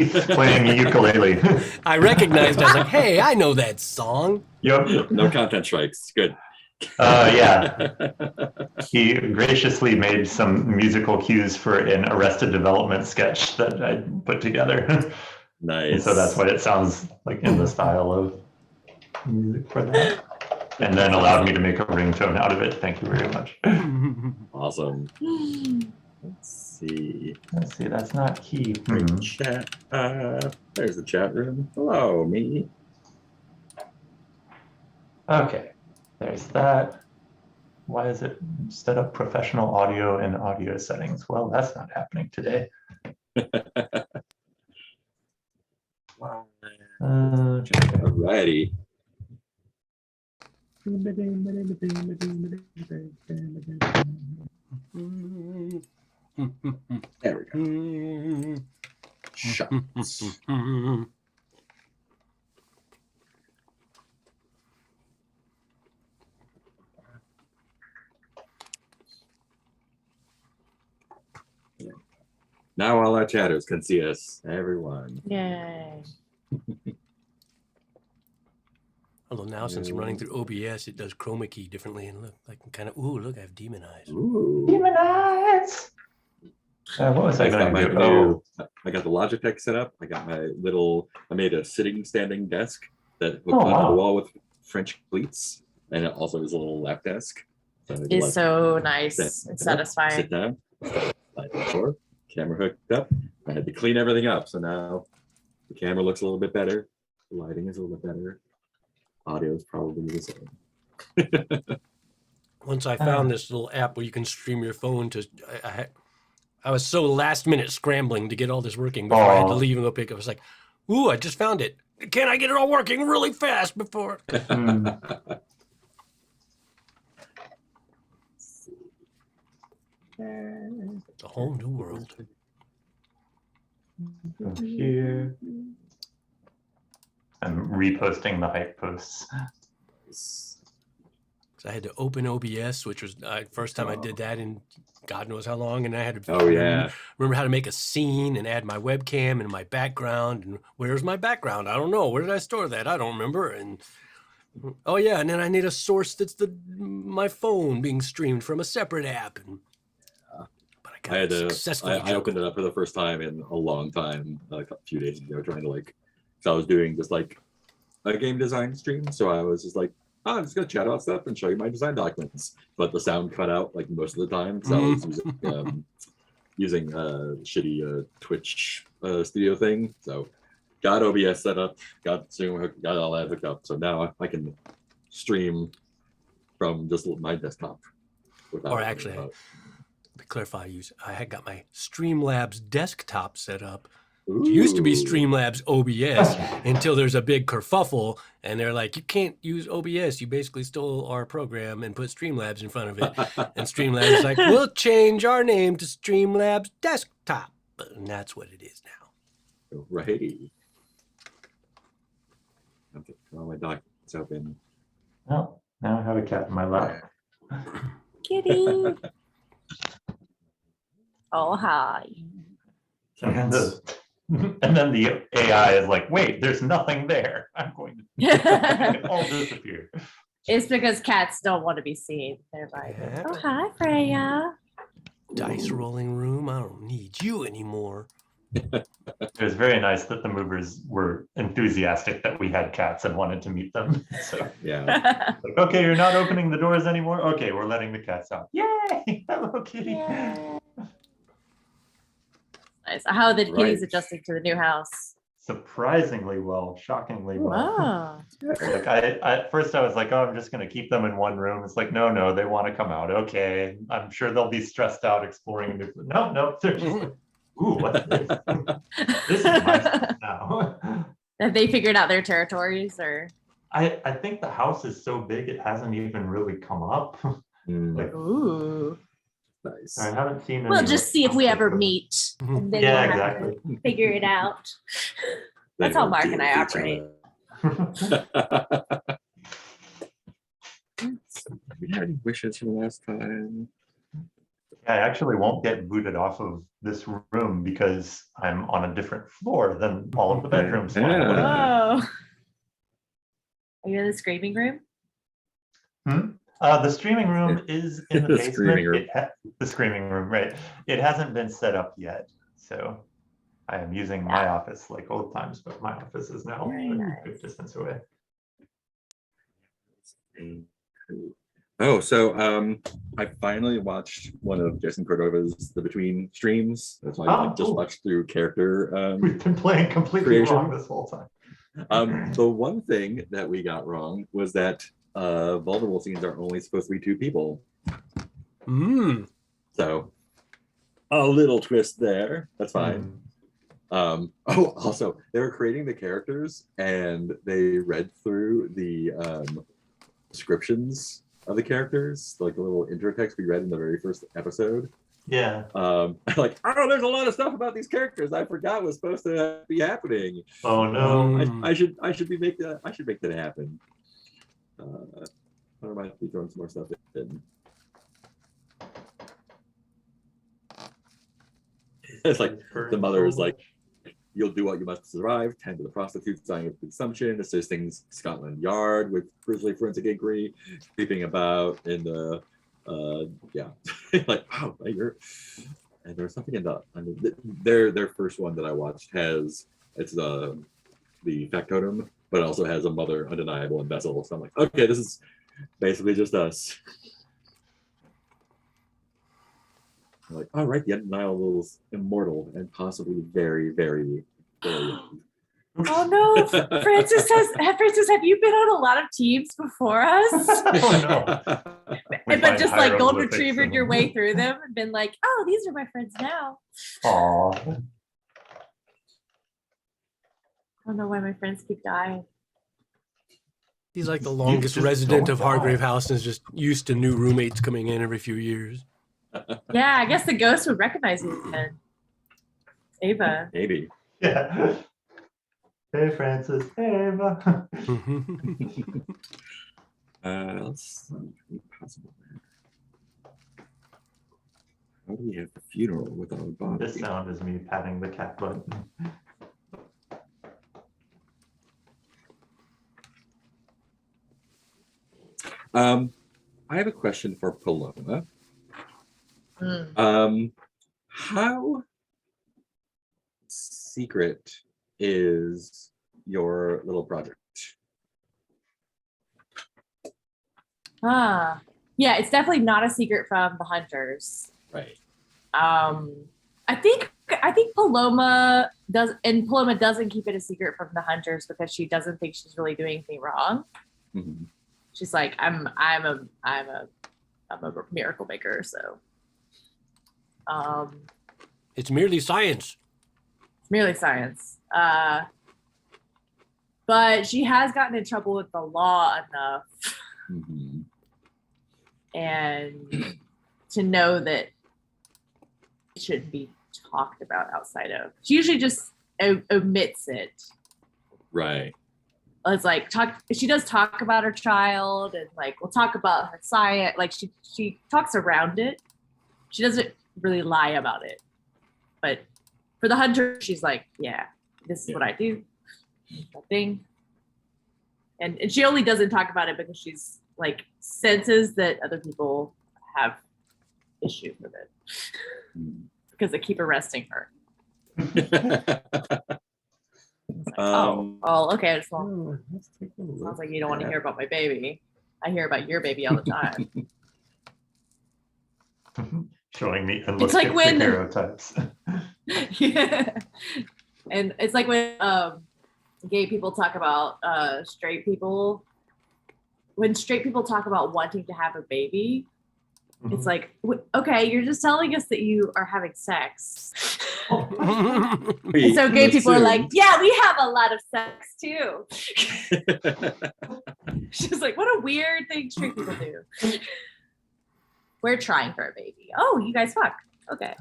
He's playing a ukulele. I recognized. I was like, "Hey, I know that song." Yep. No content strikes. Good. Yeah. He graciously made some musical cues for an Arrested Development sketch that I put together. Nice. And so that's why it sounds like in the style of music for that. And then allowed me to make a ringtone out of it. Thank you very much. Awesome. Let's see. Let's see, that's not key. Chat. There's the chat room. Hello, me. Okay, there's that. Why is it set up professional audio and audio settings? Well, that's not happening today. Alrighty. There we go. Shots. Now all our chatters can see us, everyone. Yay. Although now since I'm running through OBS, it does chroma key differently, and look, I can kind of look, I have demon eyes. Ooh. Demon eyes. What was I going to do? I got the Logitech set up. I got my I made a standing desk that hooked Oh, onto wow. the wall with French cleats, and it also is a little lap desk. So It's so nice and satisfying. Sit down, light the floor, camera hooked up. I had to clean everything up, so now the camera looks a little bit better. The lighting is a little bit better. Audio is probably the same. Once I found this little app where you can stream your phone to, I was so last minute scrambling to get all this working before I had to leave and go pick up. I was like, ooh, I just found it. Can I get it all working really fast before? It's a whole new world. Here. I'm reposting the hype posts. So I had to open OBS, which was first time I did that in God knows how long, and I had to remember how to make a scene and add my webcam and my background. And where's my background? I don't know. Where did I store that? I don't remember. And oh yeah, and then I need a source that's my phone being streamed from a separate app. And but I got successfully. I opened it up for the first time in a long time, a few days ago, trying to so I was doing just a game design stream. So I was just like, oh, I'm just gonna chat about stuff and show you my design documents. But the sound cut out most of the time. So I was using shitty Twitch studio thing. So got OBS set up, got Zoom, got all that hooked up. So now I can stream from just my desktop. Or actually, to clarify, I had got my Streamlabs desktop set up. It used to be Streamlabs OBS until there's a big kerfuffle and they're like, you can't use OBS. You basically stole our program and put Streamlabs in front of it. And Streamlabs is like, we'll change our name to Streamlabs Desktop. And that's what it is now. Right. Okay, all my documents open. Oh, now I have a cat in my lap. Kitty. Oh, hi. And then the AI is like, wait, there's nothing there. I'm going to all disappear. It's because cats don't want to be seen. They're like, oh, hi, Freya. Dice rolling room. I don't need you anymore. It was very nice that the movers were enthusiastic that we had cats and wanted to meet them. So yeah. Okay, you're not opening the doors anymore. Okay, we're letting the cats out. Yay! Hello, kitty. Yay. Nice. How are the kitties adjusting to the new house? Surprisingly well, shockingly well. Wow. At first I was like, oh, I'm just going to keep them in one room. It's like, no, they want to come out. Okay, I'm sure they'll be stressed out exploring. No, they're just like, ooh, what's this? This is my stuff now. Have they figured out their territories, or? I think the house is so big it hasn't even really come up. Ooh. Nice. I haven't seen. We'll just see if we ever meet. And then Yeah, we'll exactly. have to figure it out. That's how Mark and I operate. We had any wishes from last time? I actually won't get booted off of this room because I'm on a different floor than all of the Okay. bedrooms. Yeah. Oh. Are you in the screaming room? The streaming room is in the The basement. screaming room. The screaming room, right? It hasn't been set up yet, so I am using my office like old times, but my office is now Very a nice. good distance away. Oh, so I finally watched one of Jason Cordova's The Between streams. That's why I just cool. watched through character. We've been playing completely Creation. wrong this whole time. The one thing that we got wrong was that vulnerable scenes are only supposed to be 2 people. So a little twist there. That's fine. Oh, also, they were creating the characters and they read through the descriptions of the characters, like the little intro text we read in the very first episode. Yeah. Like, oh, there's a lot of stuff about these characters I forgot was supposed to be happening. Oh no. I should make that happen. I might be throwing some more stuff in. It's like the mother is like, you'll do what you must to survive, tend to the prostitutes dying of consumption, assisting Scotland Yard with grisly forensic inquiry, creeping about in the like, wow, you're, and there's something in their first one that I watched has, it's the factotum, but it also has a mother undeniable and Vessel. So I'm like, okay, this is basically just us. I'm like, all right, the undeniable is immortal and possibly very, very, very young. Oh no, Francis, have you been on a lot of teams before us? Oh no. We But find just like golden hieroglyphics retrievered in your them. way through them and been like, oh, these are my friends now. Aw. I don't know why my friends keep dying. He's like the longest just resident don't of Hargrave die. House and is just used to new roommates coming in every few years. Yeah, I guess the ghost would recognize you then. Ava. Maybe. Yeah. Hey Francis. Hey Ava. Let's possible. How do we have the funeral without a body? This sound is me patting the cat button. I have a question for Paloma. Mm. How secret is your little project? Yeah, it's definitely not a secret from the hunters. Right. I think Paloma does, and Paloma doesn't keep it a secret from the hunters because she doesn't think she's really doing anything wrong. Mhm. She's like, I'm a miracle maker, so It's merely science. it's merely science. But she has gotten in trouble with the law enough Mhm. and to know that it shouldn't be talked about outside of. She usually just omits it. Right. It's like she does talk about her child and like we'll talk about her science. Like she talks around it. She doesn't really lie about it. But for the hunter, she's like, yeah, this is what I do. That thing. And she only doesn't talk about it because she's like senses that other people have issues with it because they keep arresting her. It's like, oh, okay. Well, Let's take a look. sounds like you don't want to hear about my baby. I hear about your baby all the time. Showing me and It's like when- stereotypes. Yeah. And it's like when gay people talk about straight people. When straight people talk about wanting to have a baby, it's like, okay, you're just telling us that you are having sex. And so gay people are like, yeah, we have a lot of sex too. She's like, what a weird thing straight people do. We're trying for a baby. Oh, you guys fuck. Okay.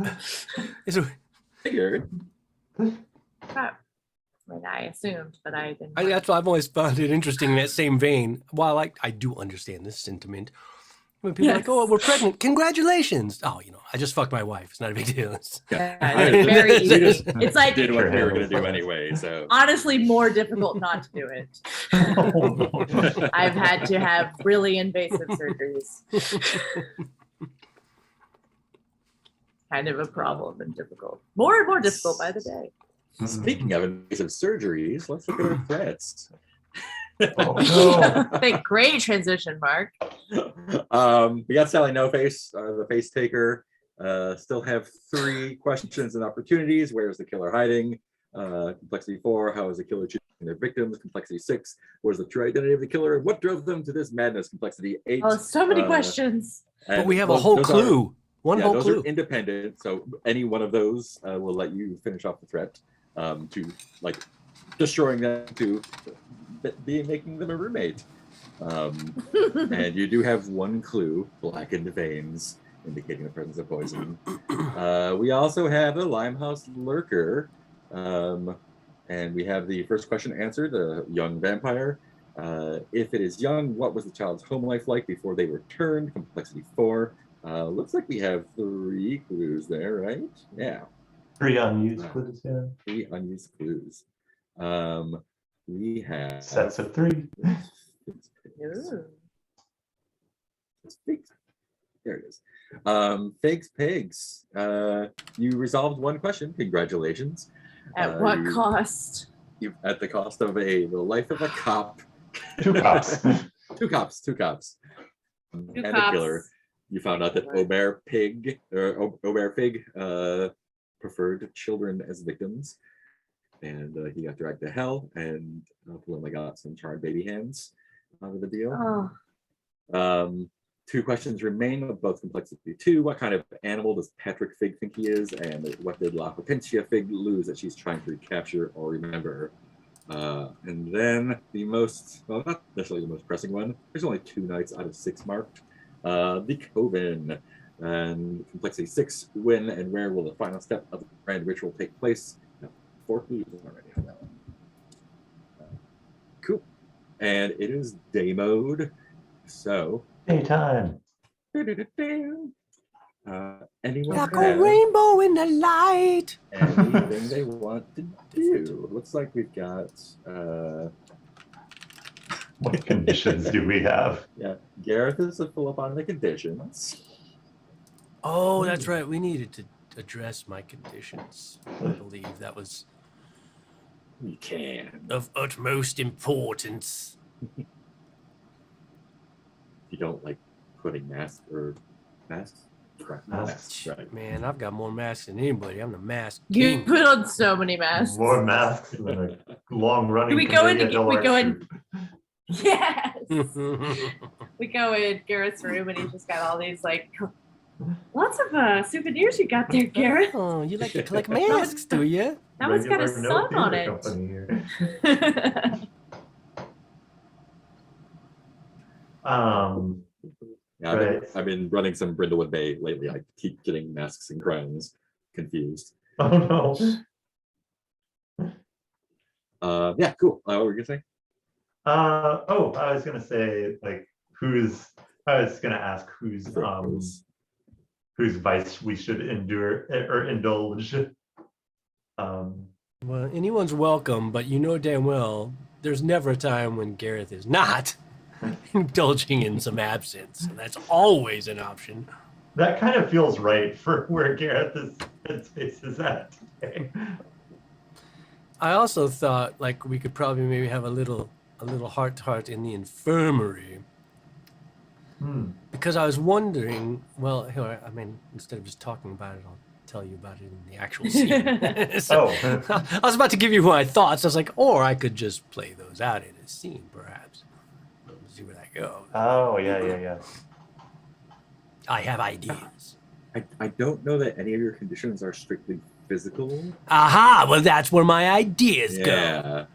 Figured. I mean, I assumed, but I didn't. That's why I've always found it interesting in that same vein. While I do understand this sentiment, When people are like, Yes. oh, we're pregnant. Congratulations. Oh, I just fucked my wife. It's not a big deal. Yeah. It's very We easy. just It's like did what we were going to Sure. do anyway. So honestly more difficult not to do it. I've had to have really invasive surgeries. Kind of a problem and difficult. More and more difficult by the day. speaking of invasive surgeries, let's look at our threats. Oh, no. Thank great transition, Mark. We got Sally No Face, the face taker. Still have 3 questions and opportunities. Where is the killer hiding? Complexity 4, how is the killer choosing their victims? Complexity 6, what is the true identity of the killer? And what drove them to this madness? Complexity 8. Oh, so many uh, questions. But and we have a those- whole those are- clue. One yeah, whole those clue. are independent. So any one of those will let you finish off the threat to like destroying them to be making them a roommate. And you do have 1 clue, blackened veins, indicating the presence of poison. We also have a Limehouse lurker. And we have the first question answered, the young vampire. If it is young, what was the child's home life like before they were turned? Complexity 4. Looks like we have 3 clues there, right? Yeah, 3 unused clues, yeah. 3 unused clues. We have Sets of 3. Ooh. There it is. Figs Pigs. You resolved 1 question. Congratulations. At what you- cost? You at the cost of the life of a cop. 2 cops. 2 cops. 2 cops. Two And a cops. killer. You found out that Aubert Fig preferred children as victims, and he got dragged to hell, and Paloma got some charred baby hands out of the deal. Oh, 2 questions remain of both complexity 2. What kind of animal does Patrick Fig think he is? And what did La Potencia Fig lose that she's trying to recapture or remember? And then the most, well, not necessarily the most pressing one. There's only 2 nights out of 6 marked. The Coven. And complexity 6, when and where will the final step of the grand ritual take place? No, 4 clues already on that one. Cool. And it is day mode. So, Daytime. anyone Like a have rainbow in the light. anything they want to do? Looks like we've got What conditions do we have? yeah, Gareth is full up on the conditions. Oh, that's right. We needed to address my conditions. I believe that was You can. of utmost importance. You don't like putting masks. Right, masks, right. Man, I've got more masks than anybody. I'm the mask you king. put on so many masks. More masks than a long running. Do we go into- Cornelia we Del go Mar in- shoot. Yes. We go in Garrett's room and he's just got all these like lots of souvenirs you got there, Garrett. Oh, you like to collect masks, do you? That one's got a Regular sun on theater it. company here. Yeah, Right. I've been running some Brindlewood Bay lately. I keep getting masks and crowns confused. Oh no. Yeah, cool. What were you gonna say? Oh, I was gonna say like I was gonna ask whose vice we should endure or indulge. Well, anyone's welcome, but you know damn well there's never a time when Gareth is not indulging in some absence. And that's always an option. That kind of feels right for where Gareth's headspace is at today. I also thought like we could probably maybe have a little heart to heart in the infirmary. Because I was wondering, well, here, I mean, instead of just talking about it, I'll tell you about it in the actual scene. So, Oh, I was about to give you my thoughts. I was like, or I could just play those out in a scene, perhaps. See where that goes. oh yeah. I have ideas. I don't know that any of your conditions are strictly physical. Aha! Well, that's where my ideas go. Yeah.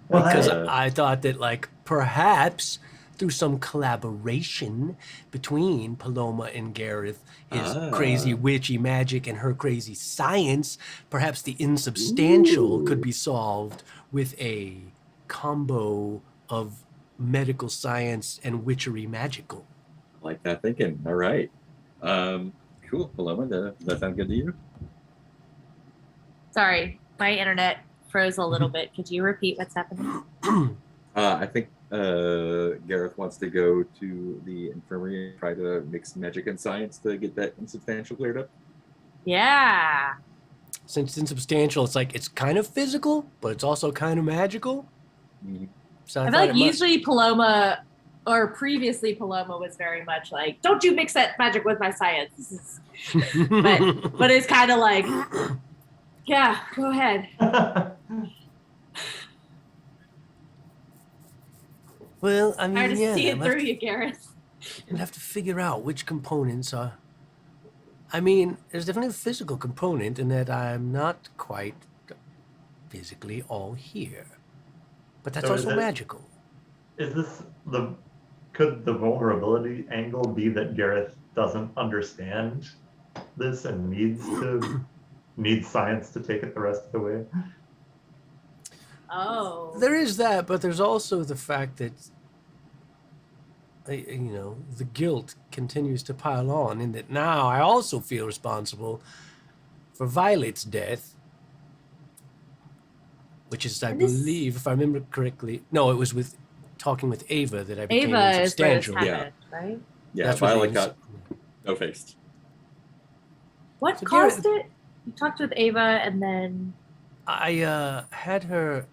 Well, Because hey. I thought that, like, perhaps through some collaboration between Paloma and Gareth, his crazy witchy magic and her crazy science, perhaps the insubstantial could be solved with a combo of medical science and witchery magical. Like that thinking. All right. Cool. Paloma, does that sound good to you? Sorry, my internet froze a little bit. Could you repeat what's happening? I think Gareth wants to go to the infirmary and try to mix magic and science to get that insubstantial cleared up. Yeah. Since it's insubstantial, it's like it's kind of physical, but it's also kind of magical. Mhm. So I feel thought like it must- usually Paloma, or previously Paloma, was very much like, "Don't you mix that magic with my science." This is, but it's kind of like, yeah, go ahead. Well, I I mean, just yeah, see it we'll through have to- you, Gareth. we'll have to figure out which components are. I mean, there's definitely a physical component in that I'm not quite physically all here, but that's So is also it- magical. Is this could the vulnerability angle be that Gareth doesn't understand this and needs science to take it the rest of the way? Oh. There is that, but there's also the fact that the guilt continues to pile on, in that now I also feel responsible for Violet's death, which is, I And this- believe, if I remember correctly, no, it was with talking with Ava that I became Ava is where this insubstantial. Yeah. happened, right? Yeah, That's what Violet the got no-faced. What So caused it? You talked with Ava, and then I had her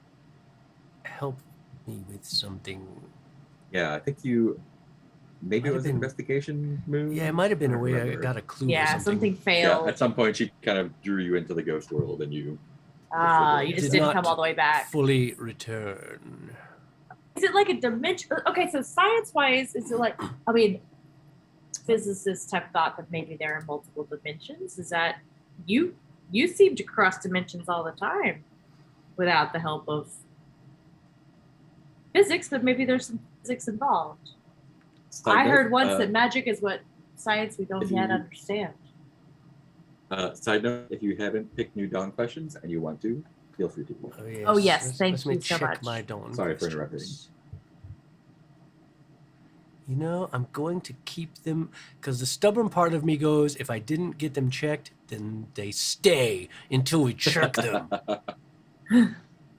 help me with something. Yeah, I think you maybe Might it have was an been- investigation move. Yeah, it might have been a don't way I remember. got a clue. or yeah, something Yeah, failed. at some point she kind of drew you into the ghost world, and you. You just Did didn't not come all the way back. fully return. Is it like a dimension? Okay, so science-wise, is it like? I mean, physicists have thought that maybe there are multiple dimensions. Is that you? You seem to cross dimensions all the time, without the help of physics. But maybe there's some physics involved. Side I note, heard once that magic is what science we don't if yet you- understand. Side note: if you haven't picked new dawn questions and you want to, feel free to. Oh yes, Oh, yes, thank let me you so check much. my dawn Sorry for questions. I'm going to keep them because the stubborn part of me goes, if I didn't get them checked, then they stay until we check them.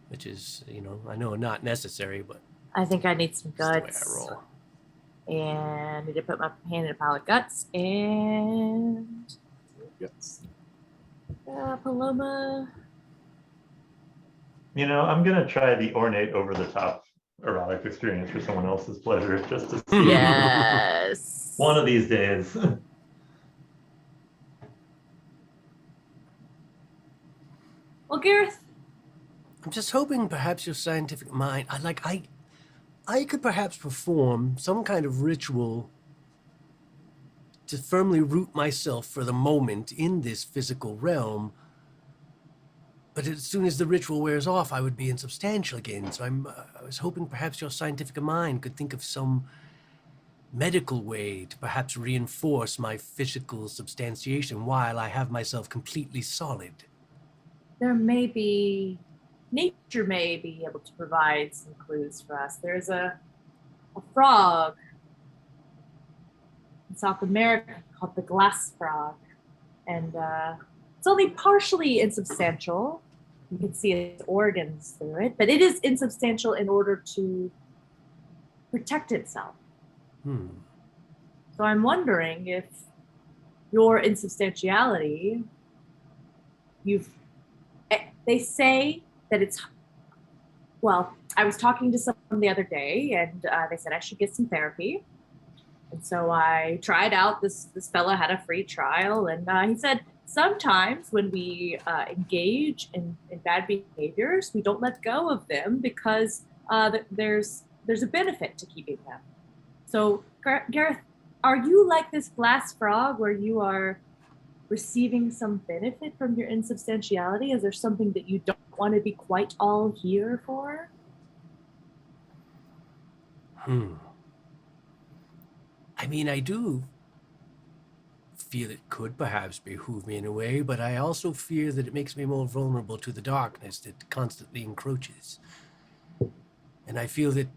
Which is, I know not necessary, but I think I need some that's the way guts. I roll. And I need to put my hand in a pile of guts. And Yes. Paloma. I'm gonna try the ornate over-the-top erotic experience for someone else's pleasure, just to see Yes. one of these days. Well, Gareth, I'm just hoping perhaps your scientific mind, I could perhaps perform some kind of ritual to firmly root myself for the moment in this physical realm. But as soon as the ritual wears off, I would be insubstantial again. So I was hoping perhaps your scientific mind could think of some medical way to perhaps reinforce my physical substantiation while I have myself completely solid. nature may be able to provide some clues for us. There's a frog in South America called the glass frog. And it's only partially insubstantial. You can see its organs through it, but it is insubstantial in order to protect itself. So I'm wondering if your insubstantiality, they say that I was talking to someone the other day, and they said I should get some therapy. And so I tried out this fella had a free trial, and he said sometimes when we engage in bad behaviors, we don't let go of them because there's a benefit to keeping them. So Gareth, are you like this glass frog where you are receiving some benefit from your insubstantiality? Is there something that you don't want to be quite all here for? I mean, I do feel it could perhaps behoove me in a way, but I also fear that it makes me more vulnerable to the darkness that constantly encroaches. And I feel that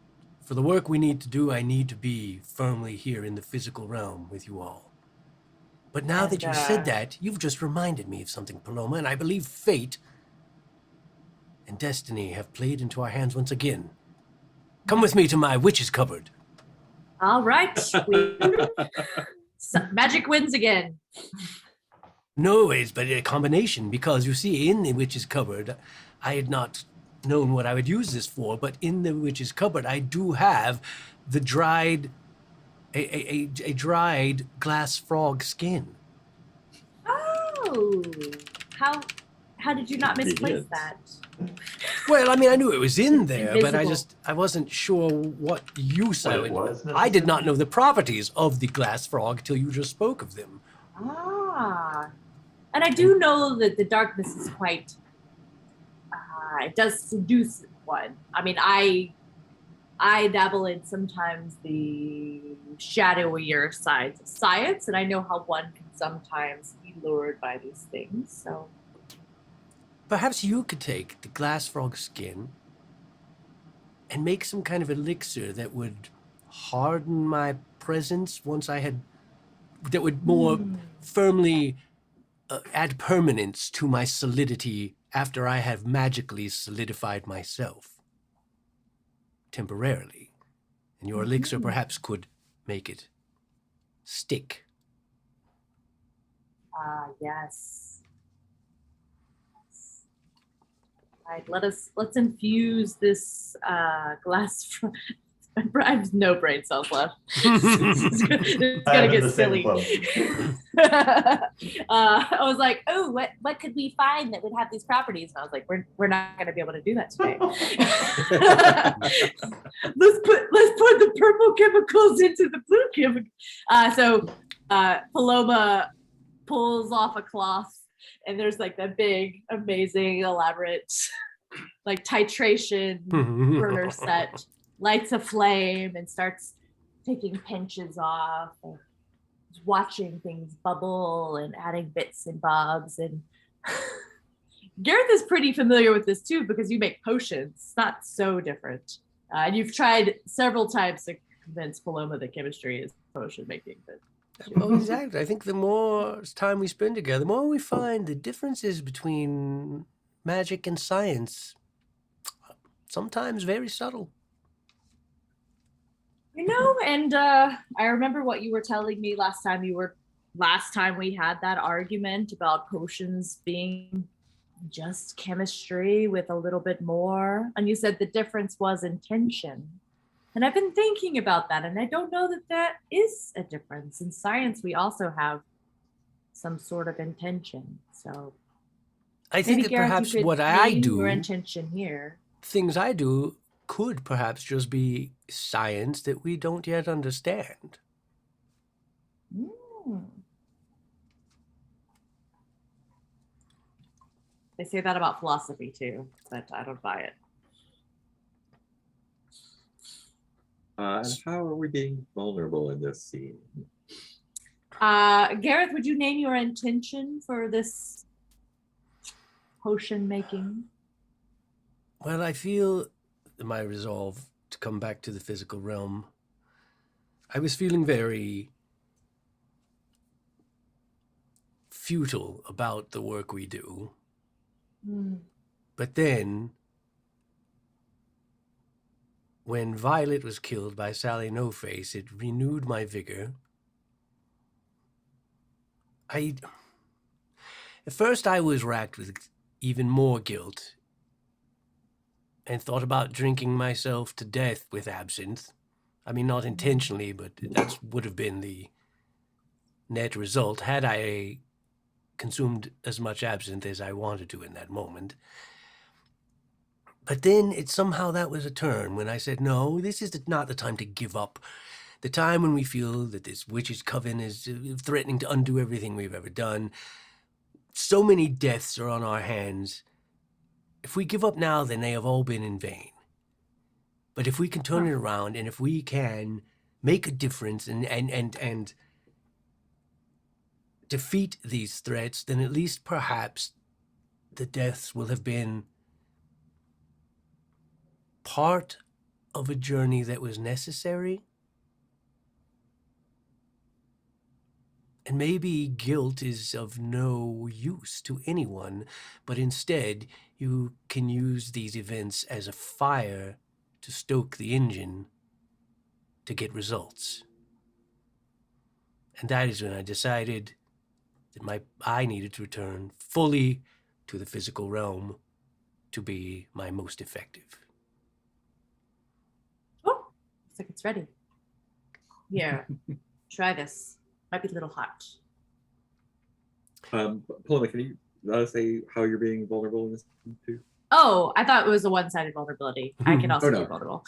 For the work we need to do, I need to be firmly here in the physical realm with you all. But now that you said that, you've just reminded me of something, Paloma, and I believe fate and destiny have played into our hands once again. Come with me to my witch's cupboard. All right. Magic wins again. No, it's but a combination, because you see, in the witch's cupboard, I had not known what I would use this for, but in the witch's cupboard, I do have the dried, a dried glass frog skin. Oh, how did you not misplace that? Well, I mean, I knew it was in there, but Invisible. I wasn't sure what use What I it would. was I did not know the properties of the glass frog till you just spoke of them. Ah, and I do know that the darkness is quite. It does seduce one. I mean, I dabble in sometimes the shadowier sides of science, and I know how one can sometimes be lured by these things. So Perhaps you could take the glass frog skin and make some kind of elixir that would harden my presence once I had, that would more firmly add permanence to my solidity after I have magically solidified myself temporarily. And your elixir perhaps could make it stick. yes. Right, let's infuse this glass. I have no brain cells left. It's gonna get silly. I was like, oh, what could we find that would have these properties? And I was like, we're not gonna be able to do that today. let's put the purple chemicals into the blue chemicals. So Paloma pulls off a cloth, and there's like that big, amazing, elaborate, like titration burner set, lights a flame and starts taking pinches off and watching things bubble and adding bits and bobs. And Gareth is pretty familiar with this too, because you make potions. It's not so different. And you've tried several times to convince Paloma that chemistry is potion making, but Well, exactly. I think the more time we spend together, the more we find the differences between magic and science, sometimes very subtle. And I remember what you were telling me last time we had that argument about potions being just chemistry with a little bit more. And you said the difference was intention. And I've been thinking about that, and I don't know that is a difference. In science, we also have some sort of intention. So I think that Gareth, perhaps you could what I name do, your intention here. things I do, could perhaps just be science that we don't yet understand. They say that about philosophy too, but I don't buy it. And how are we being vulnerable in this scene? Gareth, would you name your intention for this potion making? Well, I feel my resolve to come back to the physical realm. I was feeling very futile about the work we do. But then, when Violet was killed by Sally No Face, it renewed my vigor. At first I was racked with even more guilt and thought about drinking myself to death with absinthe. I mean, not intentionally, but that would have been the net result had I consumed as much absinthe as I wanted to in that moment. But then somehow that was a turn when I said, no, this is not the time to give up. The time when we feel that this witch's coven is threatening to undo everything we've ever done. So many deaths are on our hands. If we give up now, then they have all been in vain. But if we can turn it around, and if we can make a difference and defeat these threats, then at least perhaps the deaths will have been part of a journey that was necessary. And maybe guilt is of no use to anyone, but instead you can use these events as a fire to stoke the engine to get results. And that is when I decided that I needed to return fully to the physical realm to be my most effective. Oh, looks like it's ready. Here, try this. Might be a little hot. Paloma, can you say how you're being vulnerable in this too? Oh, I thought it was a one-sided vulnerability. I can also Oh, no. be vulnerable.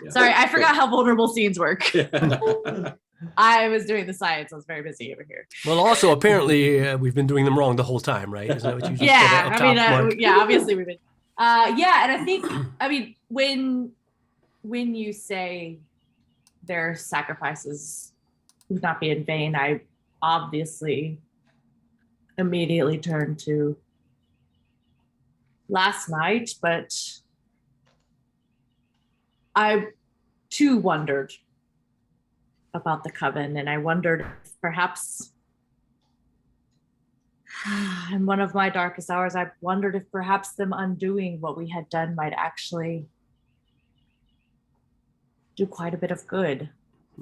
Yeah. Sorry, I forgot how vulnerable scenes work. Yeah. I was doing the science. I was very busy over here. Well, also, apparently, we've been doing them wrong the whole time, right? Isn't that what you just said Yeah, up I top, mean, Mark? yeah, obviously we've been. Yeah, and I think, I mean, when you say their sacrifices would not be in vain, I obviously immediately turned to last night, but I too wondered about the coven, and I wondered if perhaps in one of my darkest hours, I wondered if perhaps them undoing what we had done might actually do quite a bit of good.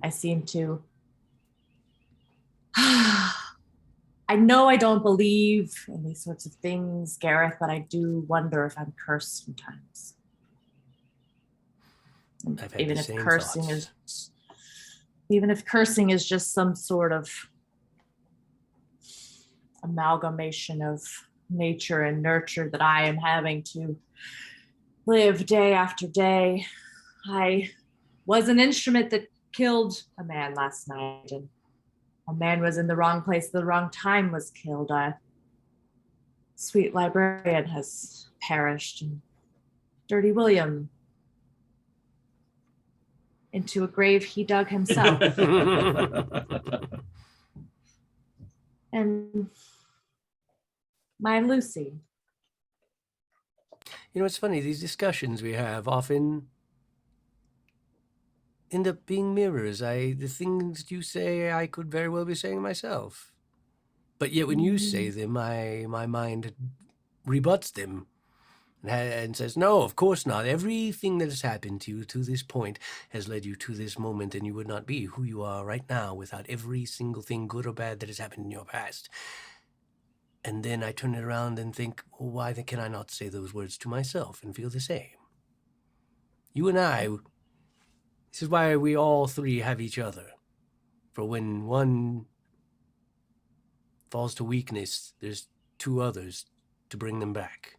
I seem to I know I don't believe in these sorts of things, Gareth, but I do wonder if I'm cursed sometimes. And I've had even the if same cursing thoughts. even if cursing is just some sort of amalgamation of nature and nurture that I am having to live day after day. I was an instrument that killed a man last night, and a man was in the wrong place at the wrong time, was killed. A sweet librarian has perished, and Dirty William into a grave he dug himself. And my Lucy. You know, it's funny, these discussions we have often end up being mirrors. The things you say, I could very well be saying myself. But yet when you say them, my mind rebuts them and says, no, of course not. Everything that has happened to you to this point has led you to this moment, and you would not be who you are right now without every single thing, good or bad, that has happened in your past. And then I turn it around and think, well, why can I not say those words to myself and feel the same? You and I, this is why we all three have each other. For when one falls to weakness, there's two others to bring them back.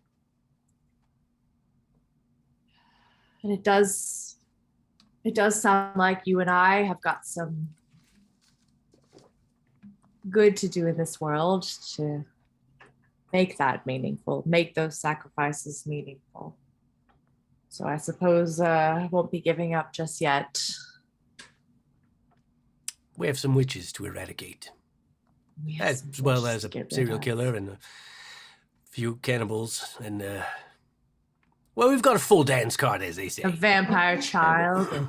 And it does sound like you and I have got some good to do in this world to make that meaningful, make those sacrifices meaningful. So I suppose I won't be giving up just yet. We have some witches to eradicate, We have as some well witches as to a get rid serial of. killer and a few cannibals. And, well, we've got a full dance card, as they say. A vampire child. And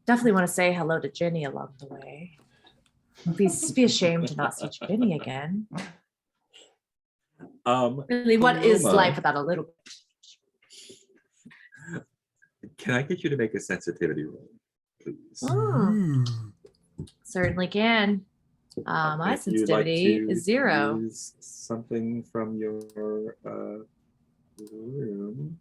definitely want to say hello to Jenny along the way. Be ashamed to not see Jenny again. Really, what is Paloma, life without a little bit? Can I get you to make a sensitivity roll, please? Oh, certainly can. My If you'd like sensitivity to is 0. use something from your room.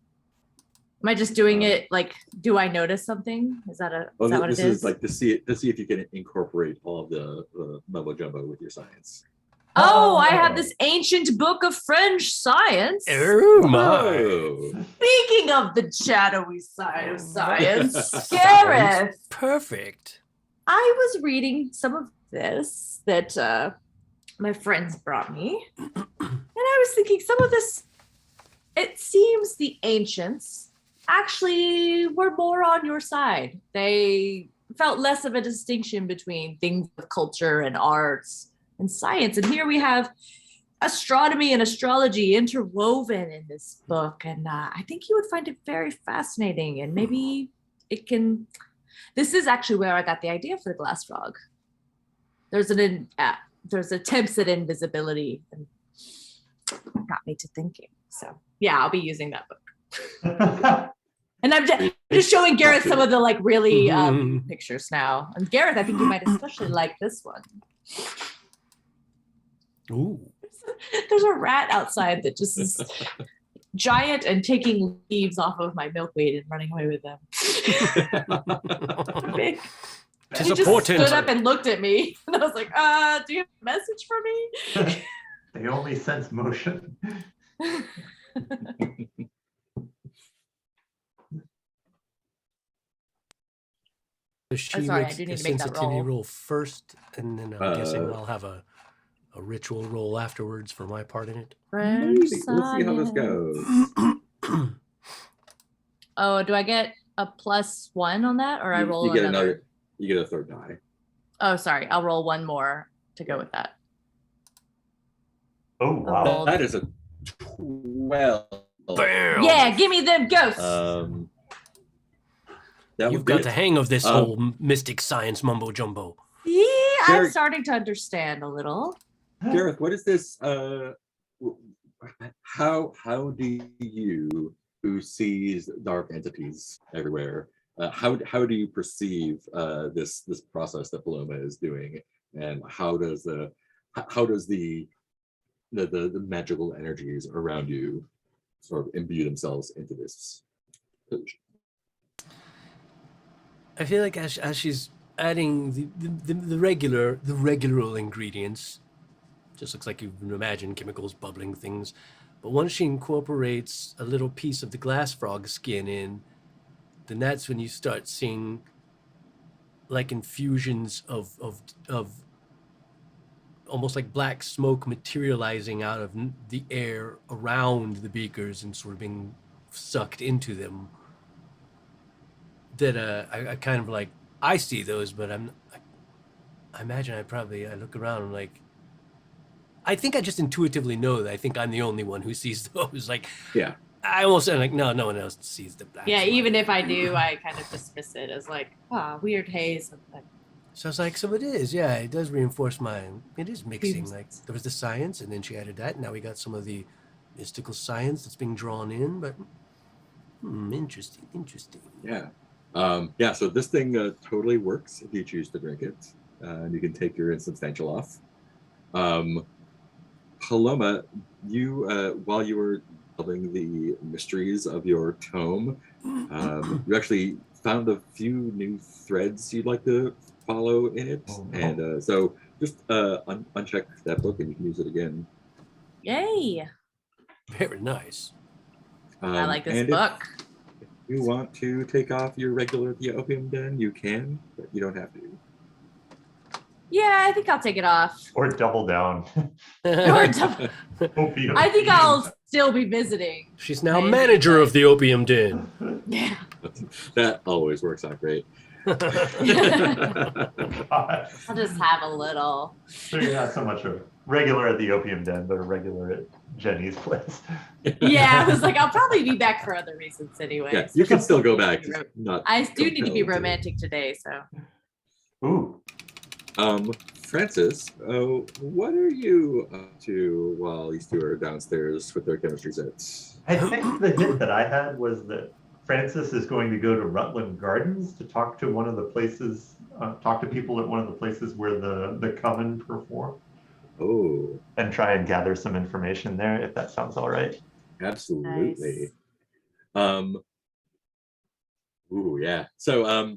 Am I just doing it like, do I notice something? Is that Well, what it this is? is like to see if you can incorporate all of the mumbo jumbo with your science. Oh, I have this ancient book of French science. Oh, my. Oh. Speaking of the shadowy side of science, Sounds Gareth, perfect. I was reading some of this that my friends brought me, and I was thinking some of this, it seems the ancients actually were more on your side. They felt less of a distinction between things of culture and arts and science. And here we have astronomy and astrology interwoven in this book. And I think you would find it very fascinating and maybe it can. This is actually where I got the idea for the glass frog. There's attempts at invisibility and got me to thinking. So yeah, I'll be using that book. And I'm just showing Gareth some of the like really pictures now. And Gareth, I think you might especially like this one. Ooh. There's a rat outside that just is giant and taking leaves off of my milkweed and running away with them. Big. He just stood up and looked at me. And I was like, do you have a message for me? They only sense motion. So she sorry, I makes do need a to make that sensitivity roll. roll first, and then I'm guessing I'll have a ritual roll afterwards for my part in it. Maybe. We'll see how this goes. Oh, do I get a +1 on that, or I roll you get another? You get a third die. Oh, sorry. I'll roll one more to go with that. Oh, wow. That is a 12. Bam! Yeah, give me them ghosts. That You've would be got it. the hang of this whole mystic science mumbo jumbo. Yeah, I'm Gareth- starting to understand a little. Gareth, what is this? How do you, who sees dark entities everywhere, how do you perceive this process that Paloma is doing, and how does the magical energies around you sort of imbue themselves into this? I feel like as she's adding the regular ingredients, just looks like you would imagine chemicals, bubbling things. But once she incorporates a little piece of the glass frog skin in, then that's when you start seeing like infusions of almost like black smoke materializing out of the air around the beakers and sort of being sucked into them. That I kind of like, I see those, but I imagine I look around and like, I think I just intuitively know that I think I'm the only one who sees those. Like, Yeah. I almost said like, no one else sees the black. Yeah, slime. even if I do, I kind of dismiss it as like, weird haze. So I was like, so it is, yeah, it does reinforce it is mixing. Seems- Like there was the science, and then she added that. And now we got some of the mystical science that's being drawn in. But interesting. Yeah. Yeah, so this thing totally works if you choose to drink it. And you can take your insubstantial off. Paloma, you while you were solving the mysteries of your tome, you actually found a few new threads you'd like to follow in it. Oh, no. And so just uncheck that book and you can use it again. Yay! Very nice. I like this and book. If you want to take off your regular The Opium Den, you can, but you don't have to. Yeah, I think I'll take it off. Or double down. Or double- Opium. I think I'll still be visiting. She's now manager of the Opium Den. Yeah. That always works out great. God. I'll just have a little. So you're not so much a regular at the Opium Den, but a regular at Jenny's place. Yeah, I was like, I'll probably be back for other reasons anyway. Yeah, you can still go back. just Not I do need to be compelled romantic today, so. Ooh. Francis, what are you up to while these two are downstairs with their chemistry sets? I think the hint that I had was that Francis is going to go to Rutland Gardens to talk to one of the places, talk to people at one of the places where the Coven perform, Oh, and try and gather some information there, if that sounds all right. absolutely. Ooh, yeah. So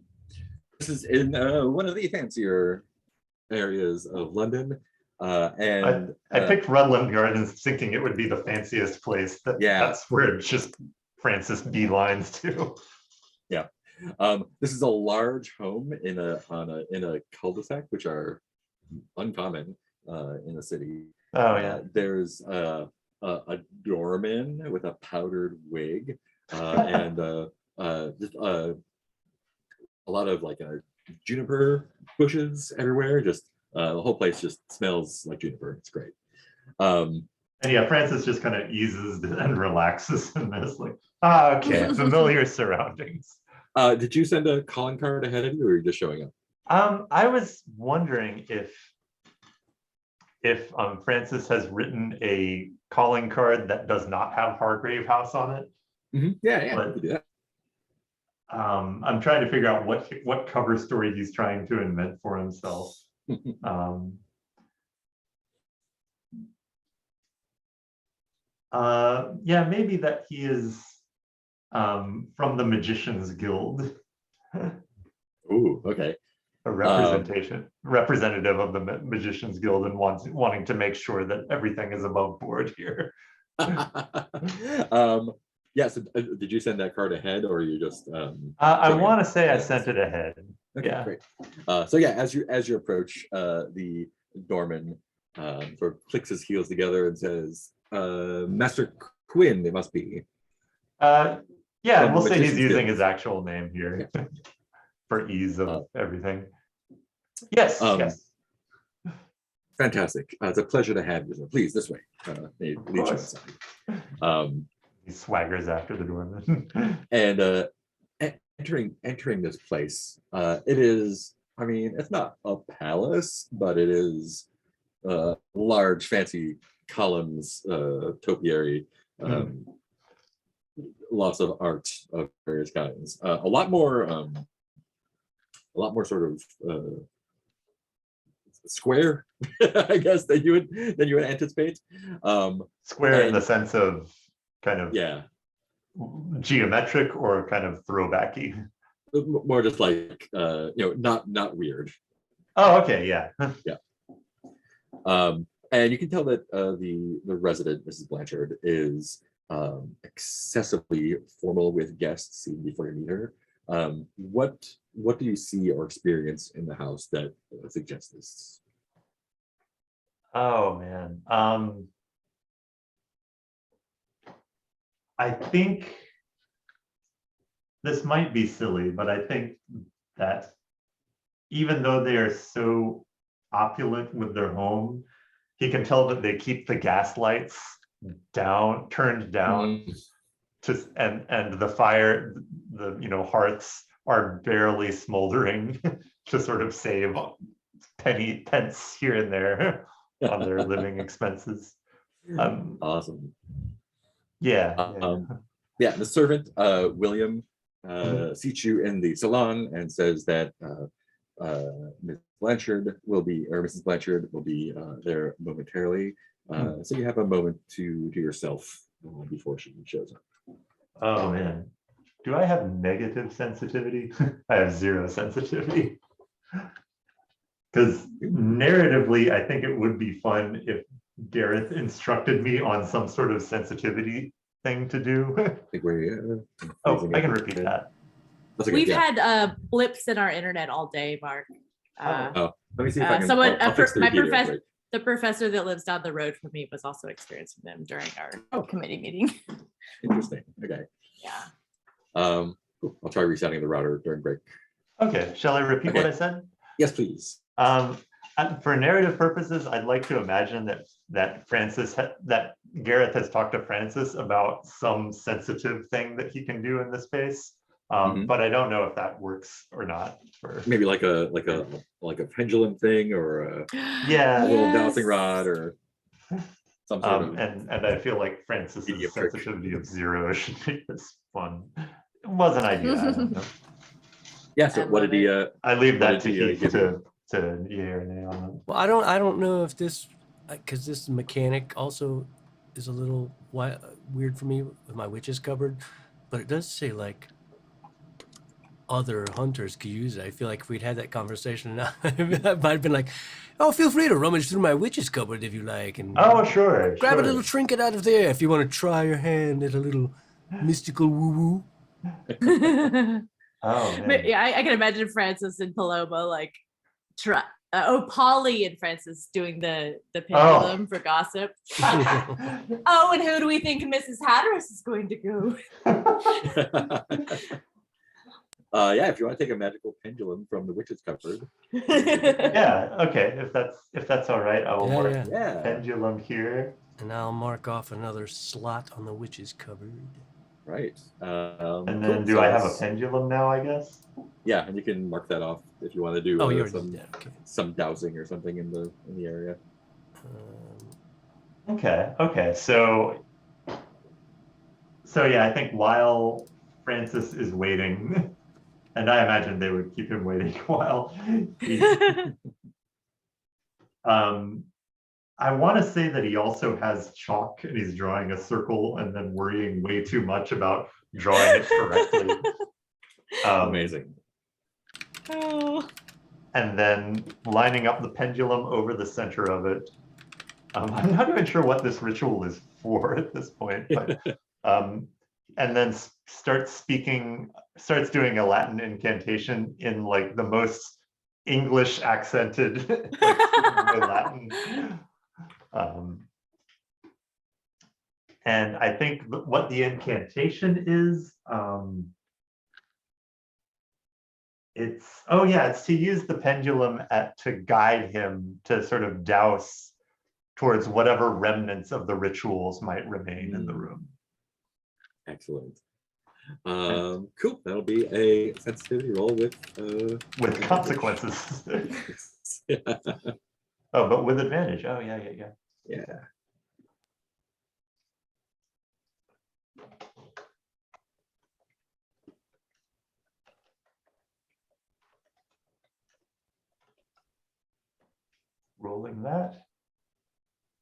this is in one of the fancier areas of London. And I picked Rutland Gardens thinking it would be the fanciest place. Yeah. That's where just Francis beelines to. this is a large home in a cul-de-sac, which are uncommon in the city. Oh yeah. There's a doorman with a powdered wig and just a lot of like juniper bushes everywhere. Just the whole place just smells like juniper. It's great. And yeah, Francis just kind of eases and relaxes and is like, okay, familiar surroundings. Did you send a calling card ahead of you, or are you just showing up? I was wondering if Francis has written a calling card that does not have Hargrave House on it. Yeah, But- we could do that. I'm trying to figure out what cover story he's trying to invent for himself. Yeah, maybe that he is from the Magician's Guild, Ooh, okay. a representative of the Magician's Guild, and wanting to make sure that everything is above board here. Yeah, so did you send that card ahead, or you just I showing want up? to say I Yeah. sent it ahead. Okay, Yeah. great. So yeah, as you approach, the doorman sort of clicks his heels together and says, "Master Quinn, it must be." Yeah, From we'll the say he's Magician's using Guild. his actual name here for ease of everything. Yes, yes. Fantastic. It's a pleasure to have you. So please, this way. They lead you course. inside. He swaggers after the doorman. And entering this place, it is, I mean, it's not a palace, but it is large, fancy columns, topiary, lots of art of various kinds. A lot more sort of square, I guess, than you would anticipate. Square in And- the sense of kind of Yeah, geometric or kind of throwbacky. more just like not weird. Oh, okay, yeah. And you can tell that the resident, Mrs. Blanchard, is excessively formal with guests even before you meet her. What do you see or experience in the house that suggests this? Oh man. I think this might be silly, but I think that even though they are so opulent with their home, he can tell that they keep the gas lights turned down, and the fire, the hearths are barely smoldering to sort of save pence here and there on their living expenses. Awesome. Yeah. Yeah, the servant, William, seats you in the salon and says that Miss Blanchard will be, or Mrs. Blanchard will be there momentarily. So you have a moment to yourself before she shows up. Oh man, do I have negative sensitivity? I have zero sensitivity. Because narratively, I think it would be fun if Gareth instructed me on some sort of sensitivity thing to do. I think we're, Oh, I can repeat that. That's okay, We've yeah. had blips in our internet all day, Mark. Oh, let me see if I can. someone- I'll fix the my repeater real professor- quick. The professor that lives down the road from me was also experiencing them during our committee meeting. Interesting. Okay. Yeah. I'll try resetting the router during break. Okay, shall I repeat what Okay. I said? Yes, please. For narrative purposes, I'd like to imagine that that Gareth has talked to Francis about some sensitive thing that he can do in the space. But I don't know if that works or not. Maybe like a pendulum thing, or a Yeah. little Yes. bouncing rod, or some sort of. And I feel like Francis's Media trick. sensitivity of zero should make this fun. It was an idea. I don't know. Yeah. So I what did love he? I leave that What to did he, Heath give to yay or nay on that. Well, I don't know if this, because this mechanic also is a little weird for me with my witches cupboard, but it does say like other hunters could use it. I feel like if we'd had that conversation, I might have been like, "Oh, feel free to rummage through my witches cupboard if you like, and Oh, sure. grab sure. a little trinket out of there if you want to try your hand at a little mystical woo woo." Oh, man. But yeah, I can imagine Francis and Paloma like Polly and Francis doing the pendulum for gossip. Oh, and who do we think Mrs. Hatteras is going to go? Yeah, if you want to take a magical pendulum from the witch's cupboard. Yeah, okay. If that's all right, I will Yeah, mark yeah. Yeah. pendulum here. And I'll mark off another slot on the witch's cupboard. Right. And then cool. do So I have a that's- pendulum now, I guess? Yeah, and you can mark that off if you want to do Oh, you already did some that. Okay. some dowsing or something in the area. Okay. So yeah, I think while Francis is waiting, and I imagine they would keep him waiting while I want to say that he also has chalk and he's drawing a circle and then worrying way too much about drawing it correctly. Amazing. Oh. And then lining up the pendulum over the center of it. I'm not even sure what this ritual is for at this point, but and then starts doing a Latin incantation in like the most English accented like, Latin. And I think what the incantation is, it's to use the pendulum to guide him to sort of douse towards whatever remnants of the rituals might remain in the room. Excellent. Cool. That'll be a sensitivity roll with consequences. yeah. Oh, but with advantage. Oh, yeah. Yeah. Rolling that.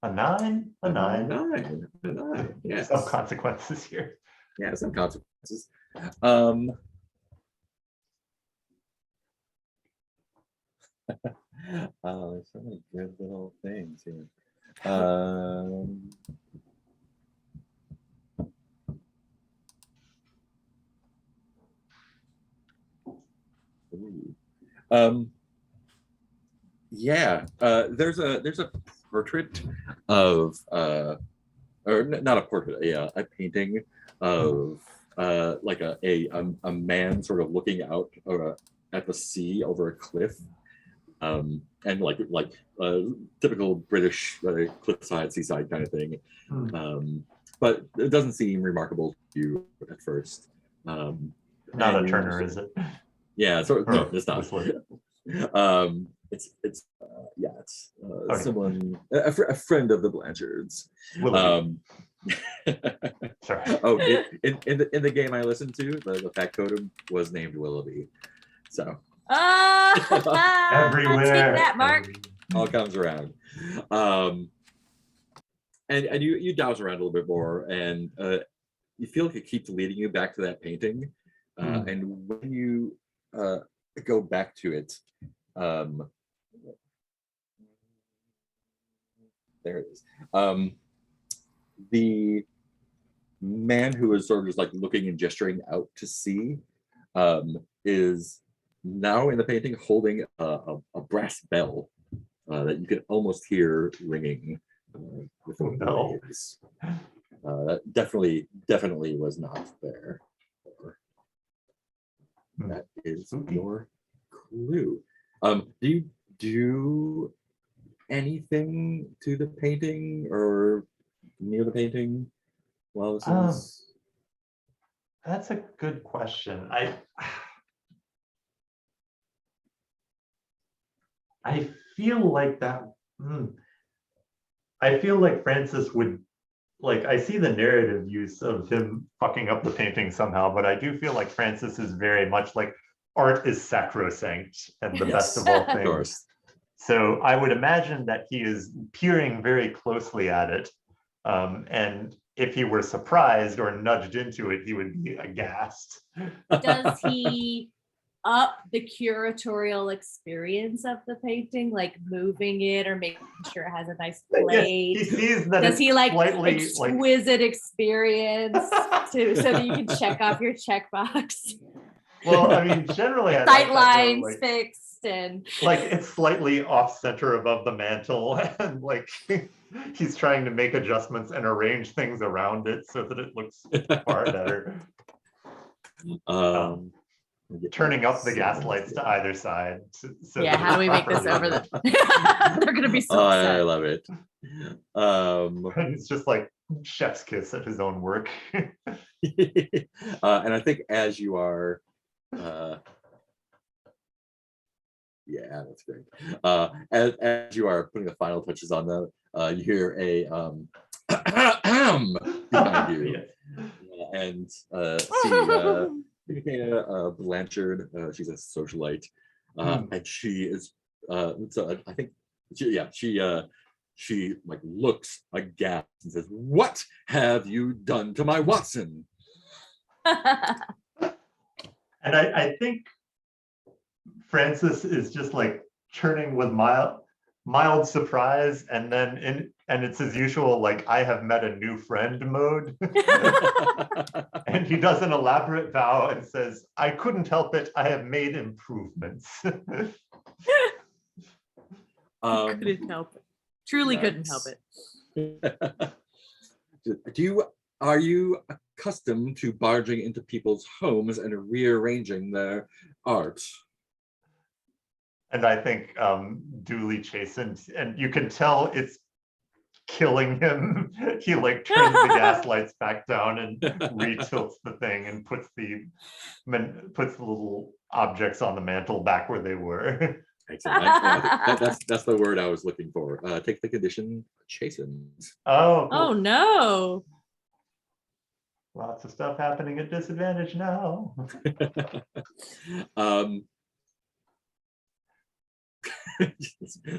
A 9? A 9. A 9. Yes. Some consequences here. Yeah, some consequences. There's so many good little things here. There's a portrait of or not a portrait, a painting of like a man sort of looking out at the sea over a cliff, and like typical British cliffside, seaside kind of thing. But it doesn't seem remarkable to you at first. Not a Turner, is it? Yeah, no, it's not. It's someone, a friend of the Blanchards. Sorry. Oh, in the game I listened to, the factotum was named Willoughby. So Everywhere. I'll take that, Mark. all comes around. And you douse around a little bit more, and you feel like it keeps leading you back to that painting. And when you go back to it, there it is. The man who is sort of just like looking and gesturing out to sea is now in the painting holding a brass bell that you can almost hear ringing within the waves. That definitely was not there. That is your clue. Do you do anything to the painting or near the painting while this is? That's a good question. I feel like that. I feel like Francis would, like, I see the narrative use of him fucking up the painting somehow, but I do feel like Francis is very much like art is sacrosanct and the best of all things. Of course. So I would imagine that he is peering very closely at it. And if he were surprised or nudged into it, he would be aghast. Does he up the curatorial experience of the painting, like moving it or making sure it has a nice plate? Yes, he sees that. Does he like slightly exquisite experience so that you can check off your checkbox? Well, I mean, generally, I Sight like lines like, fixed and like it's slightly off center above the mantle, and like he's trying to make adjustments and arrange things around it so that it looks far better. Turning up the gas lights to either side. So yeah, how do we make this over the? They're gonna be so Oh, upset. I love it. It's just like chef's kiss at his own work. And I think as you are, yeah, that's great. As you are putting the final touches on them, you hear a behind you, Yes. and see Blanchard. She's a socialite, and she is. So I think, she like looks aghast and says, "What have you done to my Watson?" And I think Francis is just like turning with mild surprise, and then and it's his usual like I have met a new friend mode. And he does an elaborate bow and says, I couldn't help it, I have made improvements. Couldn't help it. Truly couldn't help Nice. it. Are you accustomed to barging into people's homes and rearranging their art? And I think duly chastened, and you can tell it's killing him. He like turns the gas lights back down and retilts the thing and puts the little objects on the mantle back where they were. Excellent. That's the word I was looking for. Take the condition chastened. Oh, Oh cool. no. Lots of stuff happening at disadvantage now.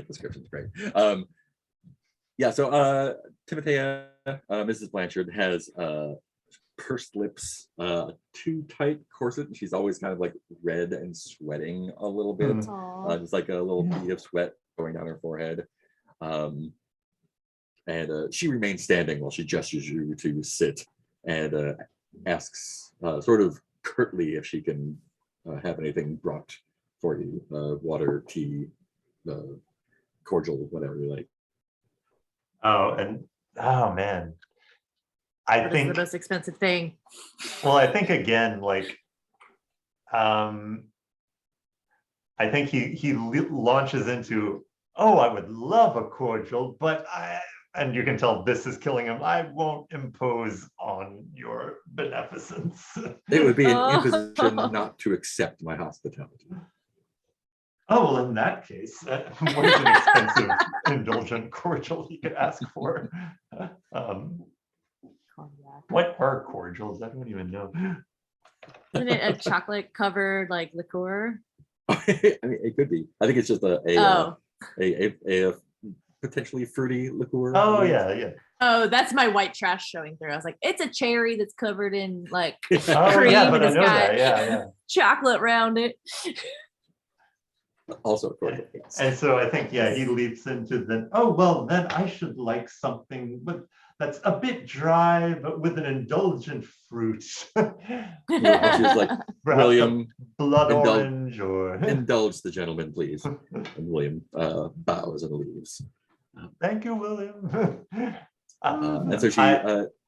Description's great. Yeah, so Timothea, Mrs. Blanchard, has pursed lips, too tight corset. She's always kind of like red and sweating a little bit. Aw. Just like a little bead of sweat going down her forehead. And she remains standing while she gestures you to sit, and asks sort of curtly if she can have anything brought for you. Water, tea, cordial, whatever you like. Oh, and oh man. I What is think the most expensive thing? well, I think again, like I think he launches into, oh, I would love a cordial, but and you can tell this is killing him. I won't impose on your beneficence. It would be an Oh. imposition not to accept my hospitality. Oh, well, in that case, what is an expensive, indulgent cordial you could ask for? Cognac. What are cordials? I don't even know. Isn't it a chocolate covered like liqueur? I mean, it could be. I think it's just a potentially fruity liqueur. Oh yeah. Oh, that's my white trash showing through. I was like, it's a cherry that's covered in like Oh cream yeah, but and I it's know got that. Yeah. chocolate around it. Also a cordial. Yes. And so I think, yeah, he leaps into the, oh, well, then I should like something that's a bit dry, but with an indulgent fruit. Yeah, she's like, Perhaps William, a blood indul- orange or. indulge the gentleman, please. And William bows and leaves. Thank you, William. And so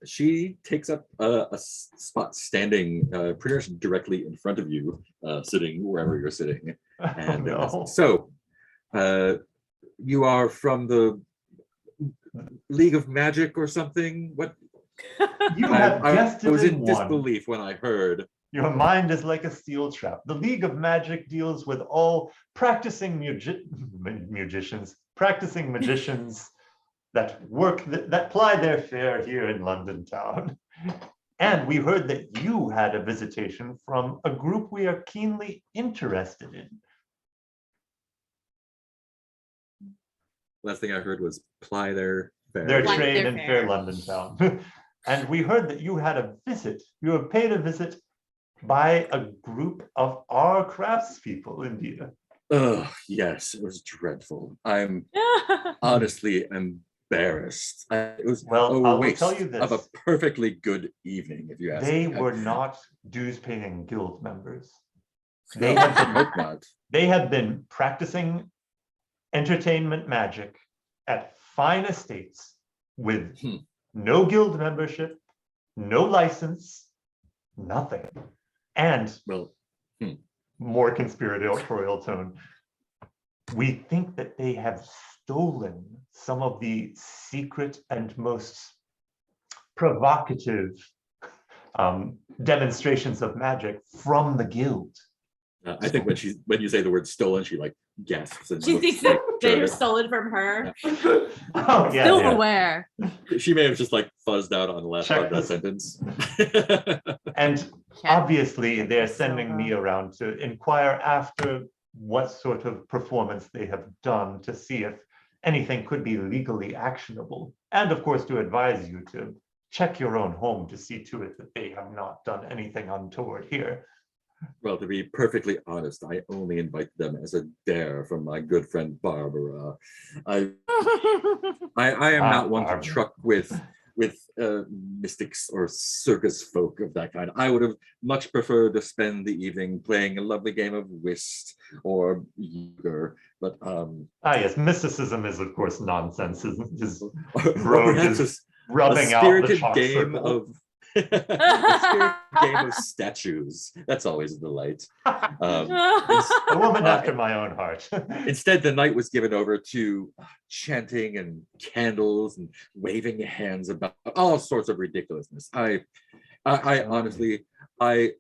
she takes up a spot standing pretty much directly in front of you, sitting wherever you're sitting. And no. so you are from the League of Magic or something? What? You have guessed I was it in one. disbelief when I heard. Your mind is like a steel trap. The League of Magic deals with all practicing magicians that ply their fare here in London town. And we heard that you had a visitation from a group we are keenly interested in. Last thing I heard was ply their fare. Their Ply trade their in fare. fair London town. And we heard that you had a visit. You were paid a visit by a group of our craftspeople, indeed. Oh, yes, it was dreadful. I'm honestly embarrassed. It was Well, a I will waste tell you this. of a perfectly good evening, if you ask They me. were not dues-paying guild members. They They had been hope not. They have been practicing entertainment magic at fine estates with no guild membership, no license, nothing. And Well, more conspiratorial tone, we think that they have stolen some of the secret and most provocative demonstrations of magic from the guild. I think when you say the word stolen, she like gasps and She looks thinks like, that they were stolen from her. Oh, yeah, Silverware. she may have just like fuzzed out on the last part of that sentence. And obviously, they're sending me Silver. around to inquire after what sort of performance they have done to see if anything could be legally actionable. And of course, to advise you to check your own home to see to it that they have not done anything untoward here. Well, to be perfectly honest, I only invite them as a dare from my good friend Barbara. I am not one to Barbara. truck with mystics or circus folk of that kind. I would have much preferred to spend the evening playing a lovely game of whist or euchre, but Yes, mysticism is of course nonsense. Is or Rogue perhaps is a rubbing out the spirited chalk game circle. of a spirited game of statues. That's always a delight. A woman after my own heart. Instead, the night was given over to chanting and candles and waving hands about all sorts of ridiculousness. I honestly, I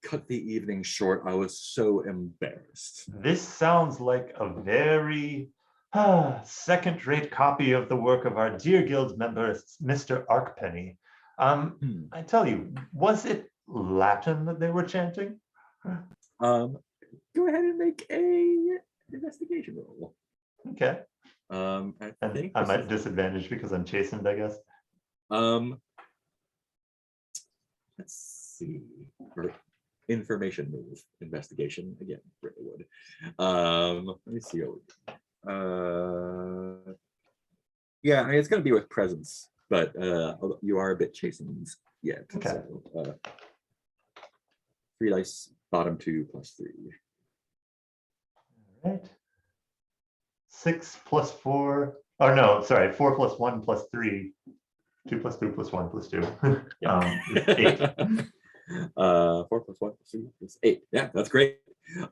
cut the evening short. I was so embarrassed. This sounds like a very second-rate copy of the work of our dear guild member, Mr. Arkpenny. I tell you, was it Latin that they were chanting? Go ahead and make a investigation roll. Okay. I And think I'm this at is- disadvantage because I'm chastened, I guess. Let's see. Or information move investigation again. Brittany Wood. Let me see. Yeah, I mean, it's going to be with presence, but you are a bit chastened yet. Okay. So, 3 dice, bottom 2 plus 3. All right. 6 plus 4. Oh no, sorry. 4 plus 1 plus 3. 2 plus 2 plus 1 plus 2. Is 8. 4 plus 1 plus 3 plus 8. Yeah, that's great.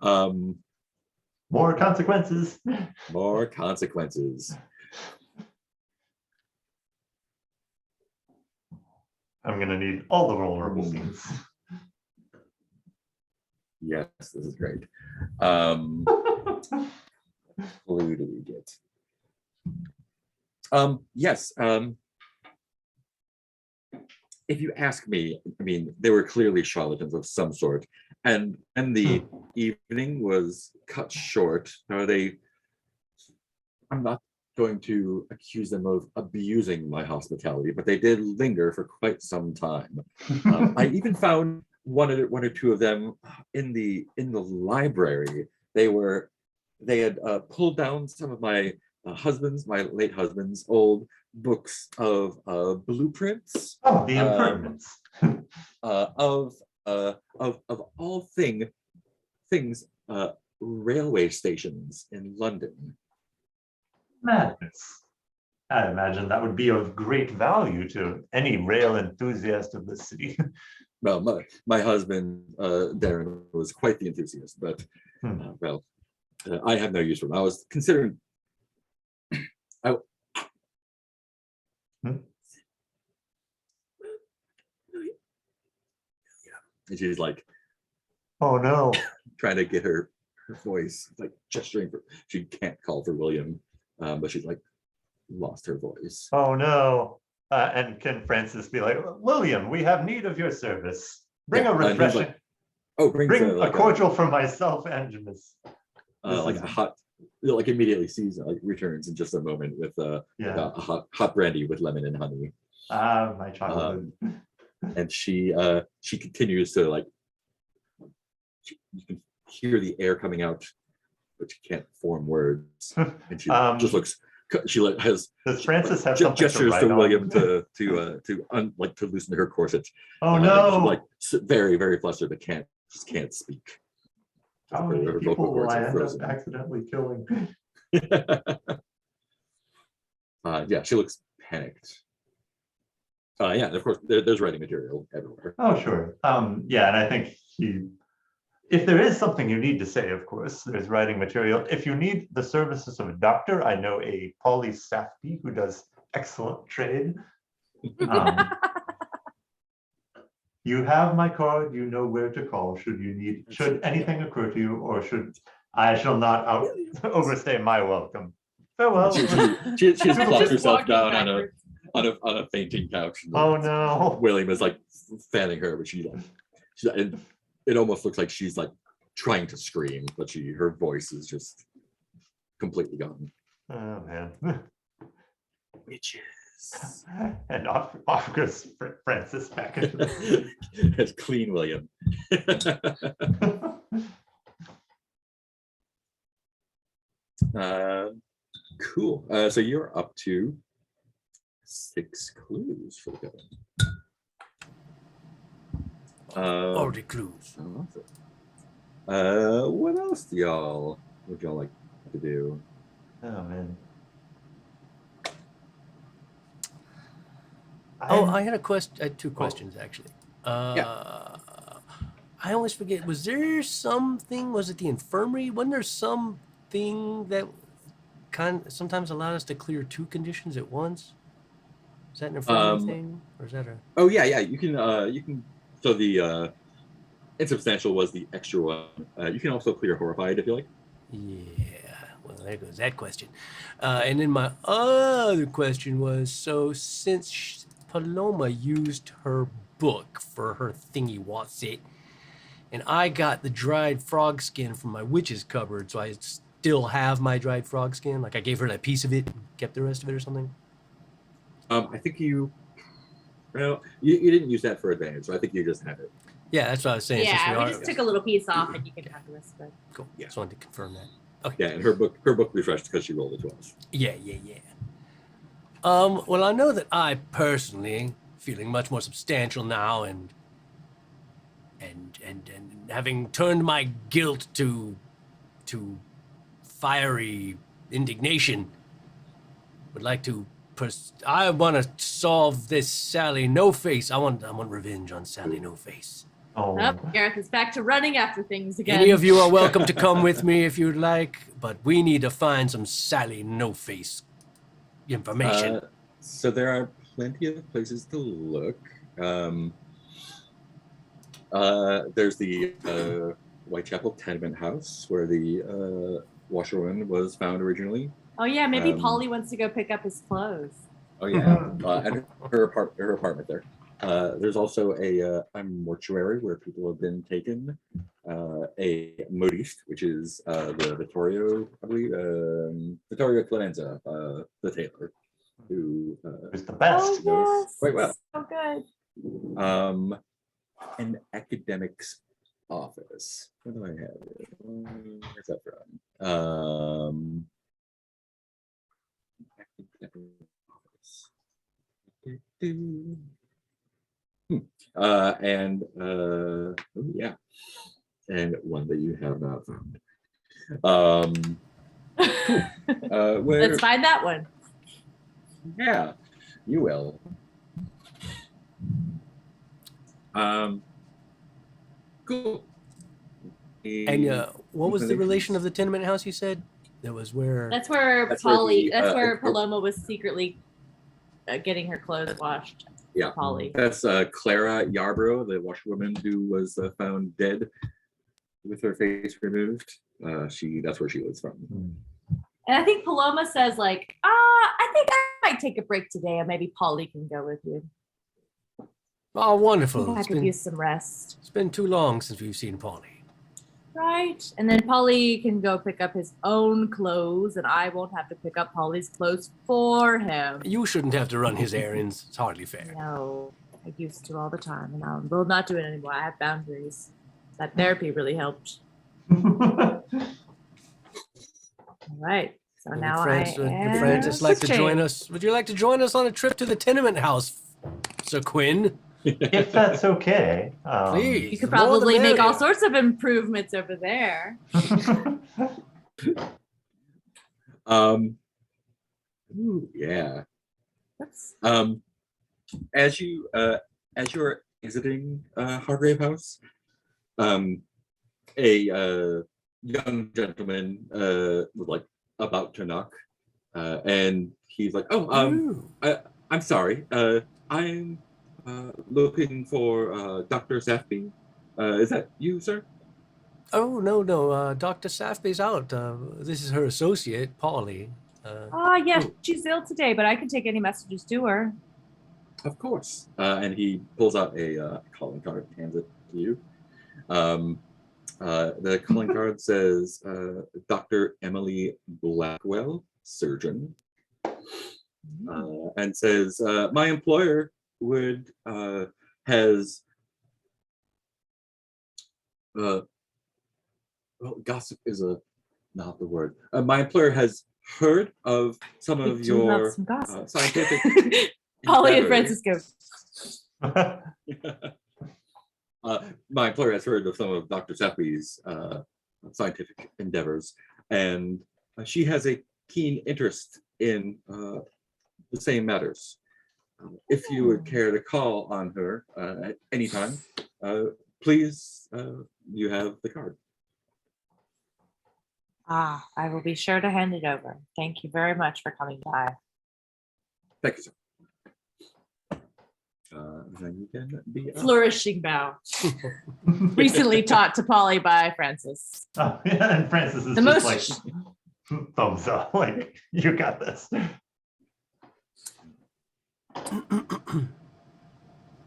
More consequences. More consequences. I'm gonna need all the vulnerable scenes. Yes, this is great. Clue do we get? Yes. If you ask me, I mean, they were clearly charlatans of some sort, and the evening was cut short. I'm not going to accuse them of abusing my hospitality, but they did linger for quite some time. I even found one or two of them in the library. They had pulled down some of my late husband's old books of blueprints. Oh, the improvements. Of all things railway stations in London. Madness. I imagine that would be of great value to any rail enthusiast of the city. Well, my husband Darren was quite the enthusiast, but I have no use for him. I was considering. And she's like, Oh no. trying to get her voice, like gesturing for. She can't call for William, but she's like lost her voice. Oh no. And can Francis be like, William, we have need of your service. Bring Yeah, a and he's refreshing. like, oh, Bring a cordial for myself and Miss. like a hot, like immediately sees like returns in just a moment with Yeah. a hot brandy with lemon and honey. My childhood. And she continues to like, you can hear the air coming out, but she can't form words. And she just looks. She has Does Francis have something gestures to to write William on? to loosen her corset. Oh She's no. like very very flustered, but can't speak. How Her- many her people vocal will cords I are end up frozen. accidentally killing? Yeah, she looks panicked. Yeah, and of course there's writing material everywhere. Oh, sure. Yeah, and I think if there is something you need to say, of course, there's writing material. If you need the services of a doctor, I know a Polly Safety who does excellent trade. You have my card, you know where to call should anything occur to you, or I shall not overstay my welcome. Farewell. She's Just plopped herself walking down backwards. on a fainting couch. Oh no. William is like fanning her, but it almost looks like she's like trying to scream, but her voice is just completely gone. Oh man. Witches. And off goes Francis back into It's clean, William. Cool. So you're up to 6 clues for the going. Already clues. What else would y'all like to do? Oh man. I had a question. I had 2 questions actually. I always forget. Was there something? Was it the infirmary? Wasn't there something that sometimes allowed us to clear 2 conditions at once? Is that an infirmary thing, or is that a? Oh yeah. You can. So the insubstantial was the extra one. You can also clear horrified if you like. Yeah. Well, there goes that question. And then my other question was: so since Paloma used her book for her thingy what's it, and I got the dried frog skin from my witch's cupboard, so I still have my dried frog skin. Like I gave her that piece of it, and kept the rest of it, or something. I think you didn't use that for advantage, so I think you just have it. Yeah, that's what I was saying. since Yeah, we are- just took a little piece off, and you can have the rest of it. Cool. Yeah. Just wanted to confirm that. Okay. Yeah, and her book refreshed because she rolled a 12. Yeah. Well, I know that I personally feeling much more substantial now, and having turned my guilt to fiery indignation, would like to. I want to solve this Sally No Face. I want revenge on Sally No Face. Oh. Gareth is back to running after things again. Any of you are welcome to come with me if you'd like, but we need to find some Sally No Face information. So there are plenty of places to look. There's the Whitechapel tenement house where the washerwoman was found originally. Oh yeah, maybe Um, Polly wants to go pick up his clothes. Oh yeah, and her apartment there. There's also a mortuary where people have been taken. A modiste, which is the Vittorio, I believe, Vittorio Clemenza, the tailor, who It's the best. Oh yes, quite well. so good. An academic's office. What do I have? Where's that from? Academic office. And one that you have not found. Where? Let's find that one. Yeah, you will. Cool. And what was the Inclinations. relation of the tenement house you said? That was where. That's where That's where Polly. the, that's where it- Paloma was secretly getting her clothes washed. Yeah. Polly. That's Clara Yarbrough, the washerwoman who was found dead with her face removed. That's where she was from. And I think Paloma says like, I think I might take a break today, and maybe Polly can go with you. Oh, wonderful. I could use some rest. It's been too long since we've seen Polly. Right. And then Polly can go pick up his own clothes, and I won't have to pick up Polly's clothes for him. You shouldn't have to run his errands. It's hardly fair. No, I used to all the time, and I will not do it anymore. I have boundaries. That therapy really helped. All right. So Would now Francis, I would am Francis like to switching. join us? Would you like to join us on a trip to the tenement house, Sir Quinn? If that's okay. Please. You could the more the probably make all merrier. sorts of improvements over there. Ooh, yeah. That's As you're exiting Hargrave House, a young gentleman was like about to knock, and he's like, "Oh, Ooh. I'm sorry. I'm looking for Dr. Safby. Is that you, sir?" Oh, no, no. Dr. Safby's out. This is her associate, Polly. Yeah, Oh. she's ill today, but I can take any messages to her. Of course. And he pulls out a calling card and hands it to you. The calling card says Dr. Emily Blackwell, surgeon, and says my employer would has well, gossip is not the word. My employer has heard of some We of do love your some gossip. scientific Polly and endeavors. Francis go. My employer has heard of some of Dr. Safby's scientific endeavors, and she has a keen interest in the same matters. If you would care to call on her at any time, please, you have the card. I will be sure to hand it over. Thank you very much for coming by. Thank you, sir. Then you can be Flourishing bow. Recently taught to Polly by Francis. Oh, yeah, and Francis is The just most- like thumbs up, like you got this. Very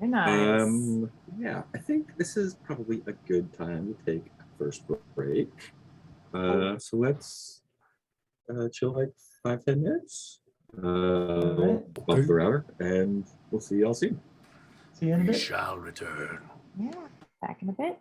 nice. Yeah, I think this is probably a good time to take a first break. So let's chill like 5-10 minutes. Alright. Bump the router, and we'll see y'all soon. See you in a We bit. shall return. Yeah, back in a bit.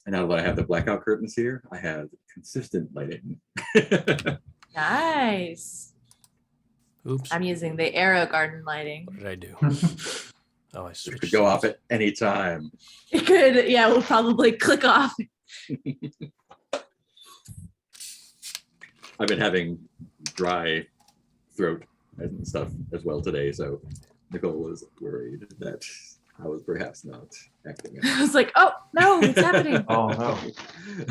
And now that I have the blackout curtains here, I have consistent lighting. Nice. Oops. I'm using the Arrow Garden lighting. What did I do? Oh, I It switched. could go off sides. at any time. It could, yeah, we'll probably click off. I've been having dry throat and stuff as well today, so Nicole was worried that I was perhaps not acting. I was like, oh no, it's happening. Oh no.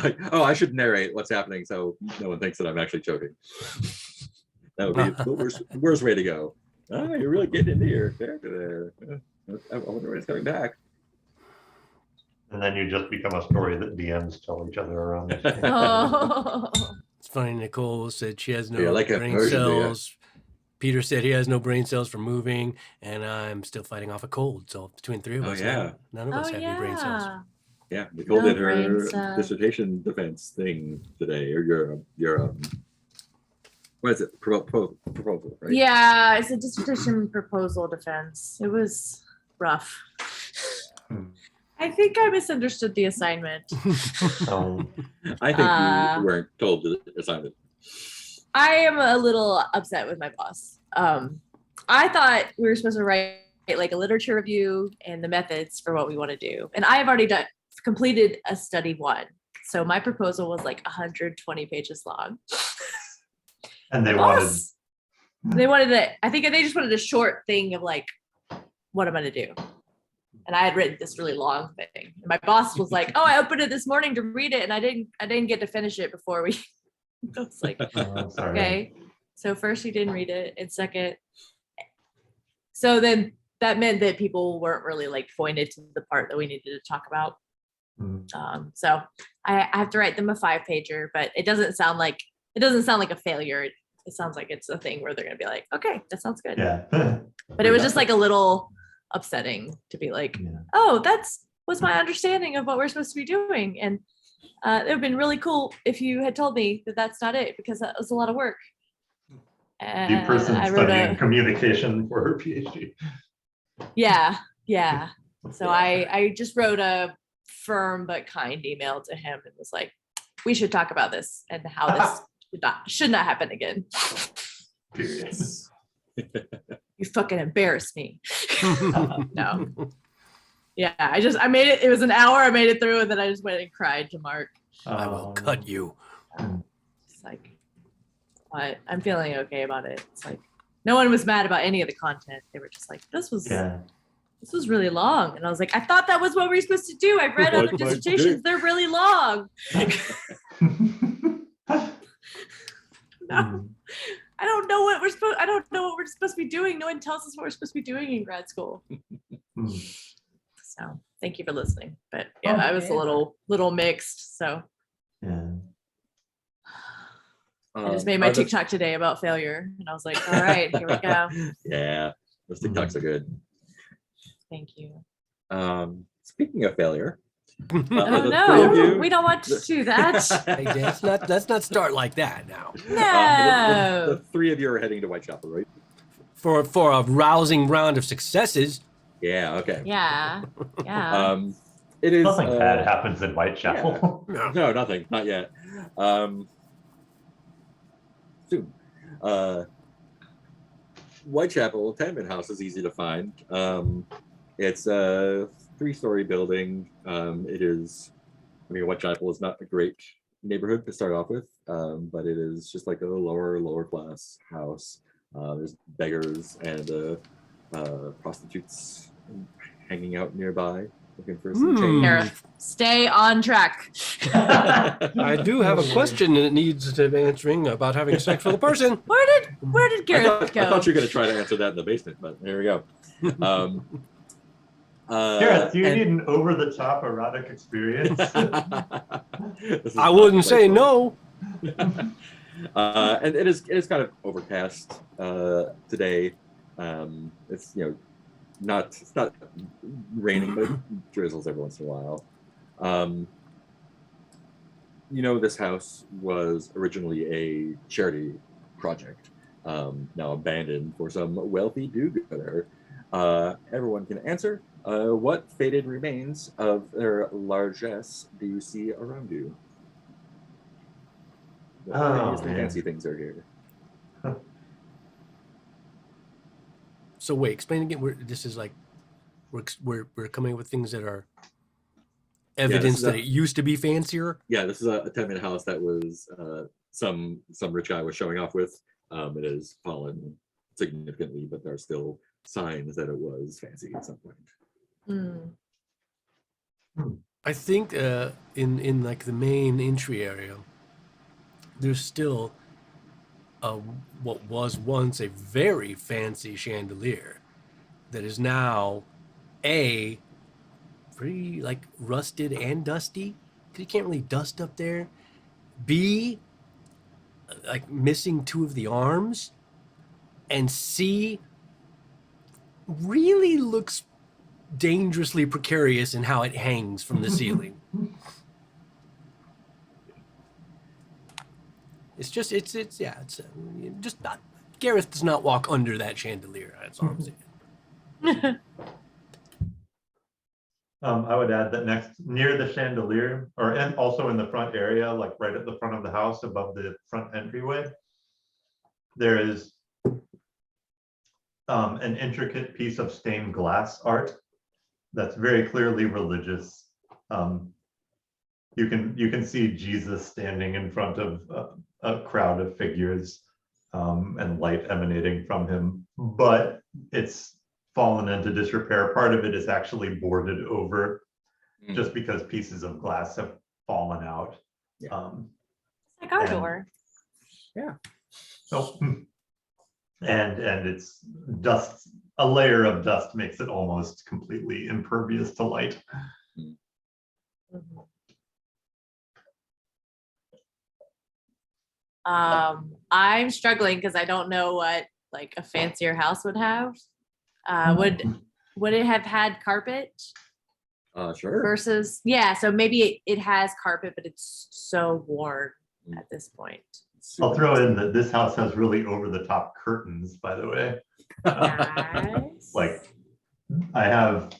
Like, oh, I should narrate what's happening so no one thinks that I'm actually choking. That would be the worst way to go. Oh, you're really getting into your character there. I wonder when it's coming back. And then you just become a story that DMs tell each other around. the table. Oh. It's funny. Nicole said she has no Yeah, like a brain version, do ya? cells. Peter said he has no brain cells for moving, and I'm still fighting off a cold. So between three of Oh, us, yeah. none of Oh us have any brain cells. yeah. Yeah, Nicole No did her brain cells. dissertation defense thing today, or your what is it? Proposal, right? Yeah, it's a dissertation proposal defense. It was rough. Hmm. I think I misunderstood the assignment. I think you weren't told the assignment. I am a little upset with my boss. I thought we were supposed to write like a literature review and the methods for what we want to do. And I have already completed a study one. So my proposal was like 120 pages long. And they My wanted, boss, they wanted it. I think they just wanted a short thing of like, what I'm going to do. And I had written this really long thing. And my boss was like, "Oh, I opened it this morning to read it, and I didn't get to finish it before we." I was like, sorry. okay. So first, he didn't read it, and second, so then that meant that people weren't really like pointed to the part that we needed to talk about. Hmm. So I have to write them a 5-pager, but it doesn't sound like a failure. It sounds like it's a thing where they're gonna be like, "Okay, that sounds good." Yeah. But it was just like a little upsetting to be like, Yeah. oh, that's was my understanding of what we're supposed to be doing. And it would have been really cool if you had told me that that's not it, because that was a lot of work. The And person I wrote studying communication for her PhD. yeah. So I just wrote a firm but kind email to him and was like, we should talk about this and how this should not happen again. Period. You fucking embarrassed me. No. Yeah, I made it. It was an hour. I made it through, and then I just went and cried to Mark. I will cut you. It's like, what? I'm feeling okay about it. It's like, no one was mad about any of the content. They were just like, this was really long. And I was like, I thought that was what we were supposed to do. I've read other dissertations. They're really long. No, I don't know what we're supposed to be doing. No one tells us what we're supposed to be doing in grad school. So thank you for listening. But yeah, I was a little mixed. So Yeah. I just made my TikTok today about failure. And I was like, all right, here we go. Yeah, those TikToks are good. Thank you. Speaking of failure, Oh the three of no, you- we don't want to do that. Hey, Dan, let's not start like that now. the No. three of you are heading to Whitechapel, right? For a rousing round of successes. Yeah. Okay. Yeah. Yeah. It is Nothing bad happens in Whitechapel. No, nothing, not yet. Soon. Whitechapel tenement house is easy to find. It's a 3-story building. Whitechapel is not a great neighborhood to start off with, but it is just like a lower class house. There's beggars and prostitutes hanging out nearby looking for some change. Here, stay on track. I do have a question that needs answering about having sex with a person. Where did Gareth I go? thought you were going to try to answer that in the basement, but here we go. Gareth, do you need an over-the-top erotic experience? I wouldn't say no. And it is kind of overcast today. It's it's not raining, but it drizzles every once in a while. This house was originally a charity project, now abandoned for some wealthy do-gooder. Everyone can answer. What faded remains of their largesse do you see around you? What prettiest and man. fancy things are here? So wait, explain again. This is like we're coming up with things that are evidence is that a- it used to be fancier. Yeah, this is a tenement house that was some rich guy was showing off with. It has fallen significantly, but there are still signs that it was fancy at some point. I think in like the main entry area, there's still what was once a very fancy chandelier that is now pretty like rusted and dusty because you can't really dust up there. B, like missing two of the arms, and C, really looks dangerously precarious in how it hangs from the ceiling. It's just it's just not. Gareth does not walk under that chandelier. That's all I'm saying. I would add that near the chandelier, and also in the front area, like right at the front of the house above the front entryway, there is an intricate piece of stained glass art that's very clearly religious. You can see Jesus standing in front of a crowd of figures, and light emanating from him, but it's fallen into disrepair. Part of it is actually boarded over just because pieces of glass have fallen out. Yeah. Like our And- door. Oh, and it's dust. A layer of dust makes it almost completely impervious to light. I'm struggling because I don't know what like a fancier house would have. Would it have had carpet Sure. versus so maybe it has carpet, but it's so worn at this point. I'll throw in that this house has really over-the-top curtains, by the way. Nice. Like I have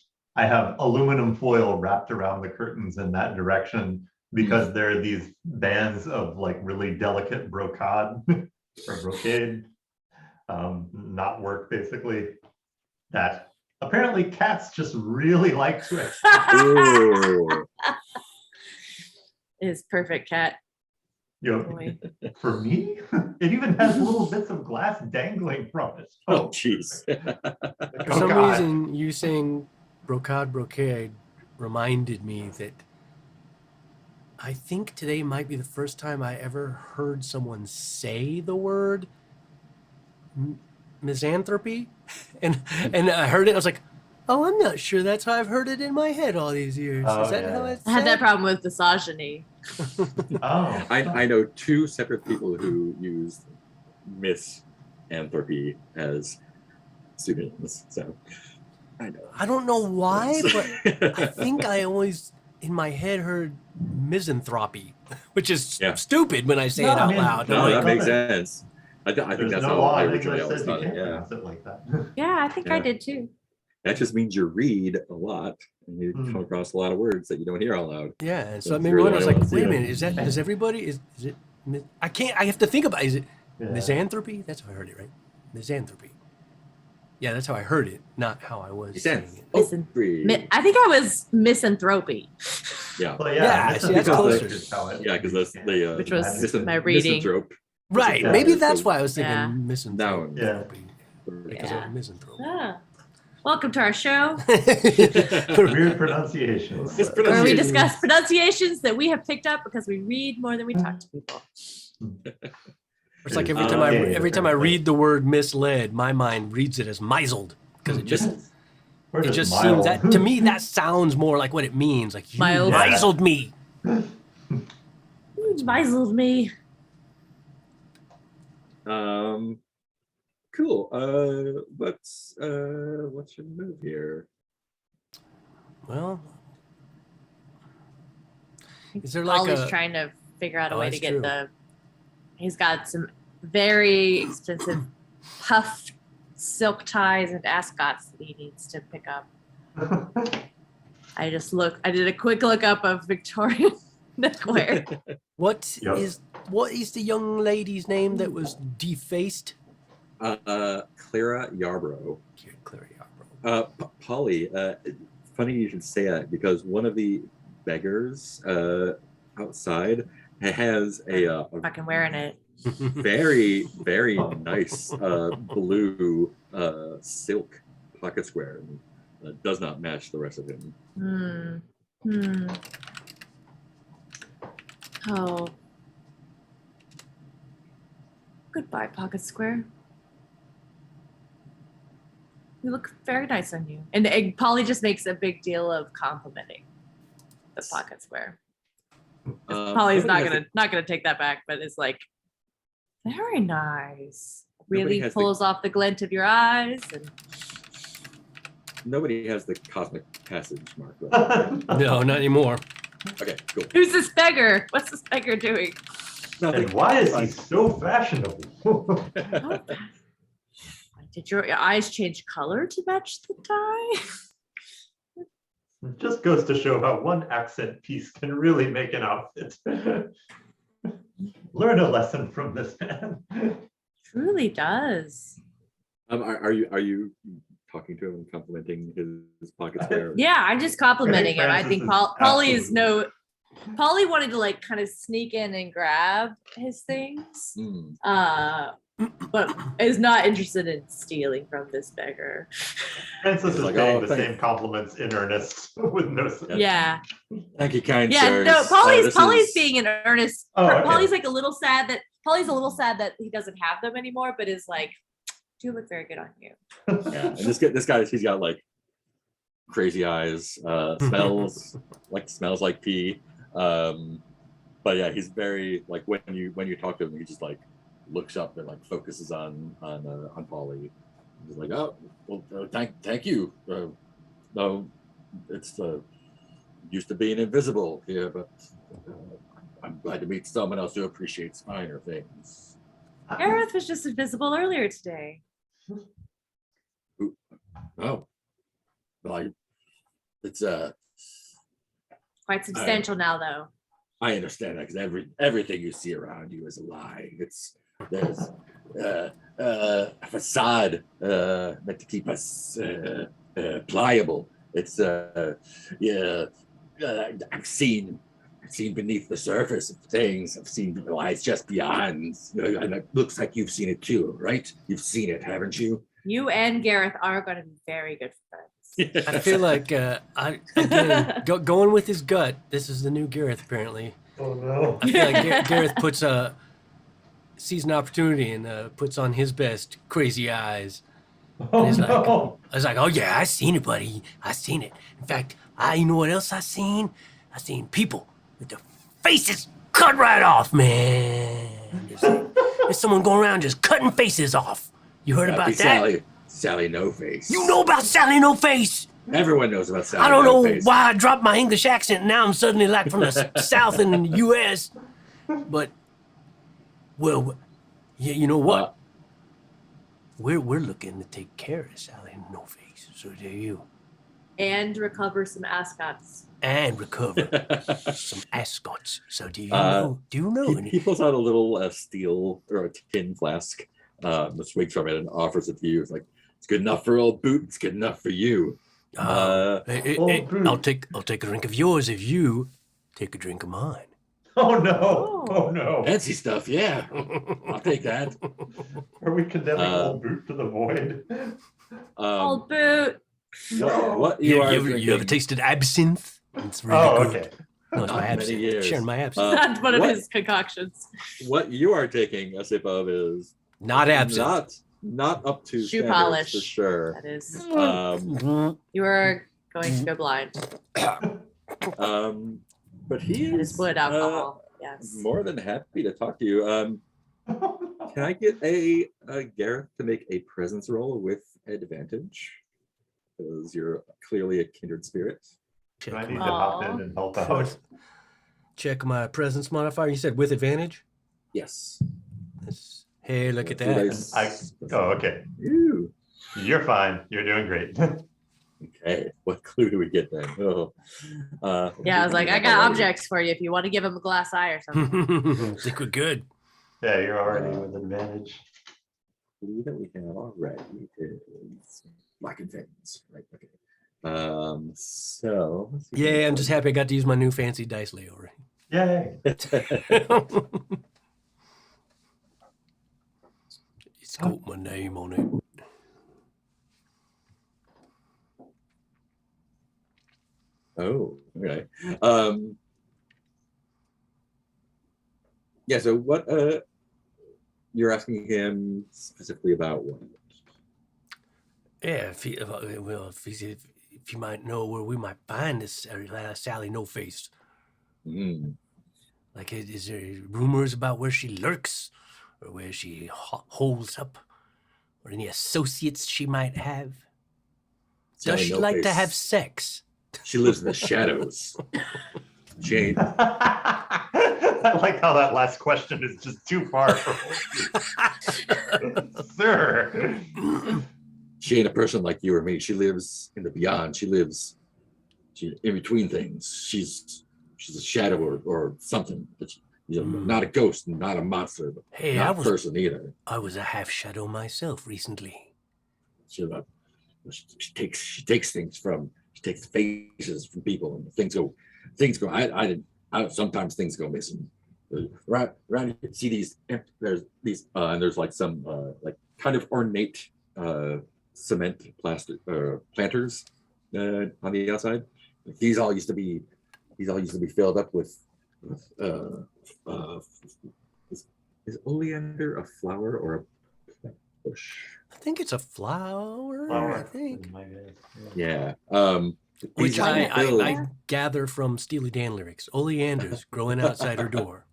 aluminum foil wrapped around the curtains in that direction because there are these bands of like really delicate brocade or brocade, knot work basically, that apparently cats just really like to Ooh. Is perfect cat you boy. know, for me, it even has little bits of glass dangling from it. Oh, jeez. Like, For oh, some God. reason, you saying brocade reminded me that I think today might be the first time I ever heard someone say the word misanthropy, and I heard it. I was like, oh, I'm not sure that's how I've heard it in my head all these years. Oh, Is that yeah. how it's I had that said? problem with misogyny. Oh, I know two separate people who used misanthropy as pseudonyms, so I know. I don't know why, but I think I always in my head heard misanthropy, which is Yeah. stupid when I say No, it I out mean, loud. No, I'm like, that makes Love sense. I think there's that's no how law I in English originally always says you thought it. can't Yeah, pronounce it like that. Yeah, I think I Yeah. did too. that just means you read a lot and you Hmm. come across a lot of words that you don't hear out loud. yeah. And so That's it made me really wonder. I was why I like, wanna see wait a it. minute, is that does everybody is it? I can't. I have to think about. Is it Yeah. misanthropy? That's how I heard it, right? Misanthropy. Yeah, that's how I heard it, not how I was saying it. Misanthropy. I think I was misanthropy. Yeah, Well, Yeah, this see, is that's probably closer. just how it- yeah, because that's the Which was misan- my reading. misanthrope. Right. Yeah. Maybe Yeah, that's so- why I was thinking Yeah. misanthropy. Yeah. Because Yeah. of misanthrope. Ah. Welcome to our show Weird pronunciations. It's where we Pronunciations. discuss pronunciations that we have picked up because we read more than we talk to people. It's like Yeah, every time I right. read the word misled, my mind reads it as misled because it just Where it does just mild- seems that to me that sounds more like what it means. Like you Mild. misled me. You misled me. Cool. What's your move here? Well, is there like Ollie's a trying to figure out a Oh, way to that's get true. He's got some very expensive puffed silk ties and ascots that he needs to pick up. I did a quick look up of Victorian neckwear. What Yep. is the young lady's name that was defaced? Clara Yarbrough. Clara Yarbrough. Polly, funny you should say that because one of the beggars outside has a Fucking wearing it. very, very nice blue silk pocket square. And, does not match the rest of him. Oh. Goodbye, pocket square. You look very nice on you. And Polly just makes a big deal of complimenting the pocket square. Polly's nobody not has gonna take that back, but it's like very nice. Nobody Really has pulls off the glint of your eyes. And nobody has the cosmic passage mark. Right? No, not anymore. Okay, cool. who's this beggar? What's this beggar doing? Nothing. And why is he so fashionable? Oh, did your eyes change color to match the tie? It just goes to show how one accent piece can really make an outfit. Learn a lesson from this man. Truly does. Are you talking to him and complimenting his pocket square? Yeah, I'm just complimenting him. I Francis think is Polly is absolutely- Polly wanted to like kind of sneak in and grab his things, but is not interested in stealing from this beggar. Francis is Like, paying oh, the thank- same compliments in earnest with no sense. Yeah, Thank you, kind yeah. sirs. No, This Polly's is- being an earnest. Oh, okay. Polly's like a little sad that he doesn't have them anymore, but is like, do look very good on you. Yeah, and this guy, he's got like crazy eyes, smells like pee. But yeah, he's very like when you talk to him, he just like looks up and like focuses on Polly. He's like, oh, well, thank you. No, it's used to being invisible here, but I'm glad to meet someone else who appreciates finer things. Gareth was just invisible earlier today. Oh, well, it's Quite substantial now, though. I understand that because everything you see around you is a lie. There's a facade meant to keep us pliable. It's I've seen beneath the surface of things. I've seen lies just beyond, and it looks like you've seen it too, right? You've seen it, haven't you? You and Gareth are going to be very good friends. I feel like going with his gut. This is the new Gareth, apparently. Oh no. I feel like Gareth sees an opportunity and puts on his best crazy eyes. Oh he's like- no. I was like, oh yeah, I seen it, buddy. I seen it. In fact, you know what else I seen? I seen people with their faces cut right off, man. There's someone going around just cutting faces off. You heard about that? Sally No Face. You know about Sally No Face? Everyone knows about Sally. I don't No know Face. why I dropped my English accent. Now I'm suddenly like from the South in the U.S. But, well, yeah, you know what? We're looking to take care of Sally No Face. So there you. And recover some ascots. And recover some ascots. So do you know? Do you know? He pulls out a little steel or a tin flask, swigs from it, and offers it to you. It's like, it's good enough for old Boot. It's good enough for you. Hey, I'll take a drink of yours if you take a drink of mine. Oh no. Oh no. Fancy stuff, yeah. I'll take that. Are we condemning old Boot to the void? Old boot. What You you are ever drinking- tasted absinthe? It's really Oh, good. okay. No, it's my Not many absinthe. years. Sharing my absinthe. Not one of what- his concoctions. What you are taking a sip of is Not absinthe. not up to Shoe standards polish. for sure. That is. Um, You are going to go blind. but he It is is wood alcohol. Yes. more than happy to talk to you. Can I get a Gareth to make a presence roll with advantage? Because you're clearly a kindred spirit. Do I Check need to my, hop in and help out? check my presence modifier. You said with advantage? Yes. Hey, look at Two that. dice. Oh, okay. Ooh. You're fine. You're doing great. Okay, what clue do we get then? Oh, Yeah, I was like, I got objects for you if you want to give him a glass eye or something. I think we're good. Yeah, you're already with advantage. Clue that we have already is black and fins, right? Okay. So let's see. Yeah, I'm just happy I got to use my new fancy dice layover. Yay. It's got my name on it. Oh, okay. Yeah, so what you're asking him specifically about what? Yeah, if you might know where we might find this Sally No Face. Hmm. Like, is there rumors about where she lurks, or where she holds up, or any associates she might have? Does Sally she No like to Face. have sex? She lives in the shadows. She ain't, I like how that last question is just too far from Sir. she ain't a person like you or me. She lives in the beyond. She lives in between things. She's a shadow or something. But not a ghost, not a monster, but Hey, not a person either. I was a half shadow myself recently. She takes things from. She takes faces from people, and things go. Sometimes things go missing. Right around you see these. There's these, and there's like some like kind of ornate cement plastic planters on the outside. These all used to be filled up with is oleander a flower or a bush? I think it's a flower. Flower, I think. my guess, Yeah. Which these used to be filled- I gather from Steely Dan lyrics. Oleanders growing outside her door.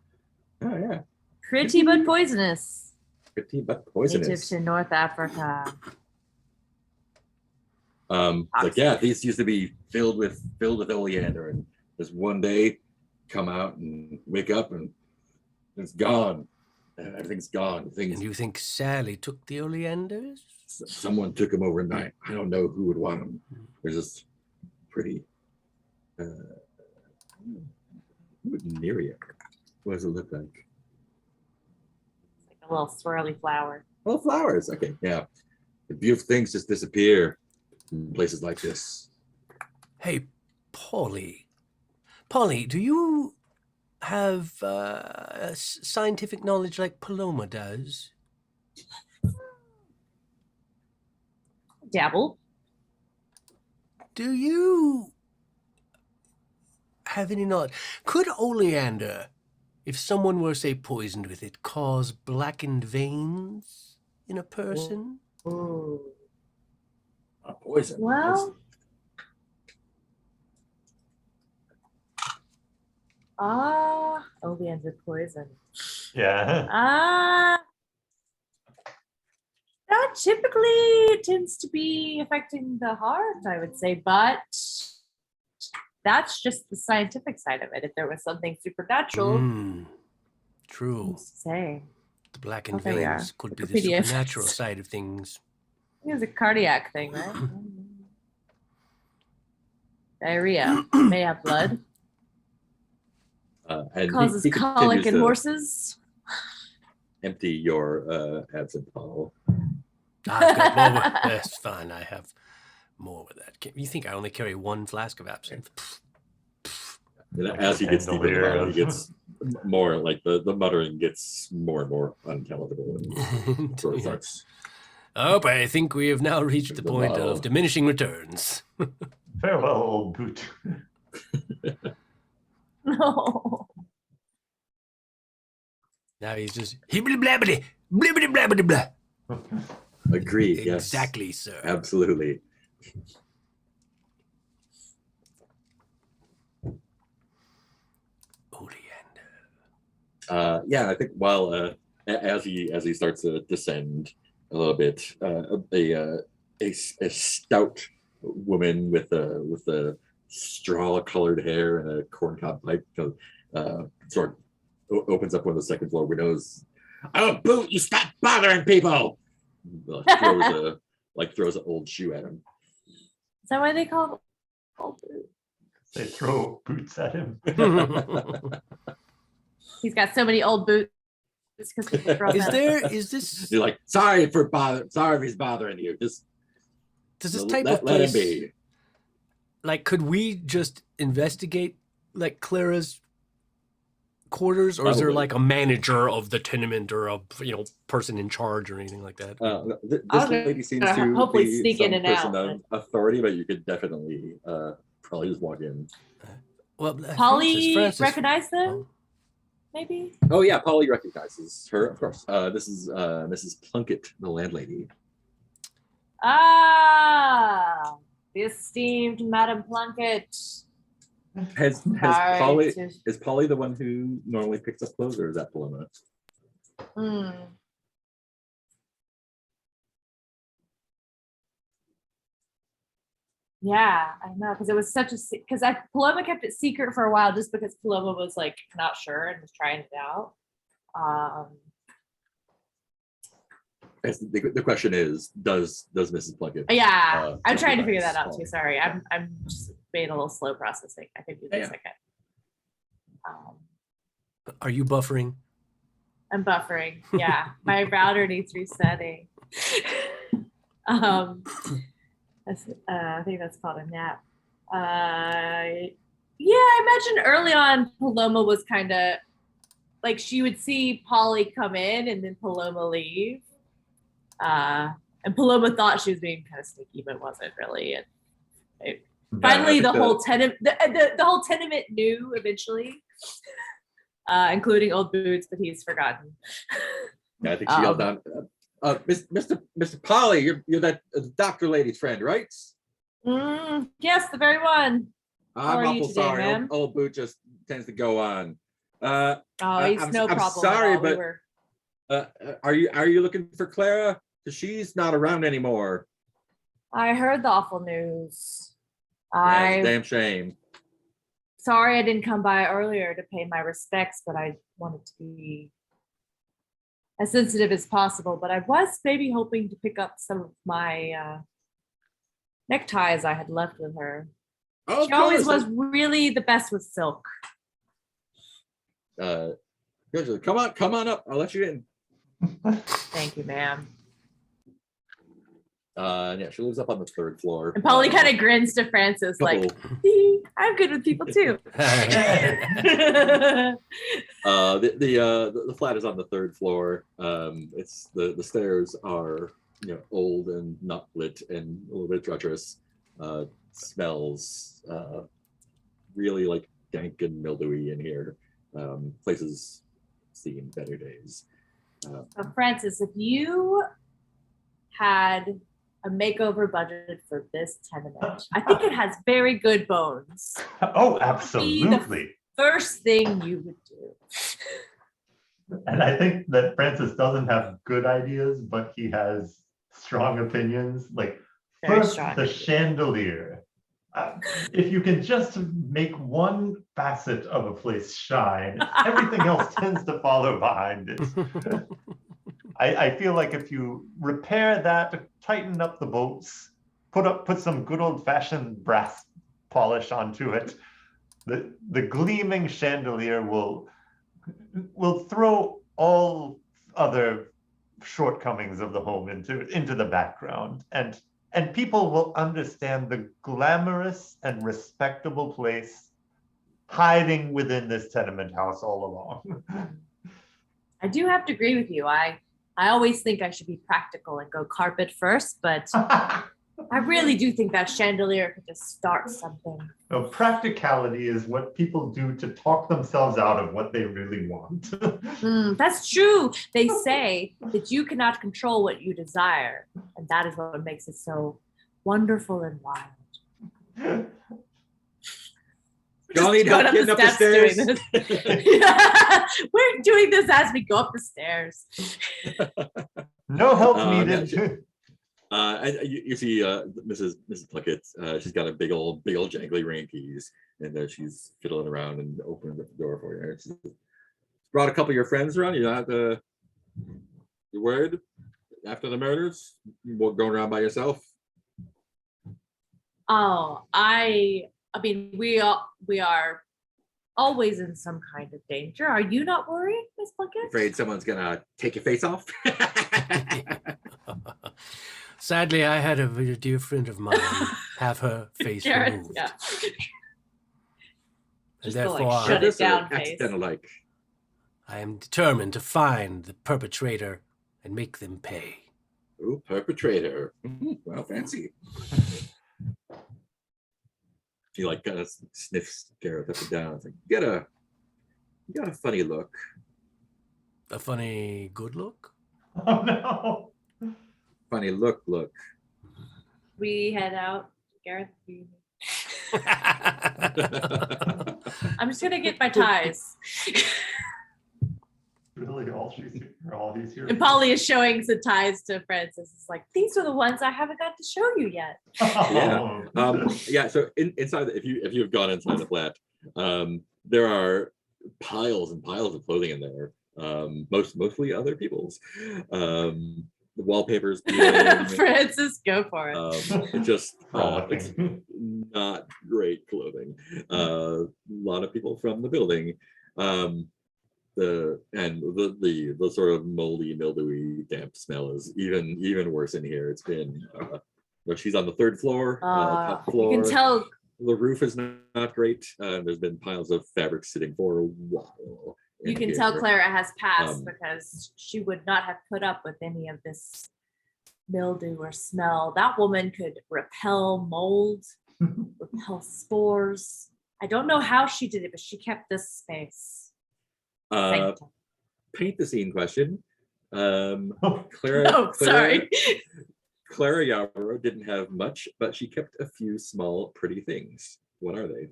Oh yeah. Pretty but poisonous. Pretty but Native poisonous. to North Africa. Like yeah, these used to be filled with oleander, and just one day come out and wake up and it's gone. Everything's gone. And you think Sally took the oleanders? Someone took them overnight. I don't know who would want them. They're just pretty. Neria. What does it look like? Like a little swirly flower. Oh, flowers. Okay, yeah. The beautiful things just disappear in places like this. Hey, Polly, do you have scientific knowledge like Paloma does? Dabble. Do you have any knowledge? Could oleander, if someone were, say, poisoned with it, cause blackened veins in a person? Ooh. A poison. Well, oleander poison. Yeah. That typically tends to be affecting the heart, I would say, but that's just the scientific side of it. If there was something supernatural, True. who's to say? The blackened there we are. veins could be the Wikipedia. supernatural side of things. It's a cardiac thing, right? Diarrhea may have blood. And Causes he colic continues in to horses. Empty your absinthe bottle. I've got more. That's fine. I have more with that. You think I only carry one flask of absinthe? And Like as he gets deeper in the bottle, chandelier. he gets more like the muttering gets more and more unintelligible. And sort of starts. Oh, but I think we have now reached the The point bottle. of diminishing returns. Farewell, old boot. No. Now he's just hibbly blabbity, blibbity blabbity blah. Agreed. Yes. Exactly, sir. Absolutely. Oleander. Yeah, I think while as he starts to descend a little bit, a stout woman with a straw colored hair and a corncob pipe sort of opens up one of the second floor windows. Oh, Boot, you stop bothering people! Throws like throws an old shoe at him. Is that why they call it old boot? They throw boots at him. He's got so many old boots because people throw Is them. is this You're like, sorry if he's bothering you. Just does this type let, of let him place be. like could we just investigate like Clara's quarters, or is there Probably. like a manager of the tenement or a person in charge or anything like that? This was lady seems gonna to hopefully be sneak some in and person out, of authority, but you could definitely probably just walk in. Well, Polly Francis, recognize them? oh. Maybe. Oh yeah, Polly recognizes her, of course. This is Mrs. Plunkett, the landlady. Ah, the esteemed Madam Plunkett. Has Sorry Polly to- is Polly the one who normally picks up clothes, or is that Paloma? Hmm. Yeah, I know, because it was such a because Paloma kept it secret for a while just because Paloma was like not sure and was trying it out. The question is, does Mrs. Plunkett? Yeah, I'm trying to figure recognize that out too. Polly? Sorry, I'm just being a little slow processing. I can do this. Yeah. I can. Are you buffering? I'm buffering. Yeah, my router needs resetting. I think that's called a nap. Yeah, I imagine early on Paloma was kind of like she would see Polly come in and then Paloma leave. And Paloma thought she was being kind of sneaky, but wasn't really. And finally, the whole tenement, the whole tenement knew eventually, including old boots, but he's forgotten. Yeah, I think she yelled down, Mr. Polly, you're that doctor lady's friend, right? Yes, the very one. How I'm are you awful today, sorry. ma'am? Old boot just tends to go on. Oh, he's I'm no problem. sorry, at all. but are you looking for Clara? Because she's not around anymore. I heard the awful news. Yeah, it's a damn shame. Sorry I didn't come by earlier to pay my respects, but I wanted to be as sensitive as possible. But I was maybe hoping to pick up some of my neckties I had left with her. Oh, She always was really the best with silk. Come on up. I'll let you in. Thank you, ma'am. Yeah, she lives up on the 3rd floor. And Polly kind of grins to Francis, like, "See, I'm good with people too." The flat is on the 3rd floor. It's the stairs are old and not lit and a little bit treacherous. Smells really like dank and mildewy in here. Places seen better days. So Francis, if you had a makeover budget for this tenement, I think it has very good bones. Oh, absolutely. First thing you would do. And I think that Francis doesn't have good ideas, but he has strong opinions. Like, Very first, strong the opinions. chandelier. If you can just make one facet of a place shine, everything else tends to follow behind it. I feel like if you repair that, tighten up the bolts, put some good old-fashioned brass polish onto it, the gleaming chandelier will throw all other shortcomings of the home into the background, and people will understand the glamorous and respectable place hiding within this tenement house all along. I do have to agree with you. I always think I should be practical and go carpet first, but I really do think that chandelier could just start something. No, practicality is what people do to talk themselves out of what they really want. That's true. They say that you cannot control what you desire, and that is what makes it so wonderful and wild. Y'all need help getting up the stairs? Doing this. We're doing this as we go up the stairs. No help Yeah, needed. you see Mrs. Plunkett. She's got a big old jangly ring keys, and she's fiddling around and opening the door for you. She's brought a couple of your friends around. You don't have to. You worried? after the murders, going around by yourself? Oh, I mean, we are always in some kind of danger. Are you not worried, Miss Plunkett? Afraid someone's gonna take your face off? Sadly, I had a very dear friend of mine have her face Gareth, removed. yeah. And Just the, like, therefore, shut it down face. accidental, like. I am determined to find the perpetrator and make them pay. Ooh, perpetrator. Well, fancy. He like kind of sniffs Gareth up and down. It's like, you got a funny look. A funny good look? Oh no. Funny look. We head out, Gareth. I'm just gonna get my ties. Really, all he's here. And Polly is showing the ties to Francis. It's like, these are the ones I haven't got to show you yet. Yeah. So inside, if you've gone inside the flat, there are piles and piles of clothing in there. Mostly other people's. The wallpaper's peeling. Francis, go for it. It's Frolicking. not great clothing. A lot of people from the building. The sort of moldy, mildewy, damp smell is even worse in here. It's been she's on the third floor, top floor. You can tell The roof is not great. There's been piles of fabric sitting for a while. you can tell Clara has passed because she would not have put up with any of this mildew or smell. That woman could repel mold, repel spores. I don't know how she did it, but she kept this space. Paint the scene question. Clara. Oh, sorry. Clara Yarborough didn't have much, but she kept a few small, pretty things. What are they?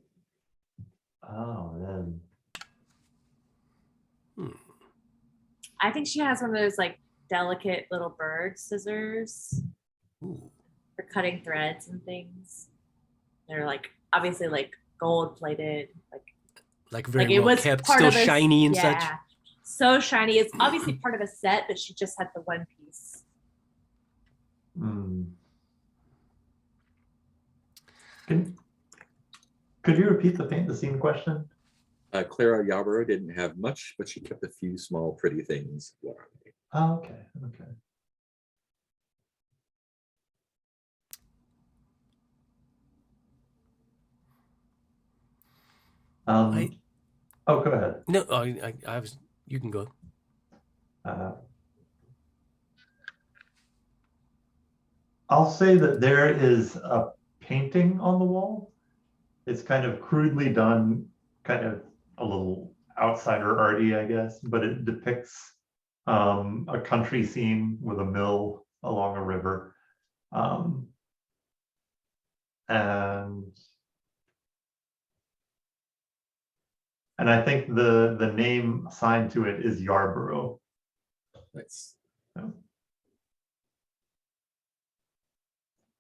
Oh man. I think she has one of those like delicate little bird scissors Ooh. for cutting threads and things. They're like obviously like gold plated, Like very like it well was kept, part still of a, shiny and yeah, such. so shiny. It's obviously part of a set, but she just had the one piece. Could you repeat the paint the scene question? Clara Yarborough didn't have much, but she kept a few small, pretty things. What are they? Oh, okay. Oh, go ahead. No, I was. You can go. I'll say that there is a painting on the wall. It's kind of crudely done, kind of a little outsider arty, I guess, but it depicts a country scene with a mill along a river. And I think the name assigned to it is Yarborough. Nice. Yeah.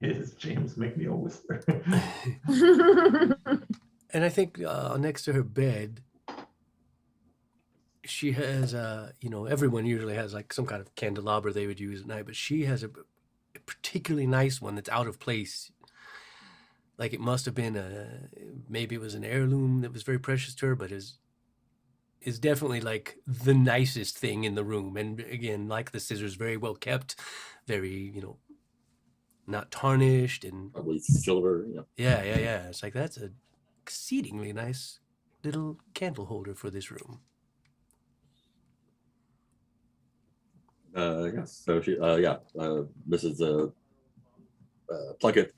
It is James McNeil Whisper. And I think next to her bed, she has everyone usually has like some kind of candelabra they would use at night, but she has a particularly nice one that's out of place. Like it must have been maybe it was an heirloom that was very precious to her, but is definitely like the nicest thing in the room. And again, like the scissors, very well kept, very, not tarnished, and Probably silver. yeah. It's like that's a exceedingly nice little candle holder for this room. Yes. So she, Mrs. Plunkett,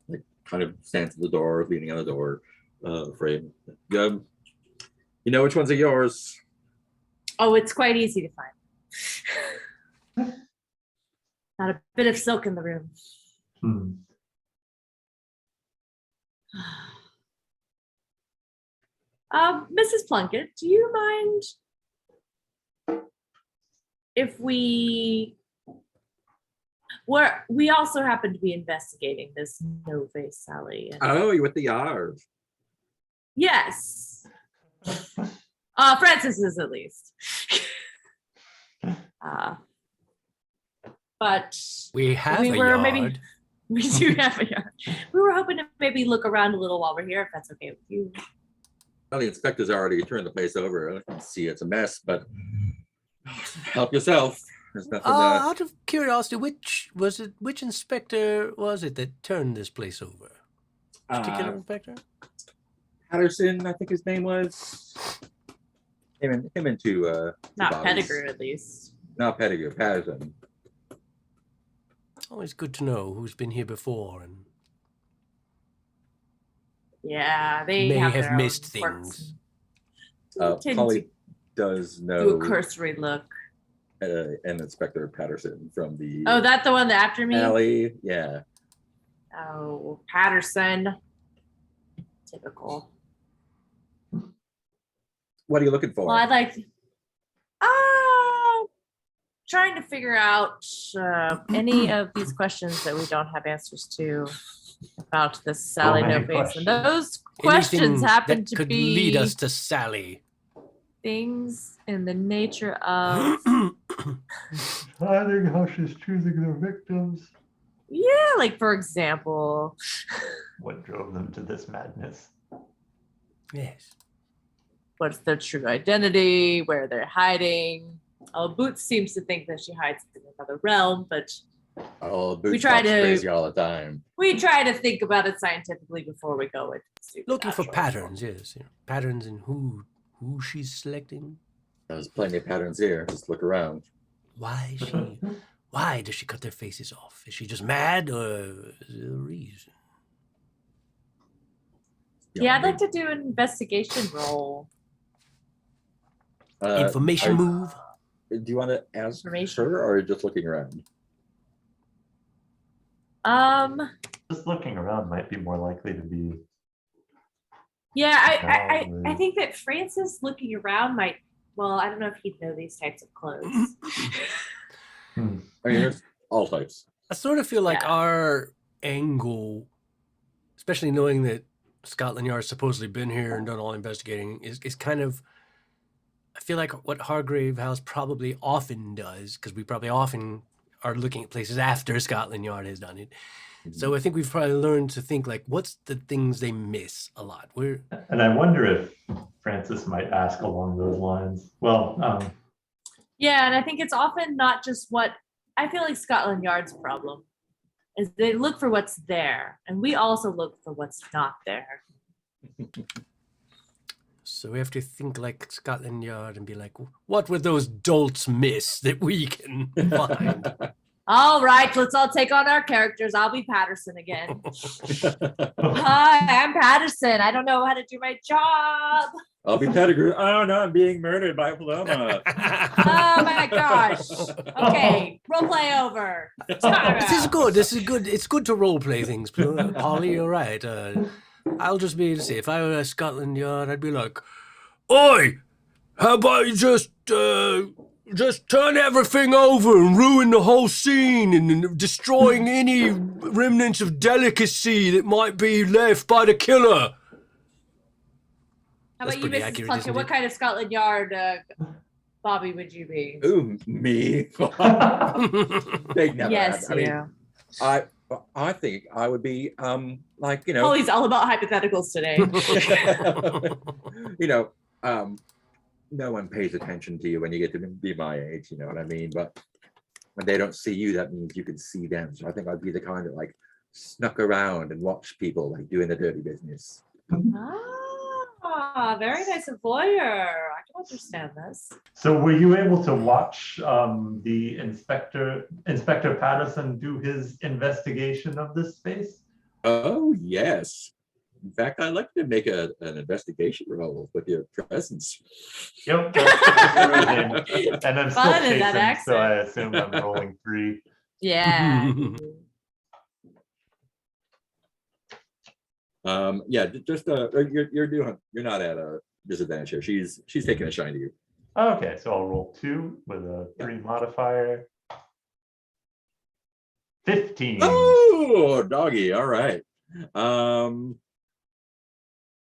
like kind of stands at the door, leaning on the door frame. You know which ones are yours? Oh, it's quite easy to find. Not a bit of silk in the room. Mrs. Plunkett, do you mind if we also happen to be investigating this No Face Sally? Oh, you with the yard? Yes. Francis is at least. but We have we a were yard. maybe we do have a yard. We were hoping to maybe look around a little while we're here, if that's okay with you. Well, the inspector's already turned the place over. I can see it's a mess, but help yourself. There's nothing. Out of curiosity, which inspector was it that turned this place over? Particular inspector? Patterson, I think his name was. Him and two. Not bodies. Pettigrew, at least. Not Pettigrew, Patterson. Always good to know who's been here before and Yeah, they may have, have their own missed quirks. things. Tend Polly does to do know a cursory look. an Inspector Patterson from the Oh, that the one that after me? alley. Yeah. Oh, Patterson. Typical. What are you looking for? Well, I'd like. Trying to figure out any of these questions that we don't have answers to about the Sally many No Face. questions. And those questions Anything happen that to could be lead us to Sally. things in the nature of, I think how she's choosing their victims. yeah, like for example, What drove them to this madness? Yes. what's their true identity, where they're hiding. Oh, Boots seems to think that she hides in another realm, but Oh, Boots We try talks to- crazy all the time. we try to think about it scientifically before we go into Looking for supernatural. patterns, yes. Patterns in who she's selecting. There's plenty of patterns here. Just look around. Why does she cut their faces off? Is she just mad or is there a reason? Yeah, I'd like to do an investigation roll. Information move. Do you want to ask Information. her, or are you just looking around? Just looking around might be more likely to be. Yeah, I Probably. think that Francis looking around might. Well, I don't know if he'd know these types of clothes. I mean, there's all types. I sort of feel like Yeah. our angle, especially knowing that Scotland Yard's supposedly been here and done all investigating, is kind of. I feel like what Hargrave House probably often does, because we probably often are looking at places after Scotland Yard has done it. So I think we've probably learned to think like, what's the things they miss a lot? And I wonder if Francis might ask along those lines. Well, Yeah, and I think it's often not just what I feel like Scotland Yard's problem is they look for what's there, and we also look for what's not there. So we have to think like Scotland Yard and be like, what would those dolts miss that we can find? All right, let's all take on our characters. I'll be Patterson again. Hi, I'm Patterson. I don't know how to do my job. I'll be Pettigrew. Oh no, I'm being murdered by Paloma. Oh my gosh. Okay, role play over. Time This is out. good. This is good. It's good to role play things, Polly. You're right. I'll just be to say, if I were at Scotland Yard, I'd be like, "Oi, how about you just turn everything over and ruin the whole scene and destroying any remnants of delicacy that might be left by the killer." How That's about you, pretty Mrs. accurate, Plunkett? isn't What it? kind of Scotland Yard Bobby would you be? Ooh, me. They never Yes, have. I mean, I think I would be like, you know, Polly's all about hypotheticals today. you know, no one pays attention to you when you get to be my age, you know what I mean? But when they don't see you, that means you can see them. So I think I'd be the kind that like snuck around and watch people like doing the dirty business. Ah, very nice, a voyeur. I can understand this. so were you able to watch the Inspector Patterson do his investigation of this space? Oh yes. In fact, I'd like to make an investigation roll with your presence. Yep. that's everything. And I'm still Fun in chasing, that so I accent. assume I'm rolling 3. Yeah. Yeah, just you're not at a disadvantage here. She's taking a shine to you. Okay, so I'll roll 2 with a 3 modifier. 15. Oh, doggy. All right. Wow.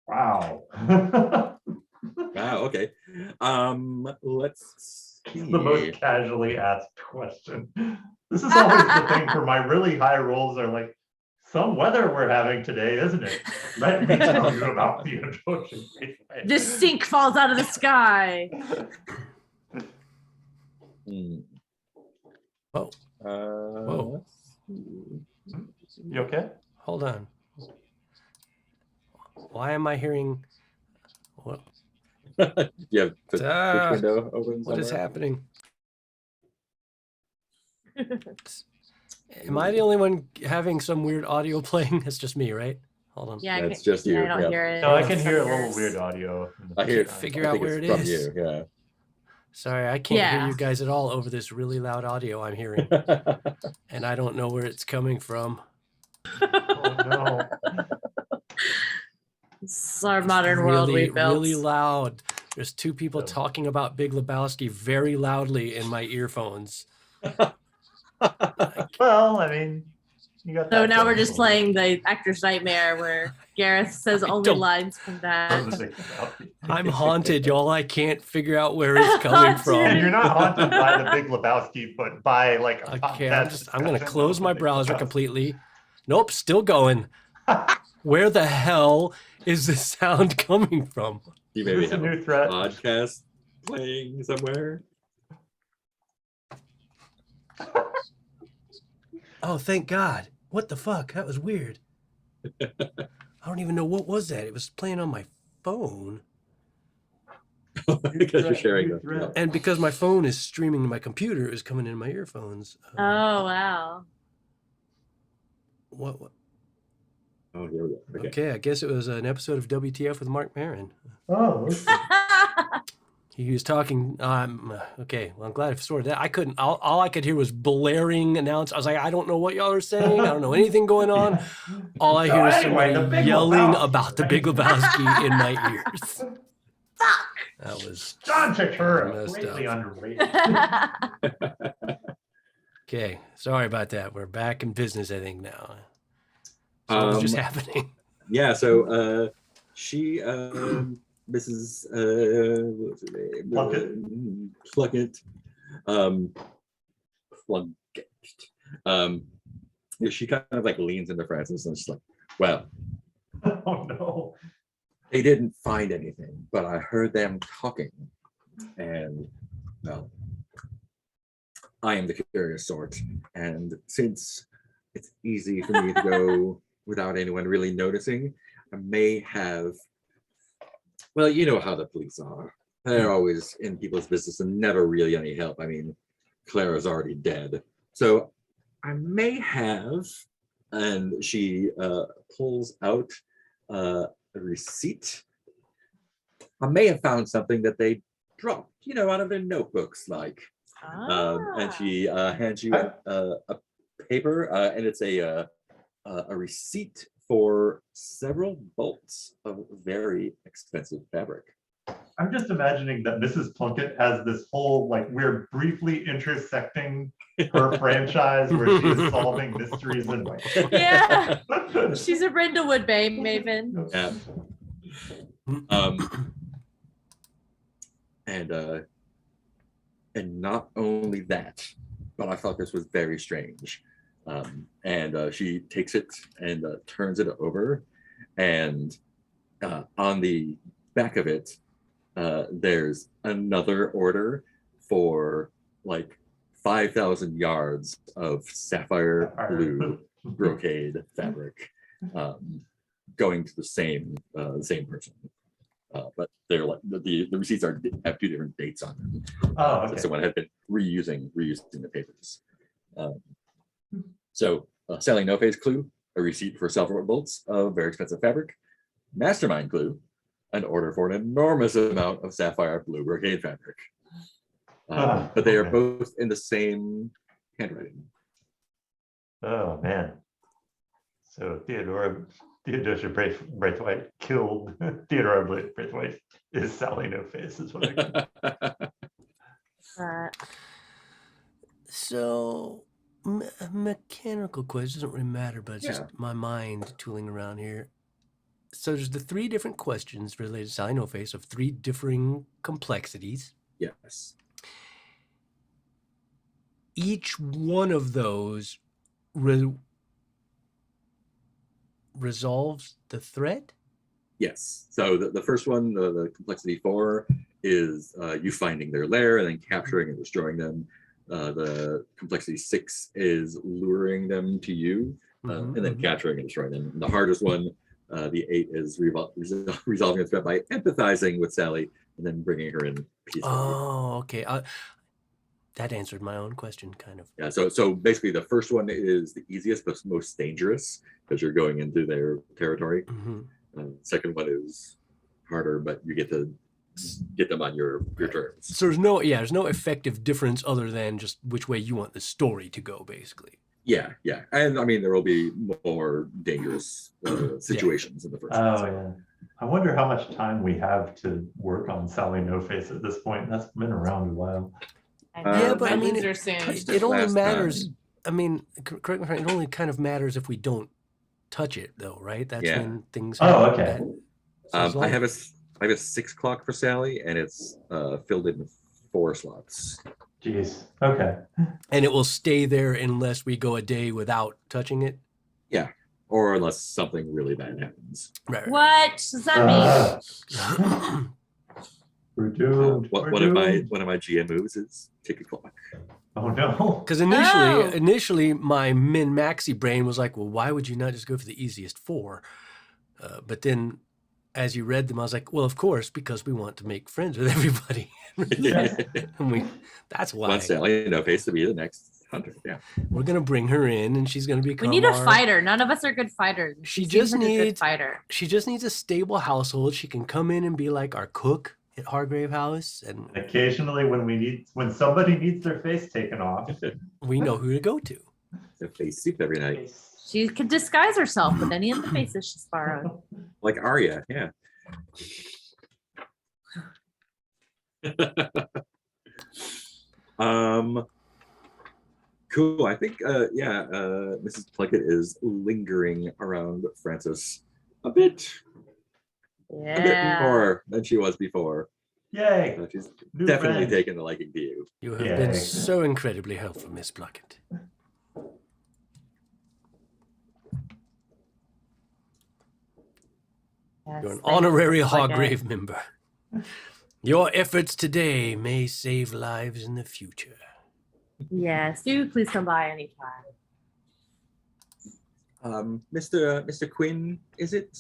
Wow. Okay. Let's It's the most casually asked question. This is always the thing for my really high rolls are like, some weather we're having today, isn't it? Let me tell you about the Ocean Raceway. The sink falls out of the sky. Hmm. Whoa, Whoa. You okay? hold on. Why am I hearing? What? You have the Ah, Twitch window open What is somewhere? happening? Am I the only one having some weird audio playing? It's just me, right? Hold on. Yeah, That's just you. I don't Yeah. hear it. No, I It's can from hear a little yours. weird audio. I hear. Can't figure I out think where it's it from is. You. Sorry, I can't hear Yeah. you guys at all over this really loud audio I'm hearing, Yeah. and I don't know where it's coming from. Oh no. This is our It's modern world we really, built. really loud. There's two people Yeah. talking about Big Lebowski very loudly in my earphones. Well, I mean, you got So that now we're going just for playing the actor's nightmare where Gareth says I only don't- lines from you. that. I'm haunted, y'all. I can't figure out where it's coming And from. you're not haunted by the Big Lebowski, but by like a Okay, podcast I'm gonna discussion close of my the Big browser Lebowski. completely. Nope, still going. Where the hell is the sound coming from? You Is maybe this a have new a threat? podcast playing somewhere. Oh, thank God. What the fuck? That was weird. I don't even know what was that. It was playing on my phone. Because you're threat, sharing new the. threat. And because my phone is streaming to my computer, it was coming in my earphones. Oh wow. What? Oh, here we go. Okay. Okay, I guess it was an episode of WTF with Mark Maron. Oh, He was talking. Okay, well, I'm glad I sorted that. I couldn't. All I could hear was blaring announce. I was like, I don't know what y'all are saying. I don't know anything going on. All I So hear is anyway, somebody the Big yelling Lebowski, about the right? Big Lebowski in my ears. Fuck. That was John Turturro, Messed greatly up. underrated. okay. Sorry about that. We're back in business, I think now. So what was just happening? Yeah, so she Mrs. What was her name? Plunkett. Plunkett. She kind of like leans into Francis and it's like, well, Oh no. they didn't find anything, but I heard them talking. And well, I am the curious sort. And since it's easy for me to go without anyone really noticing, I may have, well, you know how the police are. They're always in people's business and never really any help. I mean, Clara's already dead. So I may have, and she pulls out a receipt. I may have found something that they dropped, you know, out of their notebooks, like. And she hands you a paper, and it's a receipt for several bolts of very expensive fabric. I'm just imagining that Mrs. Plunkett has this whole, like, we're briefly intersecting her franchise where she is solving mysteries and Yeah. She's a Brindlewood Bay maven. Yeah. And not only that, but I thought this was very strange. And she takes it and turns it over, and on the back of it, there's another order for like 5,000 yards of sapphire blue brocade fabric, going to the same person. But they're like the receipts have two different dates on them. Oh, okay. Someone had been reusing the papers. So selling no face clue, a receipt for several bolts of very expensive fabric. Mastermind clue, an order for an enormous amount of sapphire blue brocade fabric. But they are Okay. both in the same handwriting. Oh man. So Theodosia Braithwaite killed Theodora Braithwaite is Sally No Face is what I So, mechanical question doesn't really matter, but it's Yeah. just my mind tooling around here. So there's the three different questions related to Sally No Face of three differing complexities. Yes. each one of those resolves the threat? Yes. So the first one, the complexity 4, is you finding their lair and then capturing and destroying them. The complexity 6 is luring them to you and then capturing and destroying them. And the hardest one, the 8, is resolving the threat by empathizing with Sally and then bringing her in peacefully. Oh, okay. That answered my own question, kind of. Yeah. So basically, the first one is the easiest but most dangerous because you're going into their territory. Second one is harder, but you get to get them on your terms. So there's no effective difference other than just which way you want the story to go, basically. Yeah, and I mean there will be more dangerous situations in the first. Oh yeah. I wonder how much time we have to work on Sally No Face at this point. That's been around a while. Yeah, but I mean, soon. it only matters. I mean, correct me if I'm wrong, it only kind of matters if we don't touch it, though, right? That's when things. Oh, okay. I have a 6 clock for Sally, and it's filled in with 4 slots. Jeez. Okay. And it will stay there unless we go a day without touching it. Yeah, or unless something really bad happens. Right. What does that mean? We're doomed. One of my GM moves is tick a clock. Oh no. Because initially my min maxi brain was like, well, why would you not just go for the easiest 4? But then as you read them, I was like, well, of course, because we want to make friends with everybody. And that's why. Want Sally No Face to be the next hunter. Yeah. We're gonna bring her in, and she's gonna become. We need a fighter. None of us are good fighters. She just seems like a good needs fighter. She just needs a stable household. She can come in and be like our cook at Hargrave House, and Occasionally, when somebody needs their face taken off, we know who to go to. The face soup every night, She could disguise herself with any of the faces she's borrowed. like Arya. Yeah. Cool. I think Mrs. Plunkett is lingering around Francis a bit more than she was before. Yay! She's New definitely friends. taken a liking to you. You have Yeah. been so incredibly helpful, Miss Plunkett. Yes, You're an thank honorary you, Plunkett. Hargrave member. Your efforts today may save lives in the future. Yes, do please come by anytime. Mr. Quinn, is it?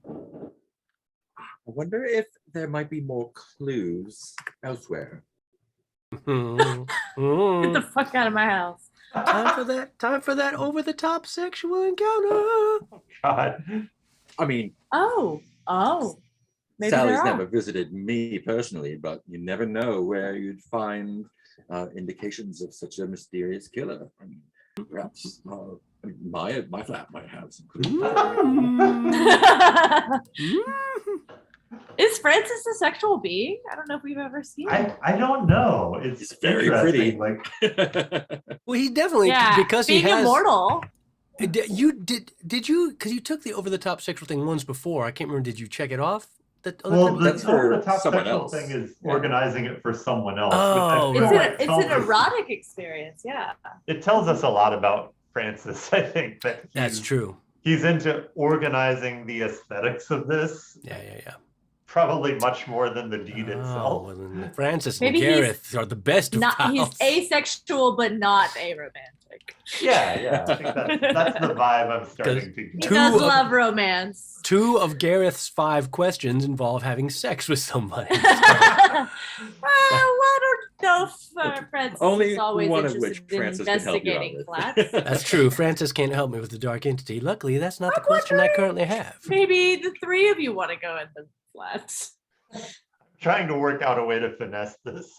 I wonder if there might be more clues elsewhere. Get the fuck out of my house. Time for that over-the-top sexual encounter. God. I mean, Oh. Maybe Sally's there are. never visited me personally, but you never know where you'd find indications of such a mysterious killer. I mean, perhaps my flat might have some clues. Is Francis a sexual being? I don't know if we've ever seen it. I don't know. It's He's very interesting. pretty. Like Well, he definitely because being he has immortal. Did you because you took the over-the-top sexual thing once before? I can't remember. Did you check it off? That other well, time? the That's for over-the-top someone sexual else. thing is Yeah. organizing it for someone else. Oh, But I feel like It's tells an us- erotic experience, yeah. It tells us a lot about Francis. I think that That's true. He's into organizing the aesthetics of this, Yeah. probably much more than the deed Oh, itself. well, then Francis Maybe and he's Gareth are the best of Not pals. he's asexual but not aromantic. Yeah. I think that's the vibe I'm starting to He get. Two does of- love romance. 2 of Gareth's 5 questions involve having sex with somebody. I don't know if Francis Only is always one of interested which in Francis can help you out investigating with. flats. That's true. Francis can't help me with the dark entity. Luckily, that's not the question I currently have. Maybe the 3 of you want to go in the flats. Trying to work out a way to finesse this.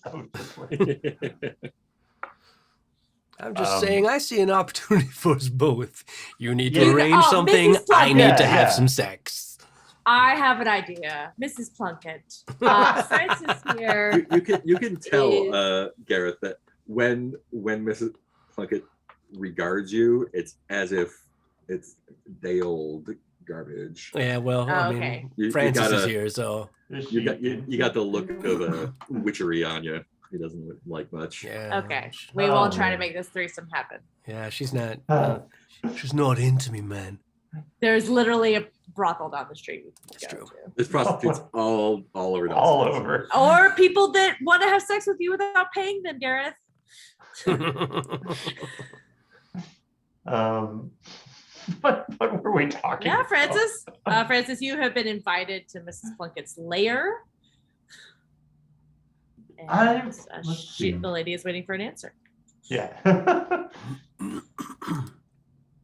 I'm just Um, saying, I see an opportunity for us both. You need Yeah. to arrange Oh, something. Mrs. I need to Plunkett. have Yeah. some sex. I have an idea, Mrs. Plunkett. Francis here. you can tell Gareth that when Mrs. Plunkett regards you, it's as if it's day old garbage. Yeah, well, I Oh, mean, okay. You Francis is gotta- here, so You got the look of witchery on you. he doesn't like much. Yeah. Okay, we won't try to man. make this threesome happen. Yeah, she's not. Uh, She's not into me, man. There's literally a brothel down the street. We That's can go true. There's prostitutes all over. all downstairs. over. to. Or people that want to have sex with you without paying them, Gareth. What were we talking Yeah, about? Francis. Francis, you have been invited to Mrs. Plunkett's lair. And let's see. the lady is waiting for an answer. Yeah.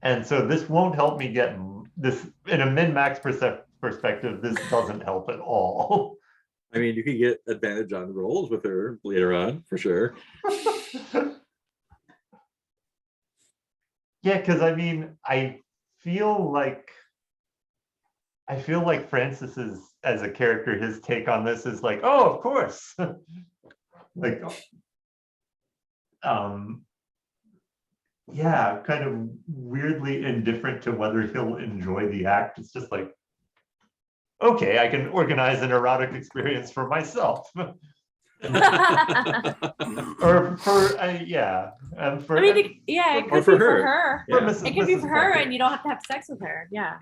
And so this won't help me get this in a min-max perspective. This doesn't help at all. I mean, you can get advantage on rolls with her later on for sure. Yeah, because I mean, I feel like Francis's as a character, his take on this is like, oh, of course. Like, yeah, kind of weirdly indifferent to whether he'll enjoy the act. It's just like, okay, I can organize an erotic experience for myself. Or for yeah, and for I mean, it Or could for be for her. her. for Yeah. Mrs. It could be Mrs. for her, Plunkett. and you don't have to have sex with her. Yeah.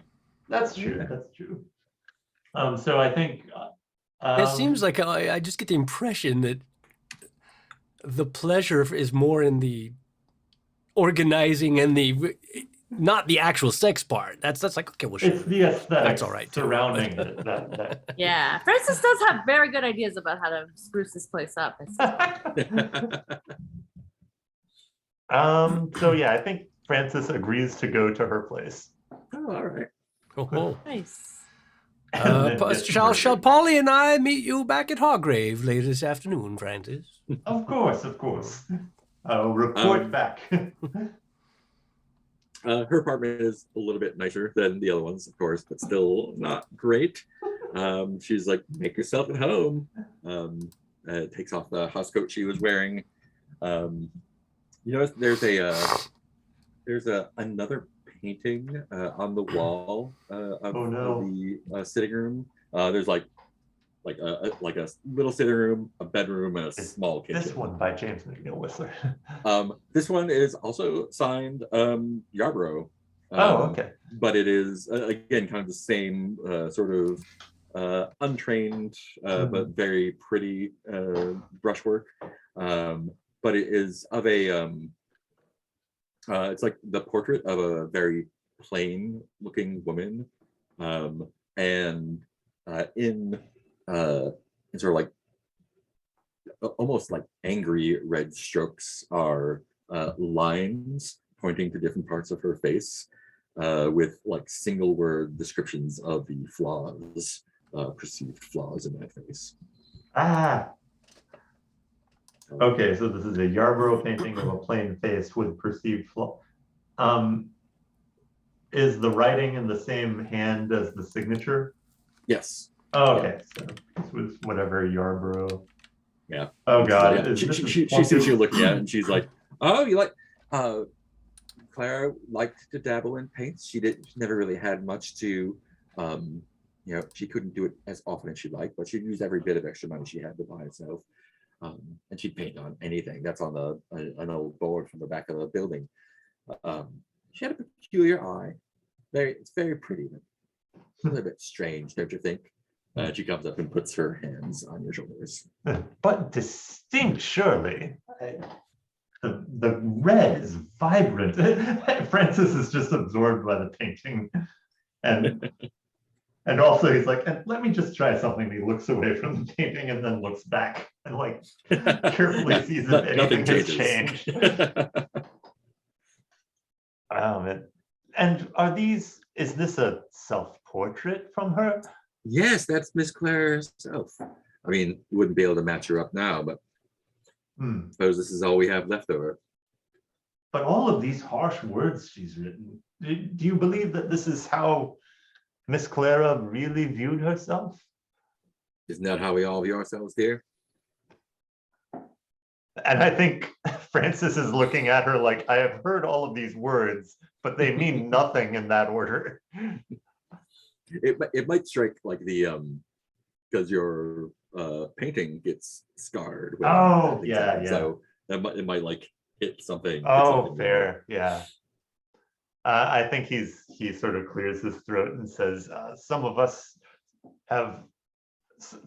That's true. That's true. So I think It seems like I just get the impression that the pleasure is more in the organizing and the not the actual sex part. That's like, okay, well, sure. it's the aesthetics That's all right, too. surrounding it. That Yeah. Francis does have very good ideas about how to spruce this place up. So yeah, I think Francis agrees to go to her place. Oh, all right. Oh, Nice. and then gets shall murdered. Polly and I meet you back at Hargrave later this afternoon, Francis? Of course. I'll report Um, back. Her apartment is a little bit nicer than the other ones, of course, but still not great. She's like, make yourself at home. Takes off the housecoat she was wearing. You notice there's another painting on the wall of, Oh, no. of the sitting room. There's like a little sitting room, a bedroom, and a Is small kitchen. This one by James McNeill Whistler. This one is also signed Yarborough. Oh, okay. But it is again kind of the same sort of untrained but very pretty brushwork. But it is of a it's like the portrait of a very plain looking woman, and in sort of like almost like angry red strokes are lines pointing to different parts of her face, with like single word descriptions of the flaws, perceived flaws in that face. Ah, okay. So this is a Yarborough painting of a plain face with perceived flaw. Is the writing in the same hand as the signature? Yes. Oh, okay. So this was whatever Yarborough. Yeah. Oh God. So, yeah, she sees you looking at it and she's like, "Oh, you like?" Clara liked to dabble in paints. She never really had much to, she couldn't do it as often as she'd like, but she'd use every bit of extra money she had to buy herself, and she'd paint on anything. That's on an old board from the back of the building. She had a peculiar eye. It's very pretty, but a little bit strange, don't you think? She comes up and puts her hands on your shoulders. But distinct, surely. The red is vibrant. Francis is just absorbed by the painting, and also he's like, let me just try something. He looks away from the painting and then looks back and like carefully sees if anything has changed. Oh man! And is this a self-portrait from her? Yes, that's Miss Claire herself. I mean, you wouldn't be able to match her up now, but I suppose this is all we have left of her. But all of these harsh words she's written, do you believe that this is how Miss Clara really viewed herself? Isn't that how we all view ourselves, dear? And I think Francis is looking at her like, I have heard all of these words, but they mean nothing in that order. It might strike like the because you're painting gets scarred. when Oh, things yeah, happen. yeah. So it might like hit something. hit Oh, something fair. Yeah. I think he sort of clears his throat and says, some of us have,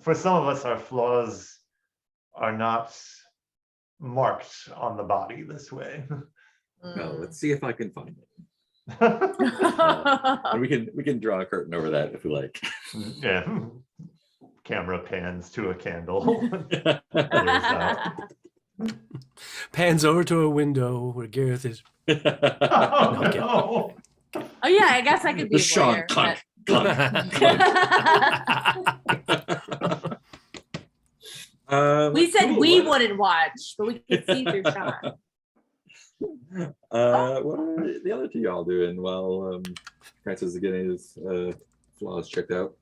for some of us, our flaws are not marked on the body this way. No, Mm. let's see if I can find it. Yeah. And we can draw a curtain over that if we like. Camera pans to a candle. Blurs out. Pans over to a window where Gareth is. Oh, No, okay. no. Oh yeah, I guess I could be a Sean, lawyer. clunk, but- we said cool, we what- wouldn't watch, but we could see through Sean. What are the other two y'all doing while Francis is getting his flaws checked out?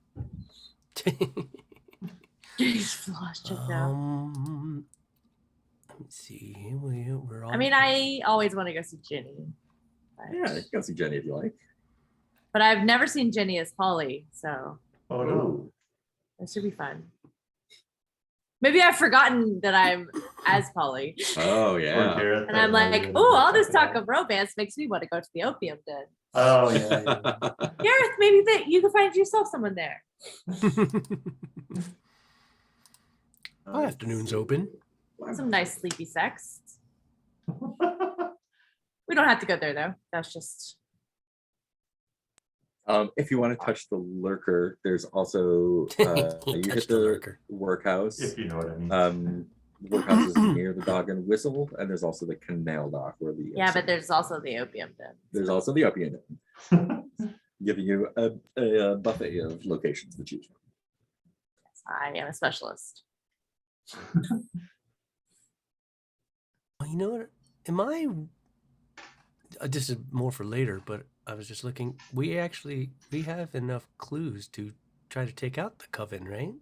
His flaws checked out. Let me see. We're all. I mean, I always want to go see Ginny, but, Yeah, you can go see Jenny if you like. but I've never seen Ginny as Polly, so Oh, no. this should be fun. Maybe I've forgotten that I'm as Polly, Oh Or yeah. Gareth, and I I'm don't know, like, you oh, know, all this something talk like- of romance makes me want to go to the opium den. Oh, yeah. Gareth, maybe that you can find yourself someone there. My afternoon's open. Some nice sleepy sex. We don't have to go there though. That's just If you want to touch the lurker, there's also you Touch hit the the lurker. workhouse. If you know what I mean. The workhouse is near the Dog and Whistle, and there's also the canal dock where the yeah, but there's also the opium den. there's also the opium den, giving you a buffet of locations to choose from. I am a specialist. Well, you know what? Am I? This is more for later, but I was just looking. We have enough clues to try to take out the coven, right?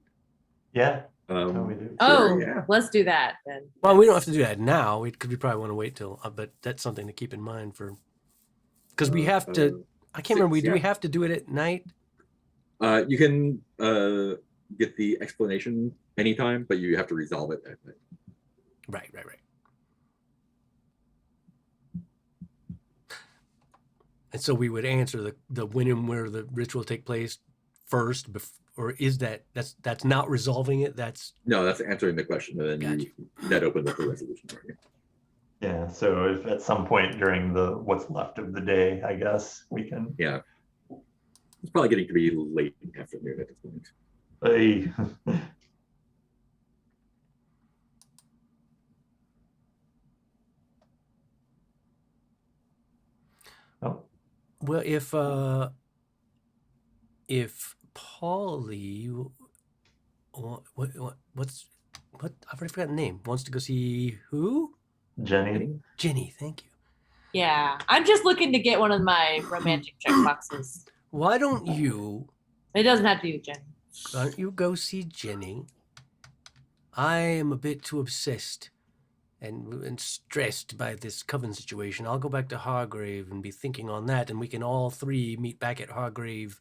Yeah, no, we Um, do. Oh, yeah. let's do that then. Well, we don't have to do that now. We probably want to wait till. But that's something to keep in mind for. Because we have to. I can't remember. Do we yeah. have to do it at night? You can get the explanation anytime, but you have to resolve it at night. Right. And so we would answer the when and where the ritual take place first, or is that's not resolving it? That's No, that's answering the question, and then that opens up the resolution for you. Yeah, so if at some point during what's left of the day, I guess we can. Yeah. It's probably getting to be late afternoon at this point. Hey. Oh, well, if Polly, what's I've already forgotten the name. Wants to go see who? Jenny. Ginny. Thank you. Yeah, I'm just looking to get one of my romantic checkboxes. Why don't you It doesn't have to be with Jen. go see Jenny? I am a bit too obsessed and stressed by this coven situation. I'll go back to Hargrave and be thinking on that, and we can all three meet back at Hargrave,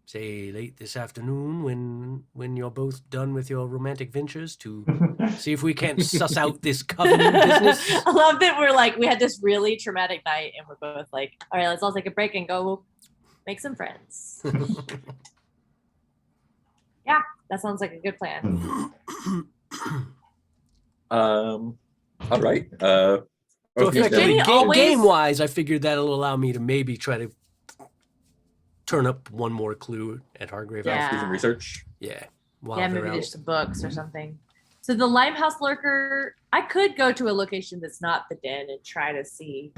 say late this afternoon when you're both done with your romantic ventures, to see if we can't suss out this coven business. I love that we're like, we had this really traumatic night and we're both like, all right, let's all take a break and go make some friends. That sounds like a good plan. All right. So okay, effectively, Jenny always- game-wise, I figured that'll allow me to maybe try to turn up one more clue at Hargrave Yeah. House. do some research. Yeah. While Yeah, they're maybe out. there's some books or something. So the Limehouse Lurker, I could go to a location that's not the den and try to see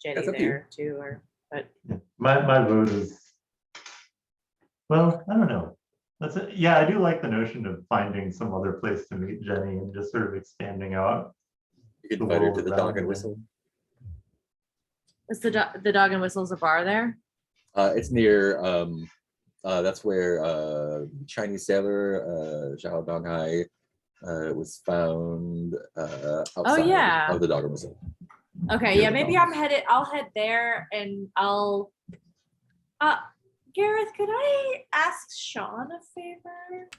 Jenny That's up to you. there too, but My vote is, well, I don't know. That's it. Yeah, I do like the notion of finding some other place to meet Jenny and just sort of expanding out. You can The invite her world to the around Dog and her. Whistle. is the Dog and Whistle's a bar there? It's near. That's where Chinese sailor Zhao Donghai was found outside yeah. of the Dog and Whistle. Okay, yeah, maybe I'll head there and I'll Gareth, could I ask Sean a favor?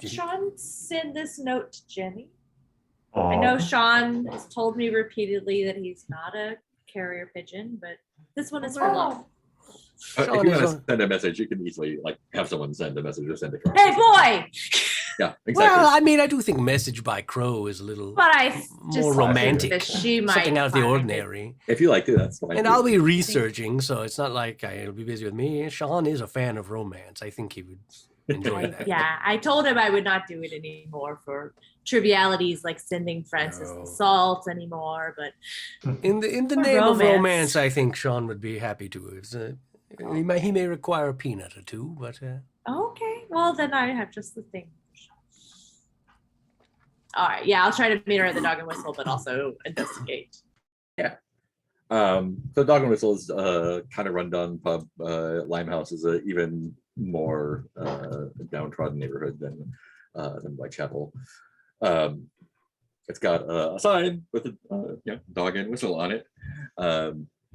Sean send this note to Jenny? Oh, I know Sean has told me repeatedly that he's not a carrier pigeon, but this one is for love. If Sean you is want to on- send a message, you can easily like have someone send a message or send a card. Hey, boy! Yeah, exactly. Well, I mean, I do think Message by Crow is a little But I just more think romantic, that she might something out of the find it. ordinary. If you like to, that's fine. And too. I'll be researching, so it's not like I'll be busy with me. Sean is a fan of romance. I think he would enjoy that. Yeah, I told him I would not do it anymore for trivialities like sending Francis No. the salt anymore. But In the Or name of romance. romance, I think Sean would be happy to. He may require a peanut or two, but okay, well then I have just the thing. All right, yeah, I'll try to meet her at the Dog and Whistle, but also investigate. So Dog and Whistle is kind of rundown pub. Limehouse is a even more downtrodden neighborhood than Whitechapel. It's got a sign with a Dog and Whistle on it.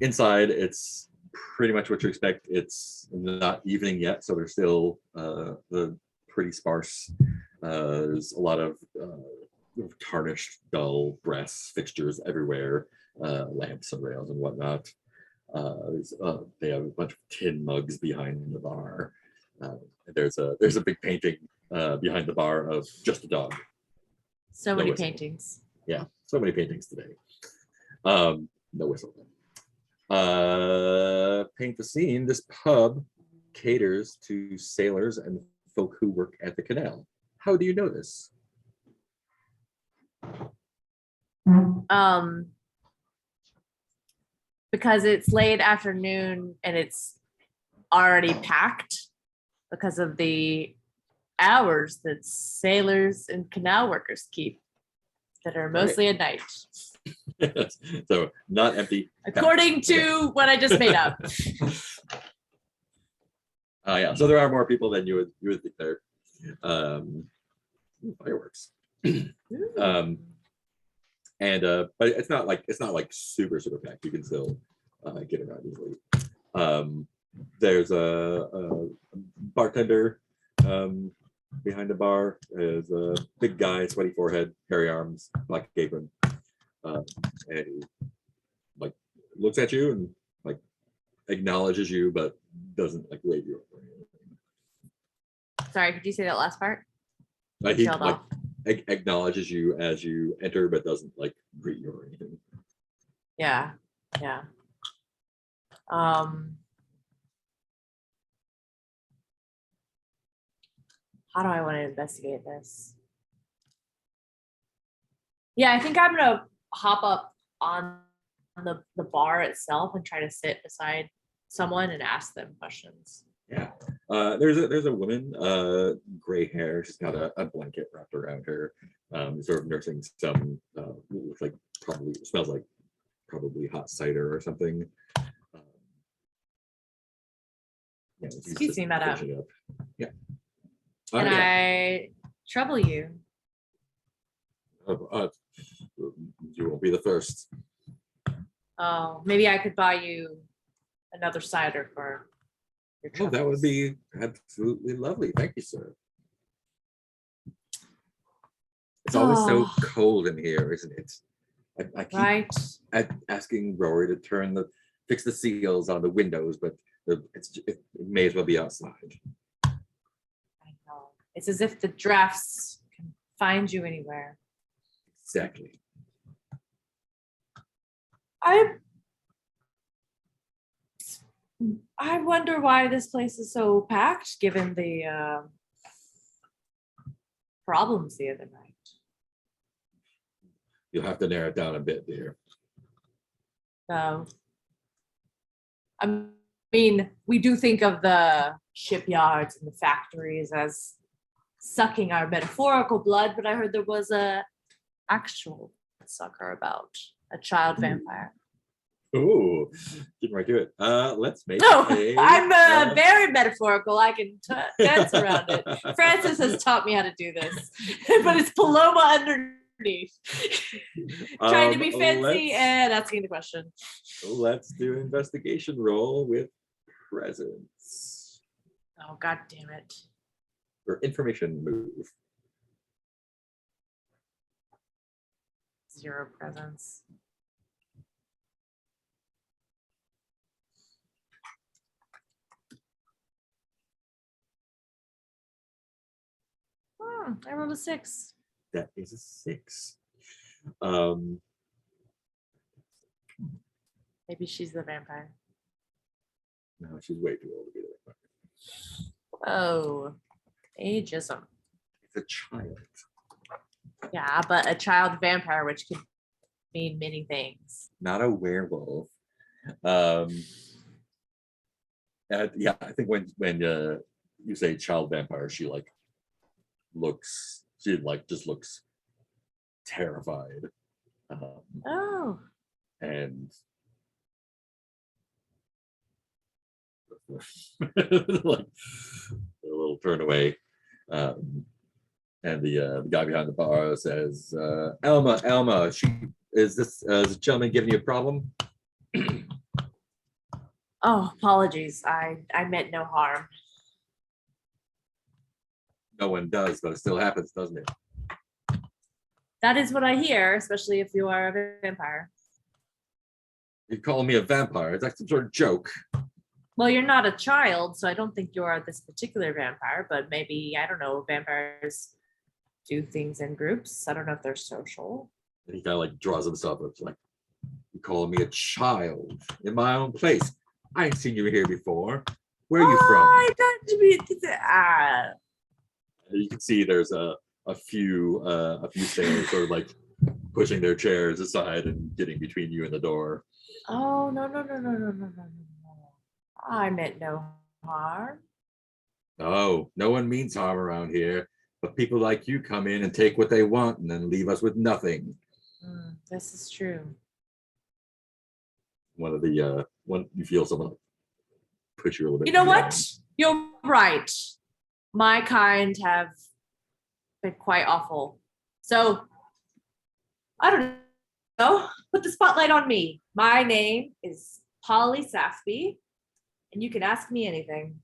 Inside, it's pretty much what you expect. It's not evening yet, so there's still the pretty sparse. There's a lot of tarnished, dull brass fixtures everywhere, lamps and rails and whatnot. They have a bunch of tin mugs behind the bar. There's a big painting behind the bar of just a dog. So No many whistle. paintings. Yeah, so many paintings today. No whistle. Paint the scene. This pub caters to sailors and folk who work at the canal. How do you know this? Because it's late afternoon and it's already packed because of the hours that sailors and canal workers keep that are mostly at night, So not empty. according to what I just made up. Yeah. So there are more people than you would think there. Fireworks. But it's not like super packed. You can still get around easily. There's a bartender behind the bar. There's a big guy, sweaty forehead, hairy arms, black apron, and he like looks at you and like acknowledges you, but doesn't like wave you over. Sorry, could you say that last part? He Tailed like off. acknowledges you as you enter, but doesn't like greet you or anything. Yeah. How do I want to investigate this? Yeah, I think I'm gonna hop up on the bar itself and try to sit beside someone and ask them questions. Yeah. There's a woman, gray hair. She's got a blanket wrapped around her, sort of nursing some, looks like smells like probably hot cider or something. Yeah, she's Excuse just me, madam. finishing up. Yeah. Can Yeah. I trouble you? You won't be the first. Oh, maybe I could buy you another cider for your Oh, that would troubles. be absolutely lovely. Thank you, sir. It's always so Oh. cold in here, isn't it? I keep Right. asking Rory to fix the seals on the windows, but it may as well be outside. I know. It's as if the drafts can find you anywhere. Exactly. I wonder why this place is so packed, given the problems the other night. You'll have to narrow it down a bit, dear. So, I mean, we do think of the shipyards and the factories as sucking our metaphorical blood, but I heard there was a actual sucker about a child vampire. Ooh, getting right to it. Let's make No, a, I'm very metaphorical. I can dance around it. Francis has taught me how to do this, but it's Paloma underneath. Trying to be fancy and asking the question. Let's do investigation roll with presence. Oh, God damn it. or information move. 0 presence. I rolled a 6. That is a 6. Um, Maybe she's the vampire. no, she's way too old to be there. Oh, ageism. It's a child. Yeah, but a child vampire, which could mean many things. Not a werewolf. Yeah, I think when you say child vampire, she like looks, she like just looks terrified, Oh, and like a little turn away. And the guy behind the bar says, Elma, is this gentleman giving you a problem? oh, apologies. I meant no harm. No one does, but it still happens, doesn't it? That is what I hear, especially if you are a vampire. You call me a vampire? Is that some sort of joke? Well, you're not a child, so I don't think you are this particular vampire, but maybe, I don't know, vampires do things in groups. I don't know if they're social. And he kind of like draws himself up, like, you calling me a child in my own place. I ain't seen you here before. Where are you from? I don't be You can see there's a few sailors sort of like pushing their chairs aside and getting between you and the door. Oh, no. I meant no harm. No one means harm around here, but people like you come in and take what they want and then leave us with nothing. This is true. One you feel someone push you a little bit. You know down. what? You're right. My kind have been quite awful. So, I don't know. Put the spotlight on me. My name is Polly Sassby, and you can ask me anything.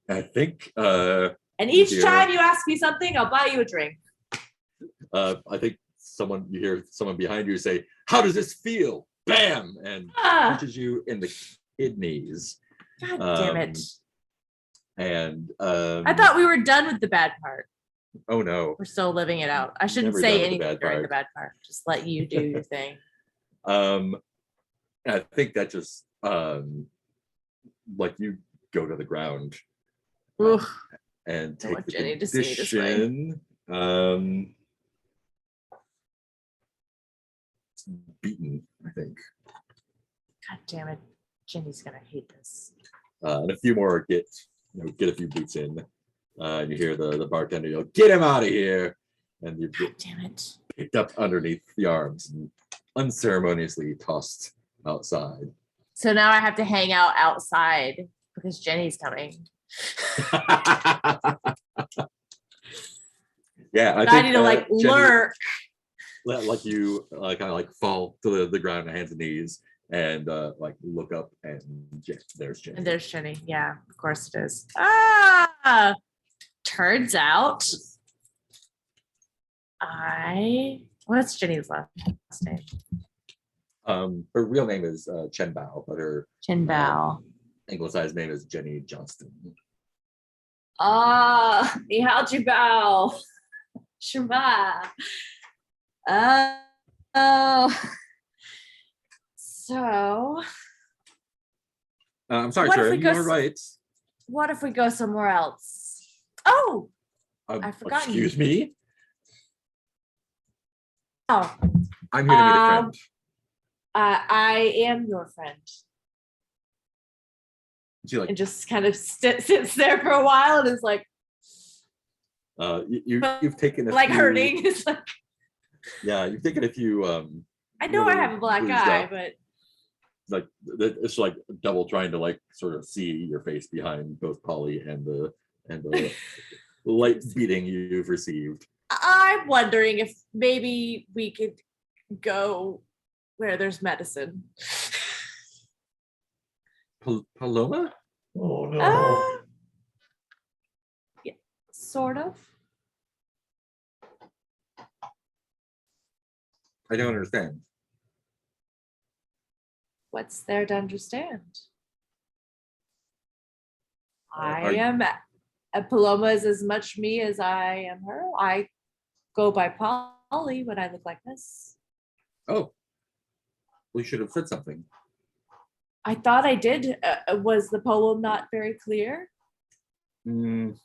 I think And each Yeah. time you ask me something, I'll buy you a drink. I think you hear someone behind you say, "How does this feel?" Bam, and Ah, punches you in the kidneys. God damn it. And I thought we were done with the bad part. oh no. We're still living it out. I shouldn't Never say done with the anything bad during part. the bad part. Just let you do your thing. I think that just like you go to the ground Oof. and I take want the Jenny to see this way. condition. It's beaten, I think. God damn it. Jenny's gonna hate this. And a few more get a few beats in. And you hear the bartender yell, "Get him out of here!" And you God get damn it. picked up underneath the arms and unceremoniously tossed outside. So now I have to hang out outside because Jenny's coming. Yeah, I think, need to like Jenny, lurk. like you kind of like fall to the ground on hands and knees and like look up and there's Jenny. And there's Jenny. Yeah, of course it is. Ah, turns out what's Jenny's last name? Her real name is Chen Bao, but her Chen Bao. anglicized name is Jenny Johnston. Ah, ni hao ji bao. Shema. Oh. So, I'm sorry, What if sir. we You go are right. what if we go somewhere else? Oh, I forgot you. Excuse me. oh, I'm here to meet a Um, friend. I am your friend. She like And just kind of sits there for a while and is like you've taken a like few, hurting. It's like Yeah, you've taken a few I know I little have a black bruised eye, up. but like it's like double trying to like sort of see your face behind both Polly and the light beating you've received. I'm wondering if maybe we could go where there's medicine. Paloma? Oh no. Yeah, sort of. I don't understand. What's there to understand? I are you- am Paloma is as much me as I am her. I go by Polly when I look like this. Oh, we should have said something. I thought I did. Was the poem not very clear Mm,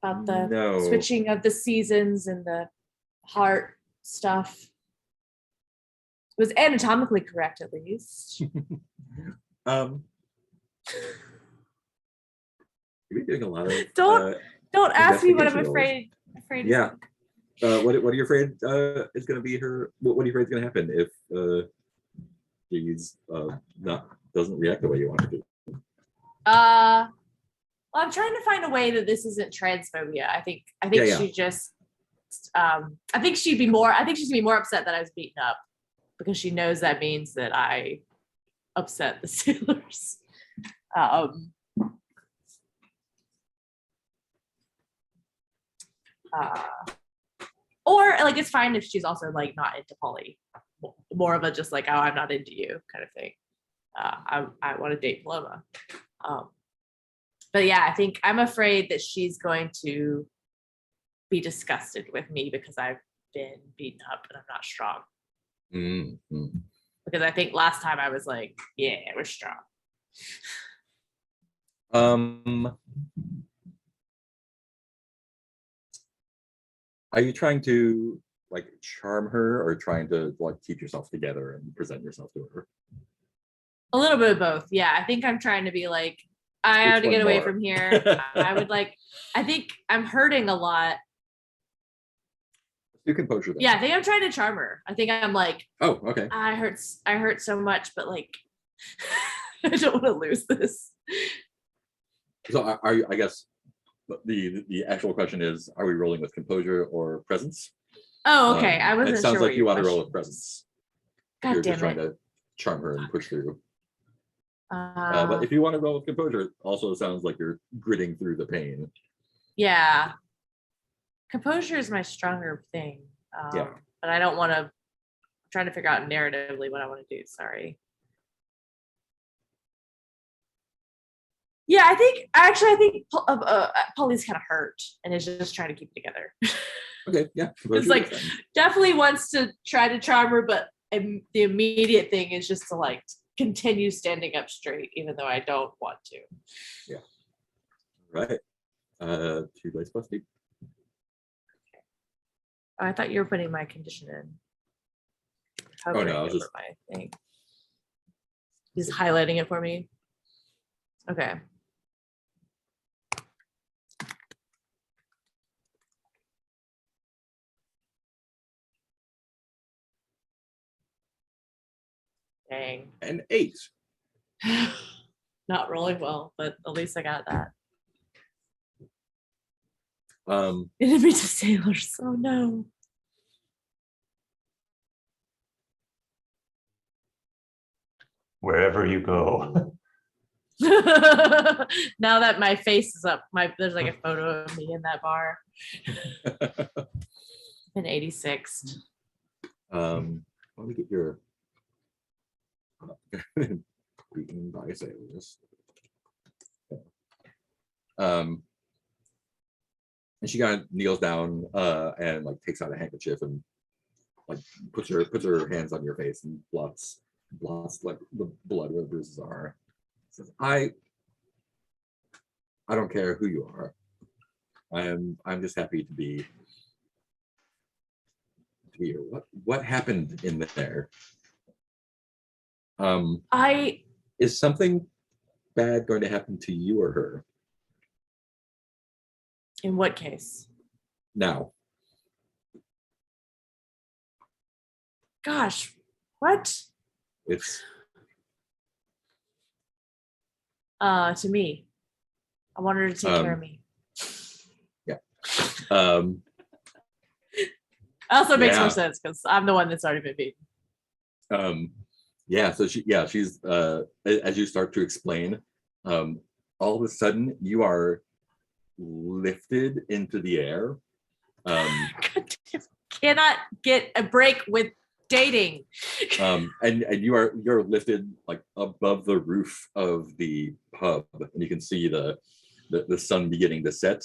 about the no. switching of the seasons and the heart stuff? It was anatomically correct, at least. Um, you're doing a lot of. Don't ask me what I'm investigation afraid. Yeah. What are you afraid is going to be her? What are you afraid is going to happen if she's not doesn't react the way you want her to? Well, I'm trying to find a way that this isn't transphobia. I think Yeah. she just I think she's gonna be more upset that I was beaten up because she knows that means that I upset the sailors. Or like it's fine if she's also like not into Polly. More of a just like, oh, I'm not into you kind of thing. I want to date Paloma. But yeah, I think I'm afraid that she's going to be disgusted with me because I've been beaten up and I'm not strong. Mm-hmm. Because I think last time I was like, yeah, we're strong. Are you trying to like charm her or trying to like keep yourself together and present yourself to her? A little bit of both. Yeah, I think I'm trying to be like, I have to Which get one away more? from here. I think I'm hurting a lot. You composure then. Yeah, I think I'm trying to charm her. I think I'm like, Oh, okay. I hurt so much, but like, I don't want to lose this. So are you? I guess the actual question is: are we rolling with composure or presence? Oh, okay. I wasn't It sounds sure like what you your want to roll with question presence. God You're just damn trying it. to charm her and push through. Uh, But if you want to roll with composure, it also sounds like you're gritting through the pain. yeah. Composure is my stronger thing. Yeah. But I don't want to. I'm trying to figure out narratively what I want to do. Sorry. Yeah, I think Polly's kind of hurt and is just trying to keep it together. Okay, yeah. It's like definitely wants to try to charm her, but the immediate thing is just to like continue standing up straight, even though I don't want to. Yeah. Right. 2 dice plus 2. Oh, I thought you were putting my condition in. How Oh, could no, I I was remember just- my thing? He's highlighting it for me. Okay. Dang. An 8. Not rolling well, but at least I got that. Enemy to sailors. Oh no. Wherever you go. Now that my face is up, there's like a photo of me in that bar. In 86. Let me get your beaten by sailors. And she kind of kneels down and like takes out a handkerchief and like puts her hands on your face and blots like the blood where the bruises are. Says, I don't care who you are. I'm just happy to be here. What happened in there? Is something bad going to happen to you or her? In what case? Now. Gosh, what? It's To me. I want her to take care of me. Also makes Yeah. more sense because I'm the one that's already been beaten. yeah, so she's as you start to explain, all of a sudden you are lifted into the air. Cannot get a break with dating. And you're lifted like above the roof of the pub, and you can see the sun beginning to set,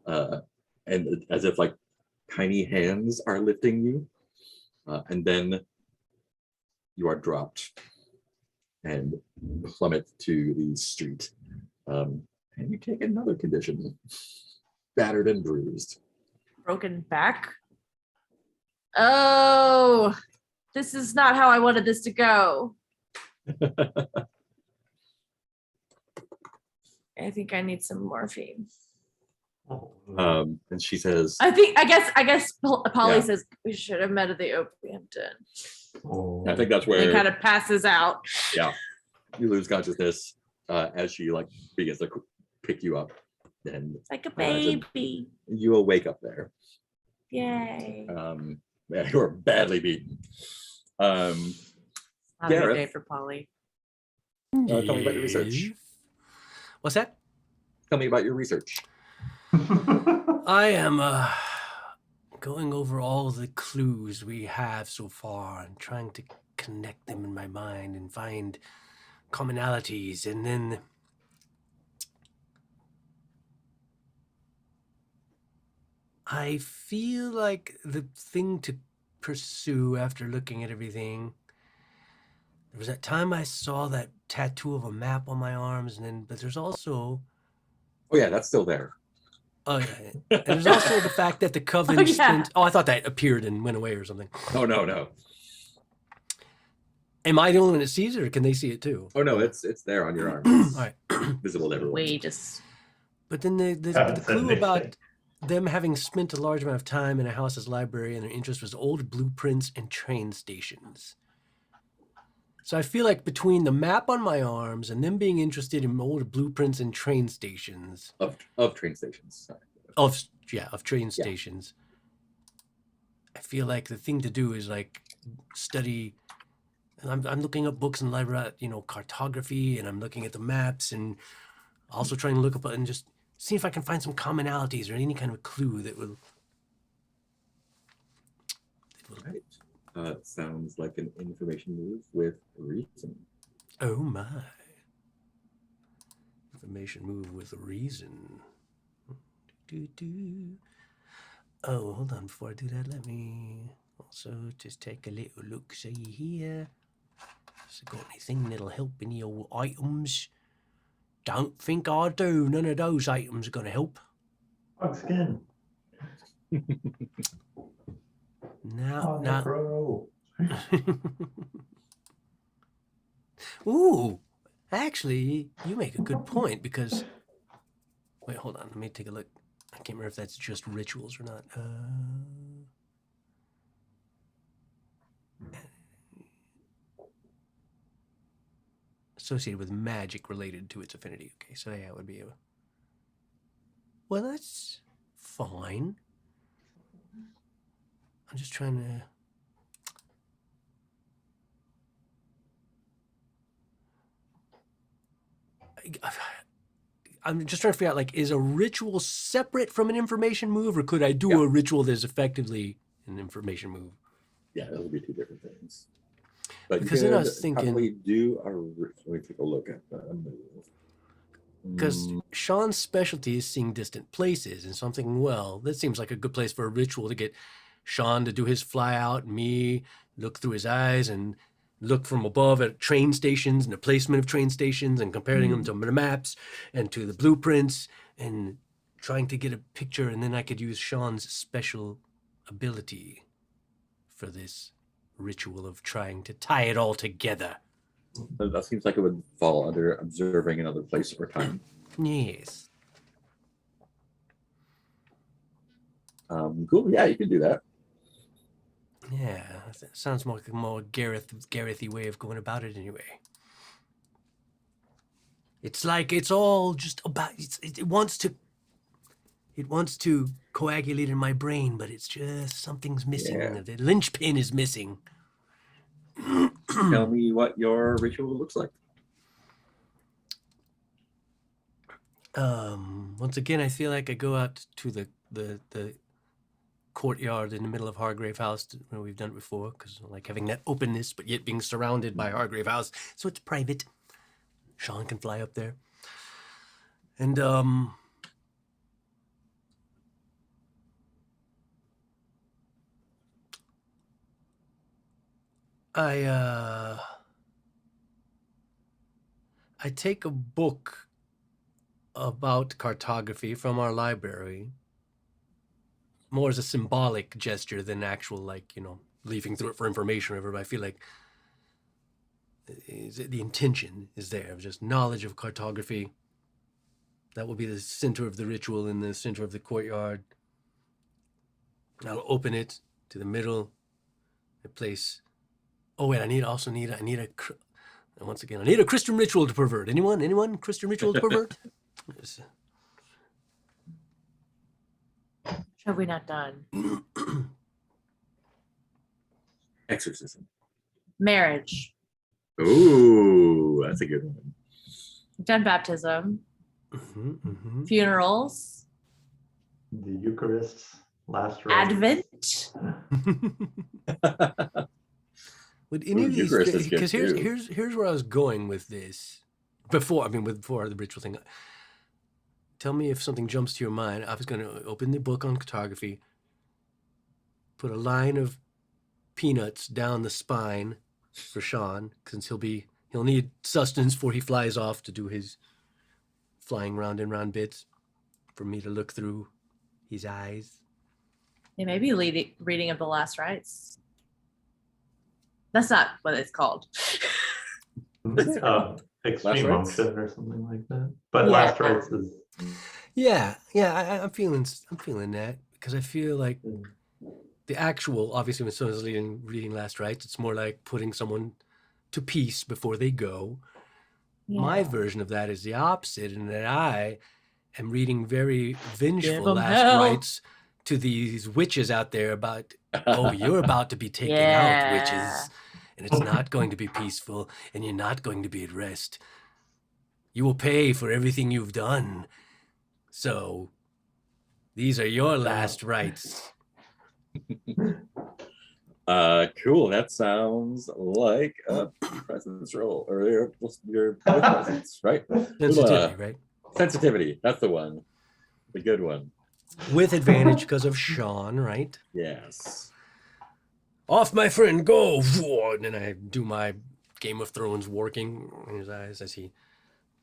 and as if like tiny hands are lifting you, and then you are dropped and plummet to the street, and you take another condition, battered and bruised. Broken back. Oh, this is not how I wanted this to go. I think I need some morphine. And she says, I guess Polly says we should have met at the opium den. I think that's He where kind of passes out. you lose consciousness as she like begins to pick you up, and Like a baby. you will wake up there. Yay. Yeah, you are badly beaten. Not a good Gareth. day for Polly. Tell me about your research. What's that? Tell me about your research. I am going over all the clues we have so far and trying to connect them in my mind and find commonalities, and then I feel like the thing to pursue after looking at everything. There was that time I saw that tattoo of a map on my arms, but there's also Oh yeah, that's still there. and there's also the fact that the coven Oh, yeah. spent. Oh, I thought that appeared and went away or something. Oh no. Am I the only one that sees it, or can they see it too? Oh no, it's there on your arm. It's All right. visible to everyone. We just But then the It's a clue big about thing. them having spent a large amount of time in a house's library and their interest was old blueprints and train stations. So I feel like between the map on my arms and them being interested in old blueprints and train stations Of train stations. of train stations, I feel like the thing to do is like study. And I'm looking up books in the library, cartography, and I'm looking at the maps and also trying to look up and just see if I can find some commonalities or any kind of clue that will. Right. Sounds like an information move with reason. Oh my. Information move with reason. Oh, hold on. Before I do that, let me also just take a little look. See here. Has it got anything that'll help any old items? Don't think I do. None of those items are going to help. Bug skin. No. Bro. Ooh, actually, you make a good point because. Wait, hold on. Let me take a look. I can't remember if that's just rituals or not. Associated with magic related to its affinity. Okay, so yeah, it would be a. Well, that's fine. I'm just trying to. I'm just trying to figure out, like, is a ritual separate from an information move, or could I do a ritual that's effectively an information move? Yeah, those would be two different things. But Because you then I could was thinking- probably do let me take a look at the move. Because Sean's specialty is seeing distant places, and so I'm thinking, well, that seems like a good place for a ritual to get Sean to do his fly out, me look through his eyes and look from above at train stations and the placement of train stations and comparing them to the maps and to the blueprints and trying to get a picture, and then I could use Sean's special ability for this ritual of trying to tie it all together. That seems like it would fall under observing another place or time. Yes. Cool. Yeah, you can do that. Yeah, that sounds more like a more Gareth-y way of going about it anyway. It's like it's all just about it wants to coagulate in my brain, but it's just something's missing. Yeah. The linchpin is missing. Tell me what your ritual looks like. Once again, I feel like I go out to the courtyard in the middle of Hargrave House where we've done it before, because I like having that openness, but yet being surrounded by Hargrave House, so it's private. Sean can fly up there, and I take a book about cartography from our library, more as a symbolic gesture than actual, like, leafing through it for information or whatever. But I feel like the intention is there of just knowledge of cartography. That will be the center of the ritual in the center of the courtyard. And I'll open it to the middle, a place. Oh wait, I need a Christian ritual to pervert. Anyone? Christian ritual to pervert? Yes. Have we not done? Exorcism. Marriage. Ooh, that's a good one. We've done baptism. Mm-hmm. Funerals. The Eucharist, last rites. Advent. Would any of these? Eucharist is good Because too. here's where I was going with this. Before the ritual thing. Tell me if something jumps to your mind. I was going to open the book on cartography, put a line of peanuts down the spine for Sean, since he'll need sustenance before he flies off to do his flying round and round bits, for me to look through his eyes. It may be reading of the last rites. That's not what it's called. Extreme Last rites? unction or something like that. But Yeah. last rites is Yeah, I'm feeling that, because I feel like the actual, obviously, when someone's reading last rites, it's more like putting someone to peace before they go. My Yeah. version of that is the opposite, in that I am reading very vengeful 'em last hell. rites to these witches out there about, oh, you're about to be taken out, Yeah. witches, and it's not going to be peaceful, and you're not going to be at rest. You will pay for everything you've done. So these are your last rites. Cool. That sounds like a presence roll, or your presence, right? Sensitivity, right? Sensitivity. That's the one. The good one. With advantage because of Sean, right? Yes. Off, my friend, go! And then I do my Game of Thrones working in his eyes as he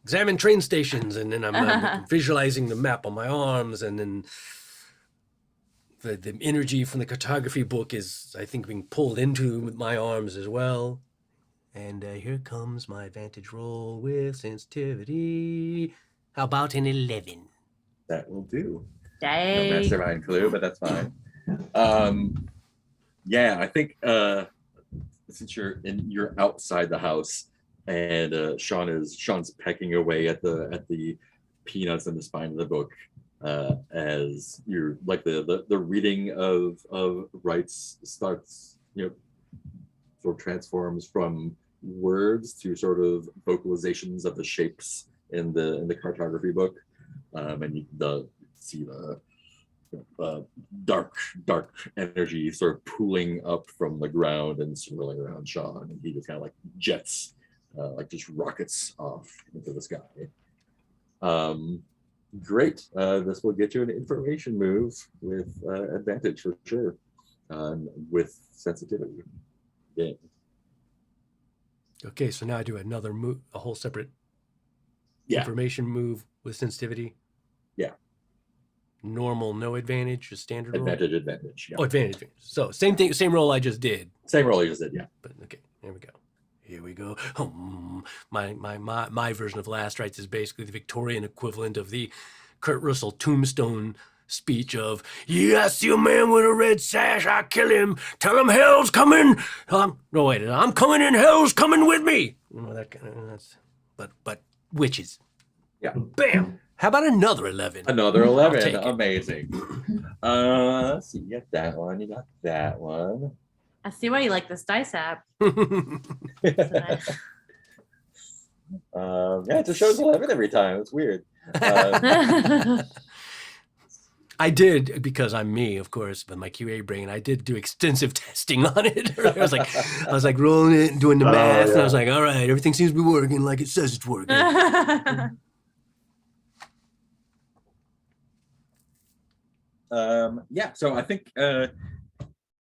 examine train stations, and then I'm visualizing the map on my arms, and then the energy from the cartography book is, I think, being pulled into my arms as well. And here comes my advantage roll with sensitivity. How about an 11? That will do. No Dang. mastermind clue, but that's fine. Yeah, I think since you're outside the house, and Sean's pecking away at the peanuts in the spine of the book, as you're like the reading of rites starts, sort of transforms from words to sort of vocalizations of the shapes in the cartography book, and you see the dark energy sort of pooling up from the ground and swirling around Sean, and he just kind of like jets, like just rockets off into the sky. Great. This will get you an information move with advantage for sure, with sensitivity. Yeah. Okay, so now I do another move, a whole separate Yeah. information move with sensitivity. Yeah. Normal, no advantage, just standard roll. Advantage. Yeah. Oh, advantage. So same thing, same roll I just did. Same roll you just did. Yeah. But okay, here we go. Here we go. My version of last rites is basically the Victorian equivalent of the Kurt Russell tombstone speech of, "Yes, you man with a red sash, I kill him. Tell him hell's coming. No, wait, I'm coming and hell's coming with me." That kind of, but witches. Yeah. Bam. How about another 11? Another I'll 11. take it. Amazing. Let's see. You got that one. You got that one. I see why you like this dice app. Yeah, it just shows 11 every time. It's weird. I did, because I'm me, of course, with my QA brain. I did do extensive testing on it. I was like rolling it and doing the Oh, math, and I was yeah. like, all right, everything seems to be working like it says it's working. Yeah, so I think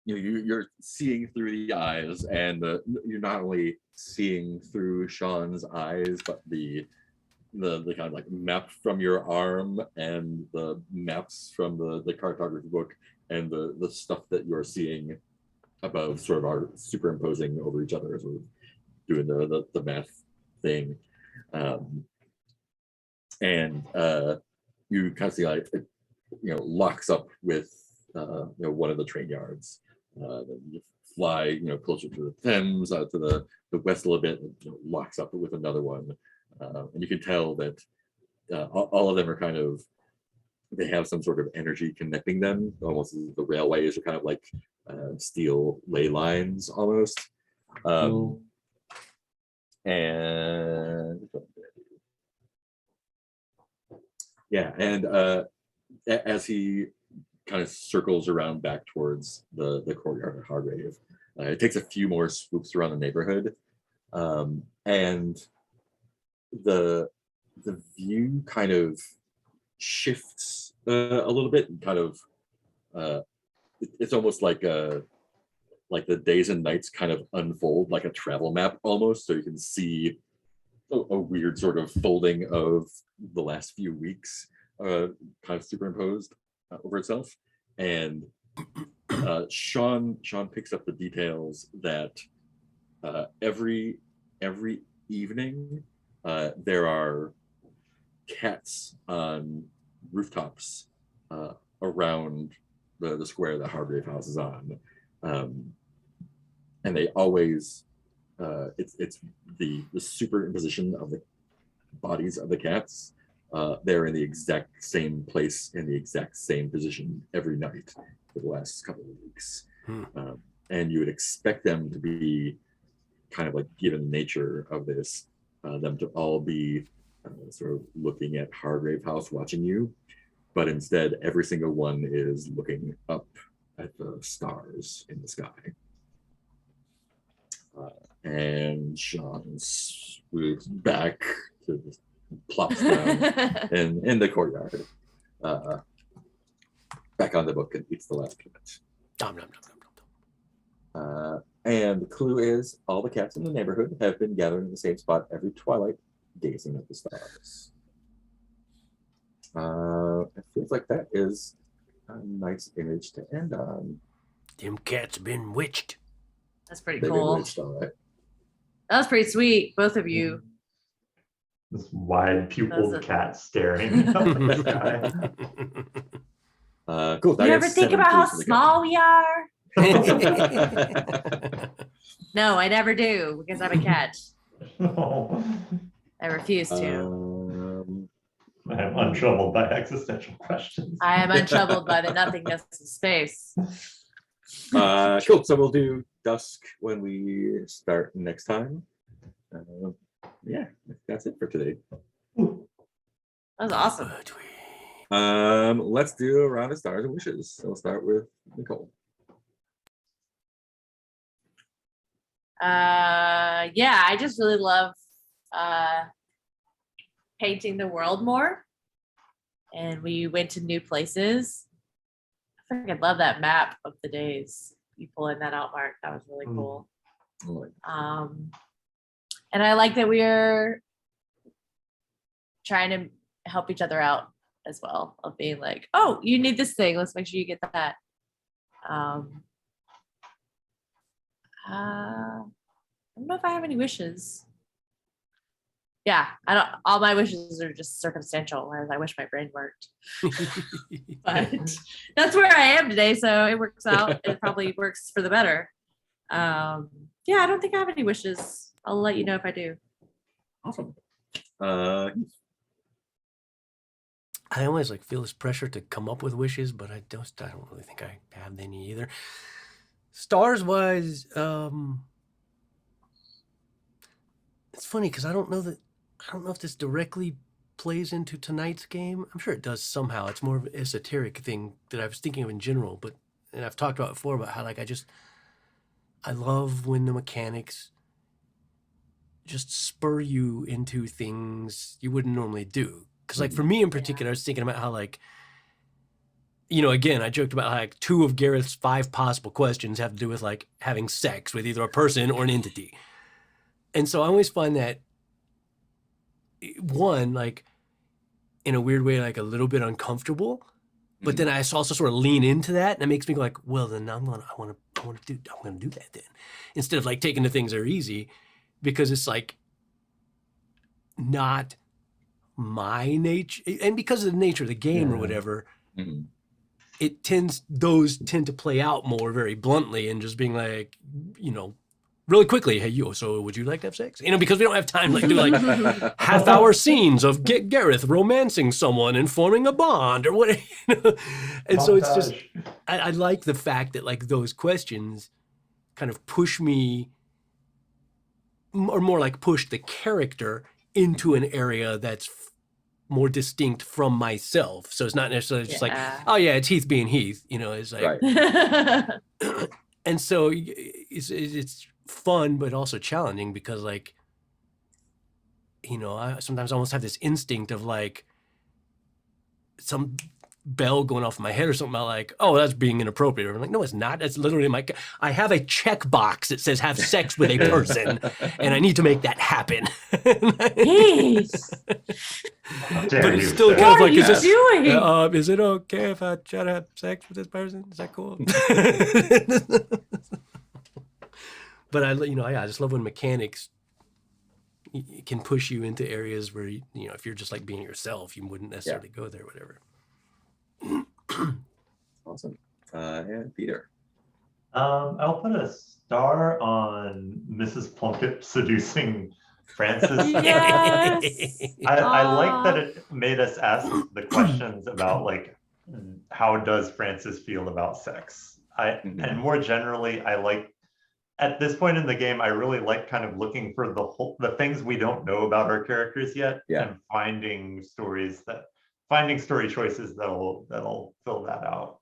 you're seeing through the eyes, and you're not only seeing through Sean's eyes, but the kind of like map from your arm and the maps from the cartography book and the stuff that you're seeing above sort of are superimposing over each other, sort of doing the math thing. And you kind of see like it, locks up with one of the train yards. Then you fly closer to the Thames, to the west a little bit, and locks up with another one. And you can tell that all of them are kind of, they have some sort of energy connecting them, almost as the railways are kind of like steel ley lines almost. And yeah, and as he kind of circles around back towards the courtyard of Hargrave, it takes a few more swoops around the neighborhood, and the view kind of shifts a little bit, and kind of it's almost like the days and nights kind of unfold like a travel map almost, so you can see a weird sort of folding of the last few weeks kind of superimposed over itself. And Sean picks up the details that every evening there are cats on rooftops around the square that Hargrave House is on, and they always it's the superimposition of the bodies of the cats. They're in the exact same place in the exact same position every night for the last couple of weeks. And you would expect them to be kind of like, given the nature of this, them to all be sort of looking at Hargrave House watching you, but instead every single one is looking up at the stars in the sky. And Sean swoops back to plops down in the courtyard, back on the book, and eats the last peanut. And the clue is, all the cats in the neighborhood have been gathered in the same spot every twilight, gazing at the stars. It feels like that is a nice image to end on. Them cats been witched. That's pretty They've cool. been witched, all right. That was pretty sweet, both of you. This wide pupiled That's a- cat staring up at the sky. Cool. You ever think about how small we are? small? No, I never do, because I'm a cat. Oh, I refuse to. I am untroubled by existential questions. I am untroubled by the nothingness of space. Cool. So we'll do dusk when we start next time. Yeah, that's it for today. That was awesome. Let's do a round of stars and wishes. So we'll start with Nicole. Yeah, I just really love painting the world more, and we went to new places. I think I love that map of the days. You pulling that out, Mark. That was really cool. And I like that we're trying to help each other out as well, of being like, oh, you need this thing, let's make sure you get that. I don't know if I have any wishes. Yeah, I don't. All my wishes are just circumstantial, whereas I wish my brain worked. But that's where I am today, so it works out. It probably works for the better. Yeah, I don't think I have any wishes. I'll let you know if I do. Awesome. I always feel this pressure to come up with wishes, but I don't really think I have any either. Stars wise, it's funny because I don't know if this directly plays into tonight's game? I'm sure it does somehow. It's more of an esoteric thing that I was thinking of in general, but and I've talked about before about how like I love when the mechanics just spur you into things you wouldn't normally do. Because like for me in particular, I was thinking about how like, you know, again, I joked about how like 2 of Gareth's 5 possible questions have to do with like having sex with either a person or an entity. And so I always find that one, like in a weird way, like a little bit uncomfortable, but then I also sort of lean into that and it makes me go like, well, then I'm gonna do that then. Instead of like taking the things that are easy, because it's like not my nature. And because of the nature of the game or whatever, those tend to play out more very bluntly and just being like, you know, really quickly, hey, so would you like to have sex? You know, because we don't have time to like do like half-hour scenes of Gareth romancing someone and forming a bond or whatever. You know? And so it's just, I like the fact that like those questions kind of push me, or more like push the character into an area that's more distinct from myself. So it's not necessarily just like, oh yeah, it's Heath being Heath, you know, it's like, and so it's fun, but also challenging because like, you know, I sometimes almost have this instinct of like some bell going off in my head or something about like, oh, that's being inappropriate. I'm like, no, it's not. That's literally I have a checkbox that says have sex with a person and I need to make that happen. Jeez. But it's still kind of like, is it okay if I try to have sex with this person? Is that cool? But I just love when mechanics can push you into areas where, you know, if you're just like being yourself, you wouldn't necessarily go there, whatever. Awesome. And Peter. I'll put a star on Mrs. Plunkett seducing Francis. Yes. I like that it made us ask the questions about like, how does Francis feel about sex? And more generally, I like, at this point in the game, I really like kind of looking for the things we don't know about our characters yet, and finding story choices that'll fill that out.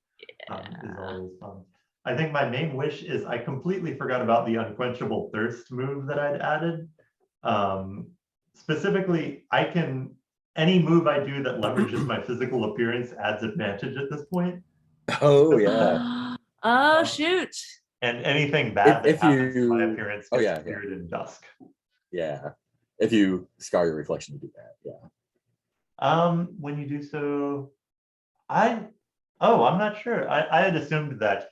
Is always fun. I think my main wish is I completely forgot about the unquenchable thirst move that I'd added. Specifically, any move I do that leverages my physical appearance adds advantage at this point. Oh yeah. Oh shoot. And anything bad that happens to my appearance gets cleared in dusk. Yeah. If you scar your reflection to do that, yeah. When you do so, I'm not sure. I had assumed that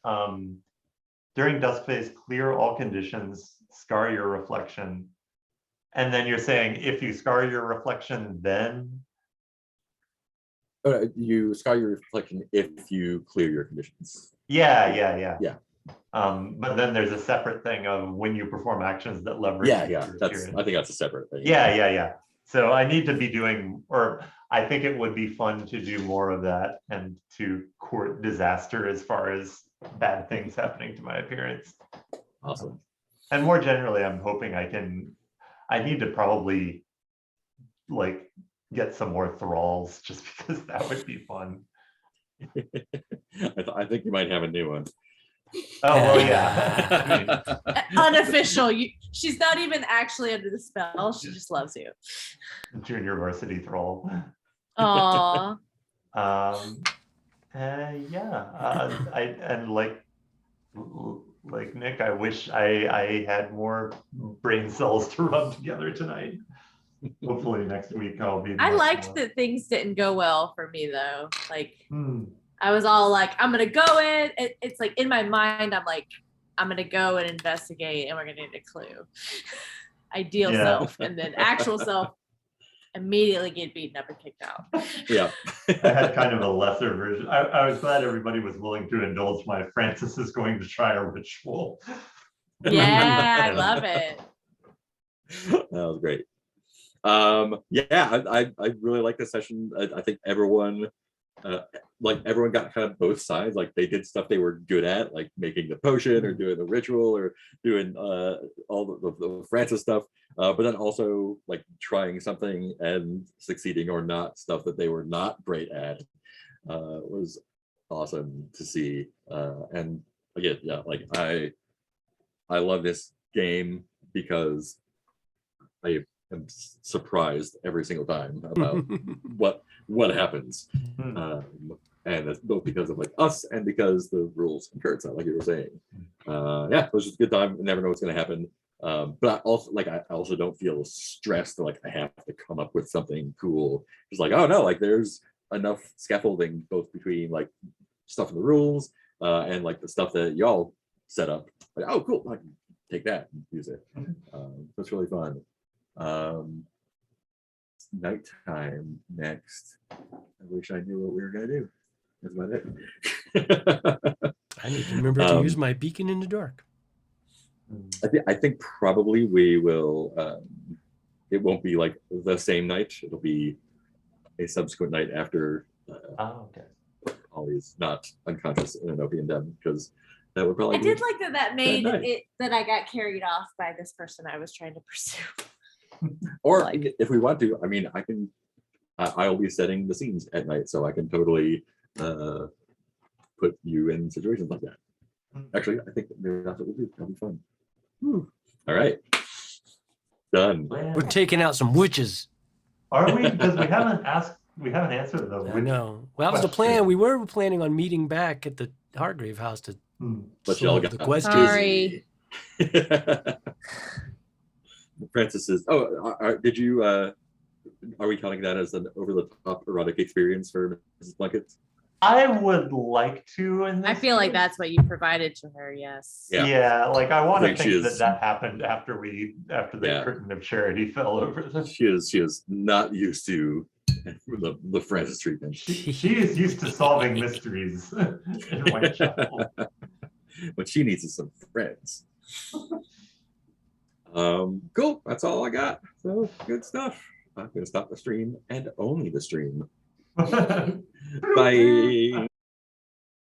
during dusk phase, clear all conditions, scar your reflection. And then you're saying if you scar your reflection, then you scar your reflection if you clear your conditions. Yeah. But then there's a separate thing of when you perform actions that leverage. I think that's a separate thing. Yeah. So I need to be doing, or I think it would be fun to do more of that and to court disaster as far as bad things happening to my appearance. Awesome. And more generally, I'm hoping I need to probably like get some more thralls just because that would be fun. I think you might have a new one. Oh, well, yeah. Unofficial. She's not even actually under the spell. She just loves you. Junior varsity thrall. Aww. And like Nick, I wish I had more brain cells to rub together tonight. Hopefully next week I'll be. I liked that things didn't go well for me though. Like I was all like, I'm gonna go in. It's like in my mind, I'm like, I'm gonna go and investigate, and we're gonna need a clue. Ideal self, and then actual self immediately get beaten up and kicked out. Yeah. I had kind of a lesser version. I was glad everybody was willing to indulge my Francis is going to try a ritual. Yeah, I love it. That was great. I really like this session. I think everyone like everyone got kind of both sides. Like they did stuff they were good at, like making the potion or doing the ritual or doing all the Francis stuff. But then also like trying something and succeeding or not, stuff that they were not great at, was awesome to see. And again, yeah, like I love this game because I am surprised every single time about what happens. And that's both because of like us and because the rules encourage that, like you were saying. Yeah, it was just a good time. You never know what's going to happen. But I also don't feel stressed like I have to come up with something cool. Just like, oh no, like there's enough scaffolding both between like stuff in the rules and like the stuff that y'all set up. Like, oh cool, I can take that and use it. That's really fun. Nighttime next. I wish I knew what we were gonna do. That's about it. I need to remember to use my beacon in the dark. I think probably we will. It won't be like the same night. It'll be a subsequent night after Okay. Ollie's not unconscious in an opium den, because that would probably. I did like that made night. it that I got carried off by this person I was trying to pursue. Or like- if we want to, I mean, I can. I'll be setting the scenes at night, so I can totally put you in situations like that. Actually, I think maybe that's what we'll do. That'll be fun. Whew. All right, done. We're taking out some witches. Are we? Because we haven't answered the. I know. Well, that was the plan. We were planning on meeting back at the Hargrave house to But y'all solve got the question. Sorry. Francis is. Oh, did you? Are we counting that as an over-the-top erotic experience for Mrs. Plunkett? I would like to. In this I feel like case. that's what you provided to her. Yes. Yeah. Yeah, like I want to think think she that is- that happened after the Yeah. curtain of charity fell over. She is not used to the Francis treatment. She is used to solving mysteries in Whitechapel. What she needs is some friends. Cool. That's all I got. So good stuff. I'm gonna stop the stream and only the stream. Bye.